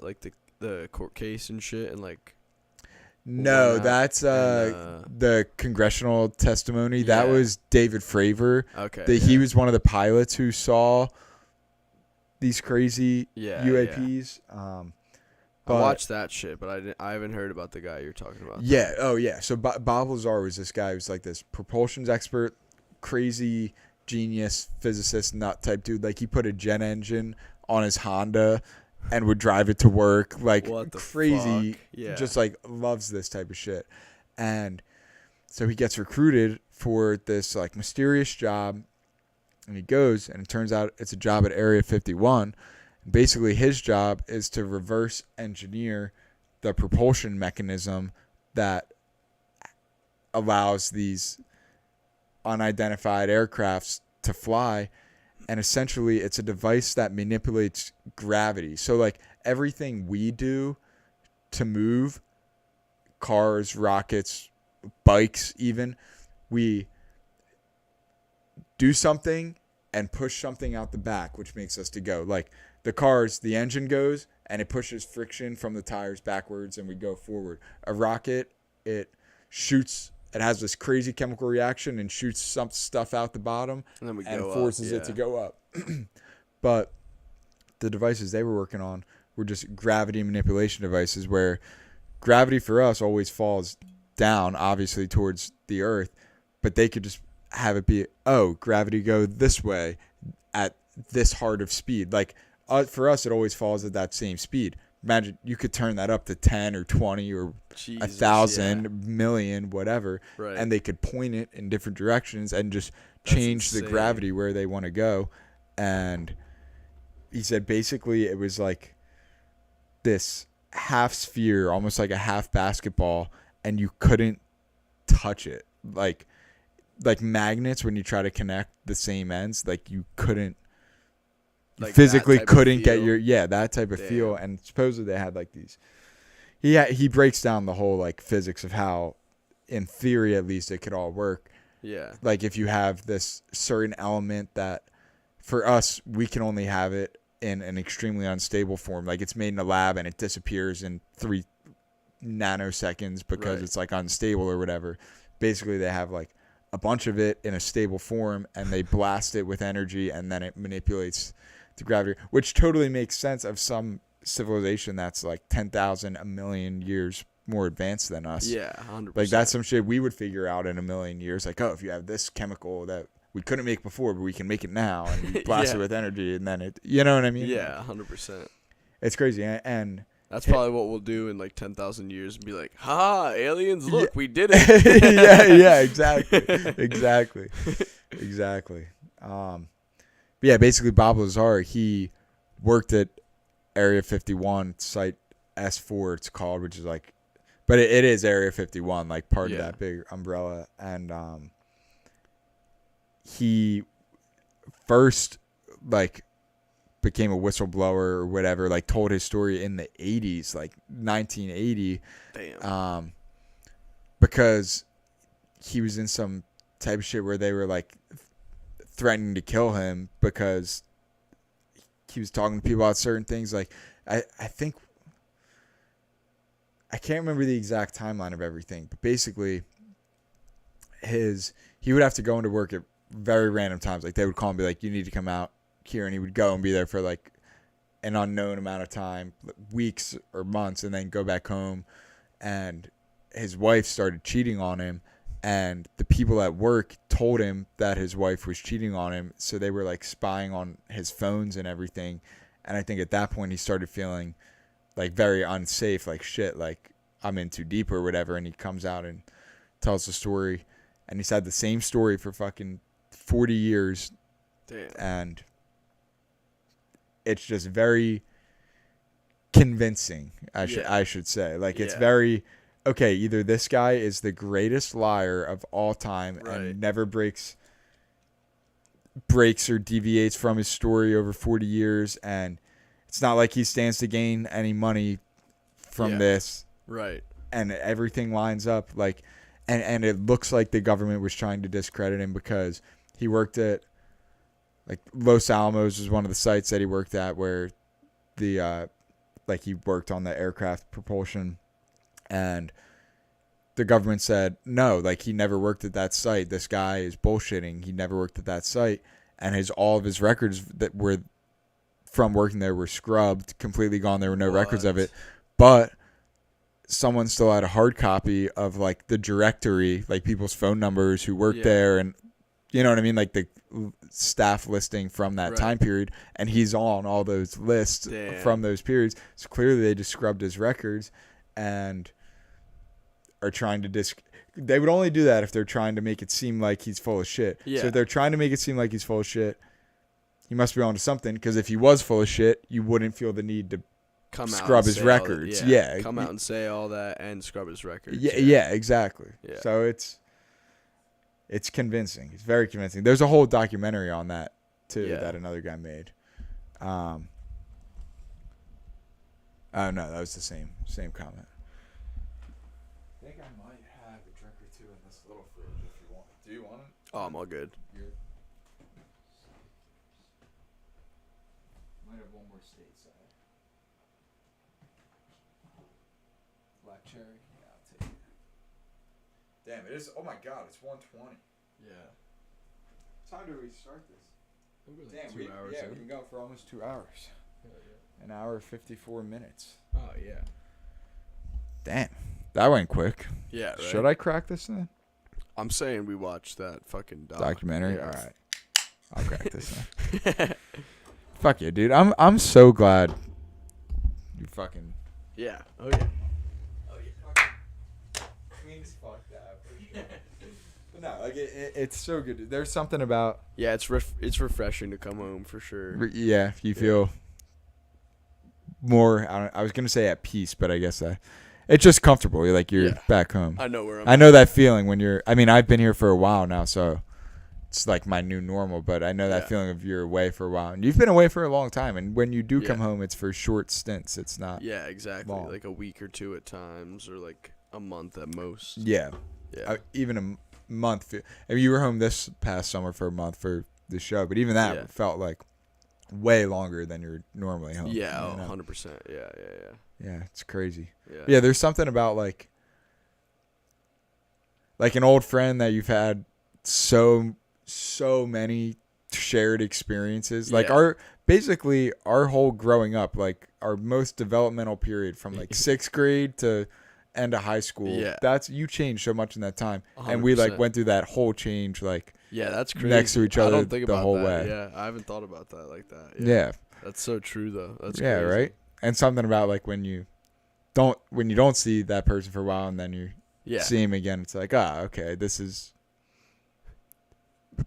court case and shit and like? No, that's the congressional testimony. Yeah. That was David Fravor. Okay. He was one of the pilots who saw these crazy Yeah, UAPs. I watched that shit, but I haven't heard about the guy you're talking about. Yeah. Oh, yeah. So Bob Lazar was this guy who's like this propulsions expert, crazy genius physicist nut type dude. Like he put a jet engine on his Honda and would drive it to work, like What the crazy. fuck? Yeah. Just like loves this type of shit. And so he gets recruited for this like mysterious job, and he goes, and it turns out it's a job at Area 51. And basically, his job is to reverse engineer the propulsion mechanism that allows these unidentified aircrafts to fly. and essentially it's a device that manipulates gravity. So like everything we do to move, cars, rockets, bikes even, we do something and push something out the back, which makes us to go. Like the cars, the engine goes and it pushes friction from the tires backwards and we go forward. A rocket, it has this crazy chemical reaction and shoots some stuff out the bottom And then we and go forces up, it to go up. But the devices they were working on were just gravity manipulation devices where gravity for us always falls down, obviously, towards the earth, but they could just have it be, gravity go this way at this hard of speed. Like for us, it always falls at that same speed. Imagine you could turn that up to 10 or 20 or Jesus, 1,000, million, whatever, Right. and they could point it in different directions and just change the insane. gravity where they want to go. And he said basically it was like this half sphere, almost like a half basketball, and you couldn't touch it. Like magnets, when you try to connect the same ends, like you couldn't, Like physically that type of couldn't get feel? that type of Damn. feel. And supposedly they had like these, he breaks down the whole like physics of how, in theory at least, it could all work. Yeah. Like if you have this certain element that for us, we can only have it in an extremely unstable form. Like it's made in a lab and it disappears in 3 nanoseconds because Right. it's like unstable or whatever. Basically they have like a bunch of it in a stable form and they blast it with energy and then it manipulates the gravity, which totally makes sense of some civilization that's like 10,000, a million years more advanced than us. Yeah, 100%. Like that's some shit we would figure out in a million years. Like, if you have this chemical that we couldn't make before, but we can make it now, and we blast it Yeah. with energy, and then it, you know what I mean? Yeah, 100%. It's crazy, and That's probably what we'll do in like 10,000 years and be like, ha, aliens, look, we did it. exactly. But yeah, basically Bob Lazar, he worked at Area 51, Site S4, it's called, which is like, but it is Area 51, like part of Yeah. that big umbrella. And he first like became a whistleblower or whatever, like told his story in the 80s, like 1980. Damn. Because he was in some type of shit where they were like threatening to kill him because he was talking to people about certain things. Like I think I can't remember the exact timeline of everything, but basically he would have to go into work at very random times. Like they would call him and be like, you need to come out here, and he would go and be there for like an unknown amount of time, weeks or months, and then go back home. And his wife started cheating on him, and the people at work told him that his wife was cheating on him, so they were like spying on his phones and everything. And I think at that point he started feeling like very unsafe, like shit, like I'm in too deep or whatever. And he comes out and tells the story, and he's had the same story for fucking 40 years. Damn. And it's just very convincing, I should say. Like it's Yeah. very okay, either this guy is the greatest liar of all time Right. and never breaks or deviates from his story over 40 years, and it's not like he stands to gain any money from Yeah. this, Right. and everything lines up, like, and it looks like the government was trying to discredit him because he worked at, like, Los Alamos was one of the sites that he worked at where the like he worked on the aircraft propulsion, and the government said no, like he never worked at that site, this guy is bullshitting, he never worked at that site. And all of his records that were from working there were scrubbed, completely gone. There were no records of it, but someone still had a hard copy of like the directory, like people's phone numbers who worked Yeah. there, and you know what I mean, like the staff listing from that Right. time period, and he's on all those lists Damn. from those periods. So clearly they just scrubbed his records and are trying to they would only do that if they're trying to make it seem like he's full of shit. Yeah. So if they're trying to make it seem like he's full of shit, he must be onto something, because if he was full of shit, you wouldn't feel the need to Come out scrub and his say all that- records. Yeah. Come out and say all that and scrub his records. Yeah, exactly. Yeah. So it's convincing. It's very convincing. There's a whole documentary on that too Yeah. that another guy made. Oh no, that was the same comment. I think I might have a drink or two in this little fridge if you want. Do you want it? Oh, I'm all good. You're... Might have one more stateside. Black cherry? Yeah, I'll take it. Damn, it is. Oh my god, it's 1:20. Yeah. What time do we start this? Damn, We've been going for almost 2 hours. An hour 54 minutes. Oh yeah. Damn, that went quick. Yeah. Right? Should I crack this then? I'm saying we watch that fucking Documentary. Yeah. All right, I'll crack this then. Fuck yeah, dude. I'm so glad you fucking Yeah. Oh yeah. clean as fuck that for sure. But no, like it's so good. Dude. There's something about Yeah, it's refreshing to come home for sure. yeah, you feel more. I was gonna say at peace, but I guess it's just comfortable. You're like you're Yeah. back home. I know where I'm I know that feeling when you're. I mean, I've been here for a while now, so it's like my new normal. But I know that Yeah. feeling of you're away for a while, and you've been away for a long time. And when you do come Yeah. home, it's for short stints. It's not. Yeah, exactly. long. Like a week or two at times, or like a month at most. Yeah, Yeah. even a month. I mean, you were home this past summer for a month for the show, but even that Yeah. felt like way longer than you're normally home. Yeah. you Oh, know? 100%. Yeah. Yeah. Yeah, it's crazy. Yeah. Yeah, there's something about like an old friend that you've had so many shared experiences. Like Yeah. our whole growing up, like our most developmental period from like 6th grade to end of high school. Yeah. That's you changed so much in that time. And we like 100%. went through that whole change like Yeah, that's crazy. next to each I other don't think the about whole that. way. Yeah, I haven't thought about that like that. yeah. That's so true though. That's Yeah, crazy. right? And something about like when you don't see that person for a while and then you Yeah. see him again, it's like, okay, this is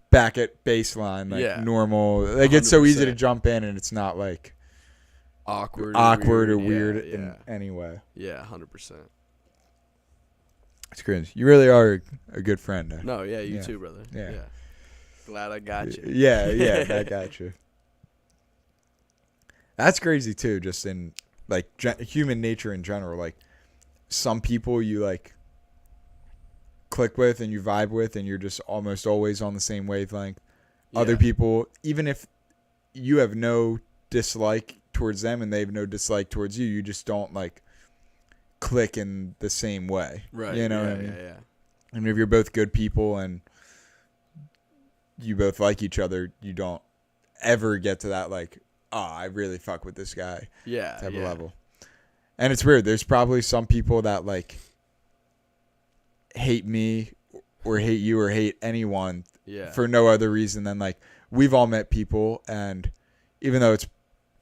back at baseline, like Yeah. normal. Like it's so easy to 100%. jump in, and it's not like Awkward or Yeah, weird yeah. in any way. Yeah, 100%. It's crazy. You really are a good friend. No, yeah, you Yeah. too, brother. Yeah. Glad I got you. Yeah, I got you. That's crazy too. Just in like human nature in general, like some people you like click with and you vibe with, and you're just almost always on the same wavelength. Other Yeah. people, even if you have no dislike towards them and they have no dislike towards you, you just don't like click in the same way. Right. You know yeah, what I mean? Yeah. And if you're both good people and you both like each other, you don't ever get to that like, I really fuck with this guy Yeah. type yeah. of level. And it's weird. There's probably some people that like hate me or hate you or hate anyone Yeah. for no other reason than like we've all met people, and even though it's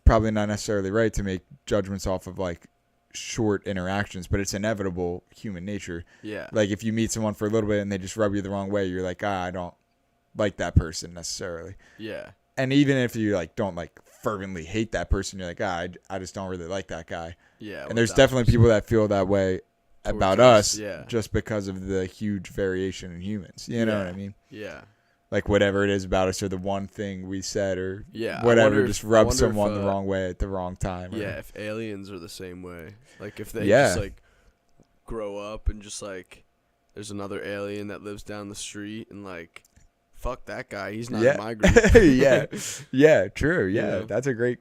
probably not necessarily right to make judgments off of like short interactions, but it's inevitable human nature. Yeah. Like if you meet someone for a little bit and they just rub you the wrong way, you're like, I don't like that person necessarily. Yeah. And even if you like don't like fervently hate that person, you're like, I just don't really like that guy. Yeah. And there's definitely people that feel that way about Towards us, us yeah. just because of the huge variation in humans. You know what I Yeah. mean? Yeah. Like whatever it is about us, or the one thing we said, or Yeah. I whatever, wonder just if- I rub wonder if, someone the wrong way at the wrong time. Or, Yeah, if aliens are the same way. Like if they Yeah. just like grow up and just like there's another alien that lives down the street and like fuck that guy, he's not yeah. in my group. yeah. Yeah, true. Yeah. Yeah. That's a great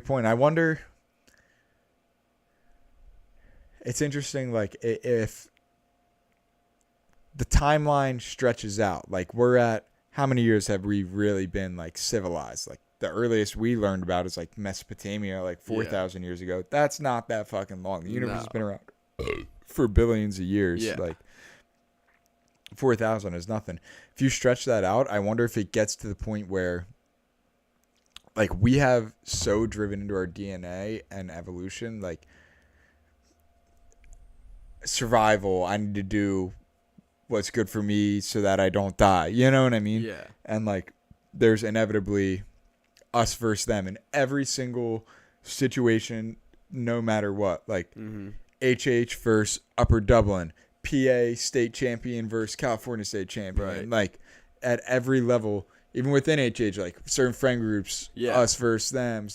point. I wonder, it's interesting like if the timeline stretches out, like we're at how many years have we really been like civilized? Like the earliest we learned about is like Mesopotamia, like 4,000 years ago. That's not that fucking long. The universe has No. been around for billions of years. Yeah. Like 4,000 is nothing. If you stretch that out, I wonder if it gets to the point where like we have so driven into our DNA and evolution, like survival, I need to do what's good for me so that I don't die. You know what I mean? Yeah. And like there's inevitably us versus them in every single situation, no matter what. Like Mm-hmm. HH versus Upper Dublin, PA state champion versus California state champion. Right. Like at every level, even within HH, like certain friend groups, Yeah. us versus them,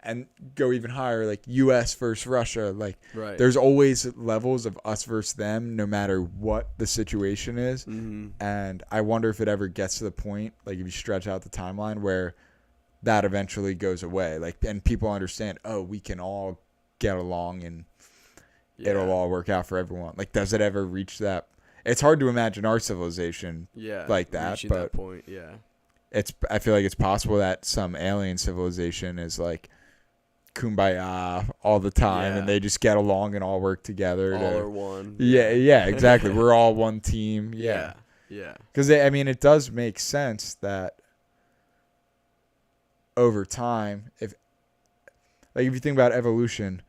and go even higher, like US versus Russia. Like Right. there's always levels of us versus them, no matter what the situation is. Mm-hmm. And I wonder if it ever gets to the point, like if you stretch out the timeline, where that eventually goes away. Like, and people understand, oh, we can all get along and it'll all work out for everyone. Like, does it ever reach that? It's hard to imagine our civilization like that, reaching but that point, yeah. I feel like it's possible that some alien civilization is like kumbaya all the time, Yeah. and they just get along and all work together. All are one. Yeah, exactly. We're all one team. Yeah. Yeah. Yeah. Because, I mean, it does make sense that over time, if you think about evolution,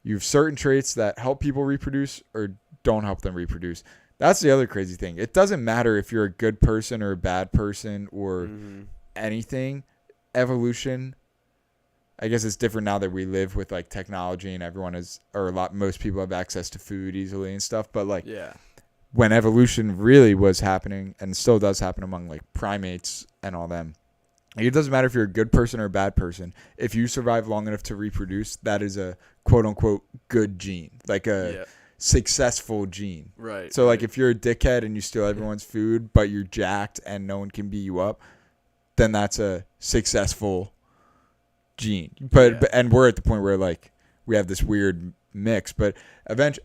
you have certain traits that help people reproduce or don't help them reproduce. That's the other crazy thing. It doesn't matter if you're a good person or a bad person or Mm-hmm. anything. Evolution, I guess it's different now that we live with like technology and everyone is, or most people have access to food easily and stuff. But like Yeah. when evolution really was happening and still does happen among like primates and all them, it doesn't matter if you're a good person or a bad person. If you survive long enough to reproduce, that is a quote unquote good gene, like a successful gene. Right. So like if you're a dickhead and you steal everyone's food, but you're jacked and no one can beat you up, then that's a successful gene. But and we're at the point where like we have this weird mix. But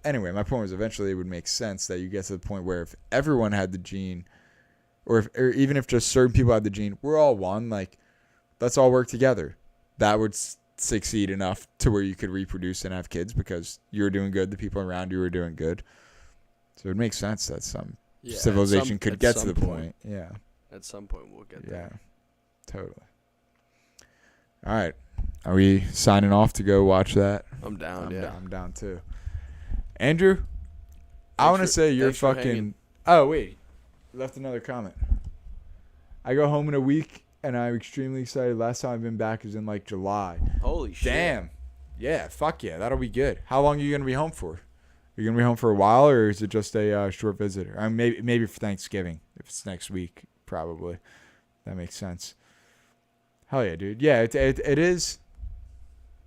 anyway, my point was eventually it would make sense that you get to the point where if everyone had the gene, or even if just certain people had the gene, we're all one. Like, let's all work together. That would succeed enough to where you could reproduce and have kids because you were doing good. The people around you were doing good. So it makes sense that some civilization could get to the point. Yeah. At some point, we'll get there. Yeah. Totally. All right. Are we signing off to go watch that? I'm down. I'm down too. Andrew, I want to say you're thanks for fucking. hanging. Oh wait, left another comment. I go home in a week, and I'm extremely excited. Last time I've been back is in like July. Holy shit. Damn. Yeah. Fuck yeah. That'll be good. How long are you gonna be home for? Are you gonna be home for a while, or is it just a short visit? Or maybe for Thanksgiving. If it's next week, probably. That makes sense. Hell yeah, dude. Yeah, it is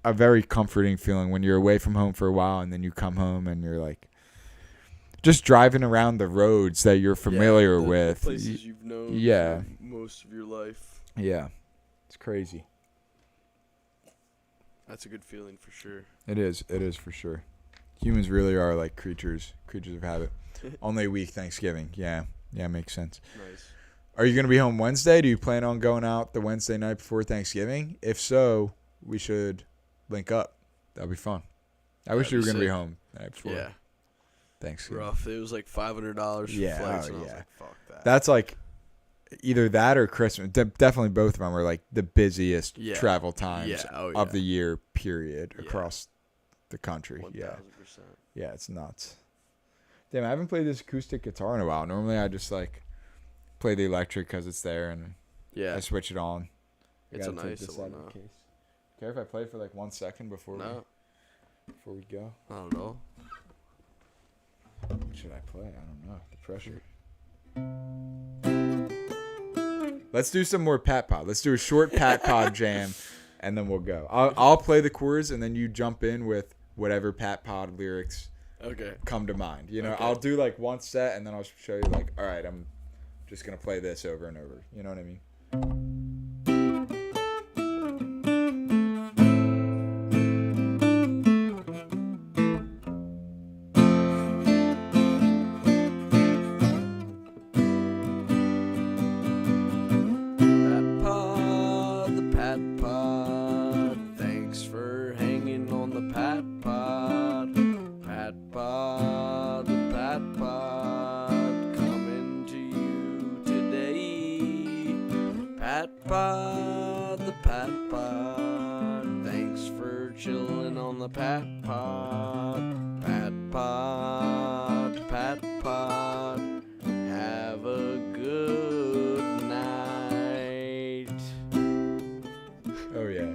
a very comforting feeling when you're away from home for a while and then you come home and you're like just driving around the roads that you're familiar with. The places you've known Yeah. for most of your life. Yeah. It's crazy. That's a good feeling for sure. It is. It is for sure. Humans really are like creatures of habit. Only a week Thanksgiving. Yeah. Yeah, makes sense. Nice. Are you going to be home Wednesday? Do you plan on going out the Wednesday night before Thanksgiving? If so, we should link up. That'd be fun. I wish you were going to be home the night before. Yeah. Thanksgiving. Rough. It was like $500 for Yeah, flights. oh, And I was yeah. like, fuck that. That's like either that or Christmas. Definitely both of them are like the busiest Yeah. travel times Yeah, oh, of yeah. the year, period, Yeah. across the country. 1000%. Yeah. Yeah, it's nuts. Damn, I haven't played this acoustic guitar in a while. Normally I just like play the electric because it's there and Yeah. I switch it on. I It's a gotta take nice this one, out of though. the case. Care if I play for like 1 second before No, we go? I don't know. What should I play? I don't know. The pressure. Let's do some more Pat Pod. Let's do a short Pat Pod jam, and then we'll go. I'll play the chorus, and then you jump in with whatever Pat Pod lyrics Okay. come to mind. You know, Okay. I'll do like one set, and then I'll show you like, all right, I'm just gonna play this over and over. You know what I mean? Pat Pod, the Pat Pod. Thanks for hanging on the Pat Pod. Pat Pod, the Pat Pod. Coming to you today. Pat Pod, the Pat Pod. Thanks for chilling on the Pat Pod. Pat Pod, Pat Pod. Have a good night. Oh yeah.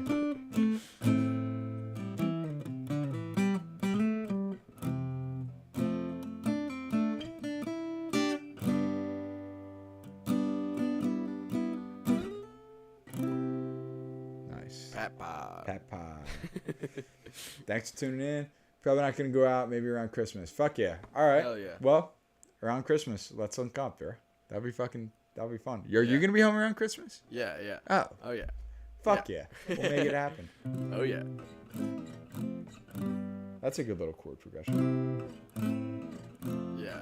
Nice. Pat Pod. Pat Pod. Thanks for tuning in. Probably not going to go out maybe around Christmas. Fuck yeah. All right. Hell yeah. Well, around Christmas, let's link up, bro. That'll be fun. Are you Yeah. going to be home around Christmas? Yeah, yeah. Oh, Oh yeah. fuck yeah. We'll make it happen. Oh yeah. That's a good little chord progression. Yeah.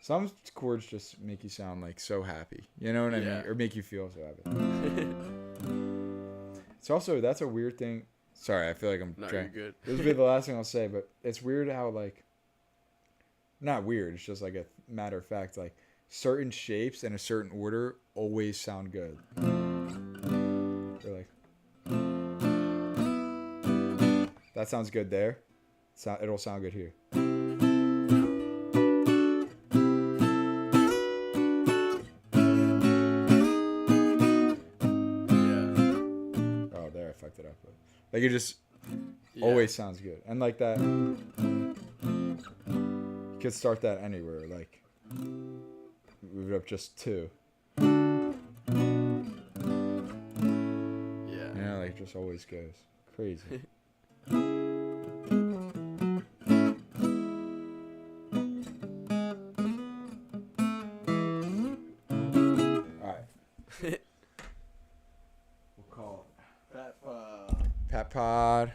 Some chords just make you sound like so happy. You know what I mean? Yeah. Or make you feel so happy. It's also, that's a weird thing. Sorry, I feel like I'm No, trying. you're good. This will be the last thing I'll say, but it's weird how, like, not weird, it's just like a matter of fact, like, certain shapes in a certain order always sound good. They're like, that sounds good there. It'll sound good here. Yeah. Oh, there, I fucked it up. But, like, it just Yeah. always sounds good. And, like, that, you could start that anywhere. Like, move it up just 2. Yeah. You know, like, it just always goes. Crazy. Alright. We'll call Pat Pod. it Pat Pod.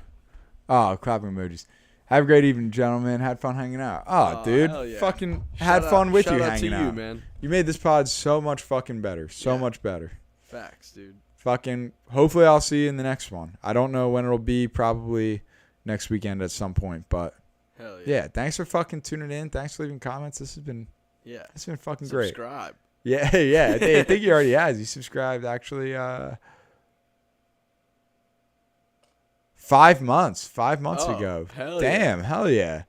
Oh, clapping emojis. Have a great evening, gentlemen. Had fun hanging out. Oh, Oh, dude. hell yeah. Fucking had Shout fun out- with shout you out hanging to out. you, man. You made this pod so much fucking better. So Yeah. much better. Facts, dude. Fucking hopefully I'll see you in the next one. I don't know when it'll be, probably next weekend at some point, but Hell yeah. yeah, thanks for fucking tuning in. Thanks for leaving comments. This has been Yeah. fucking great. Subscribe. Yeah, yeah. I think he already has. He subscribed actually 5 months. 5 months Oh, ago. hell yeah. Damn, hell yeah.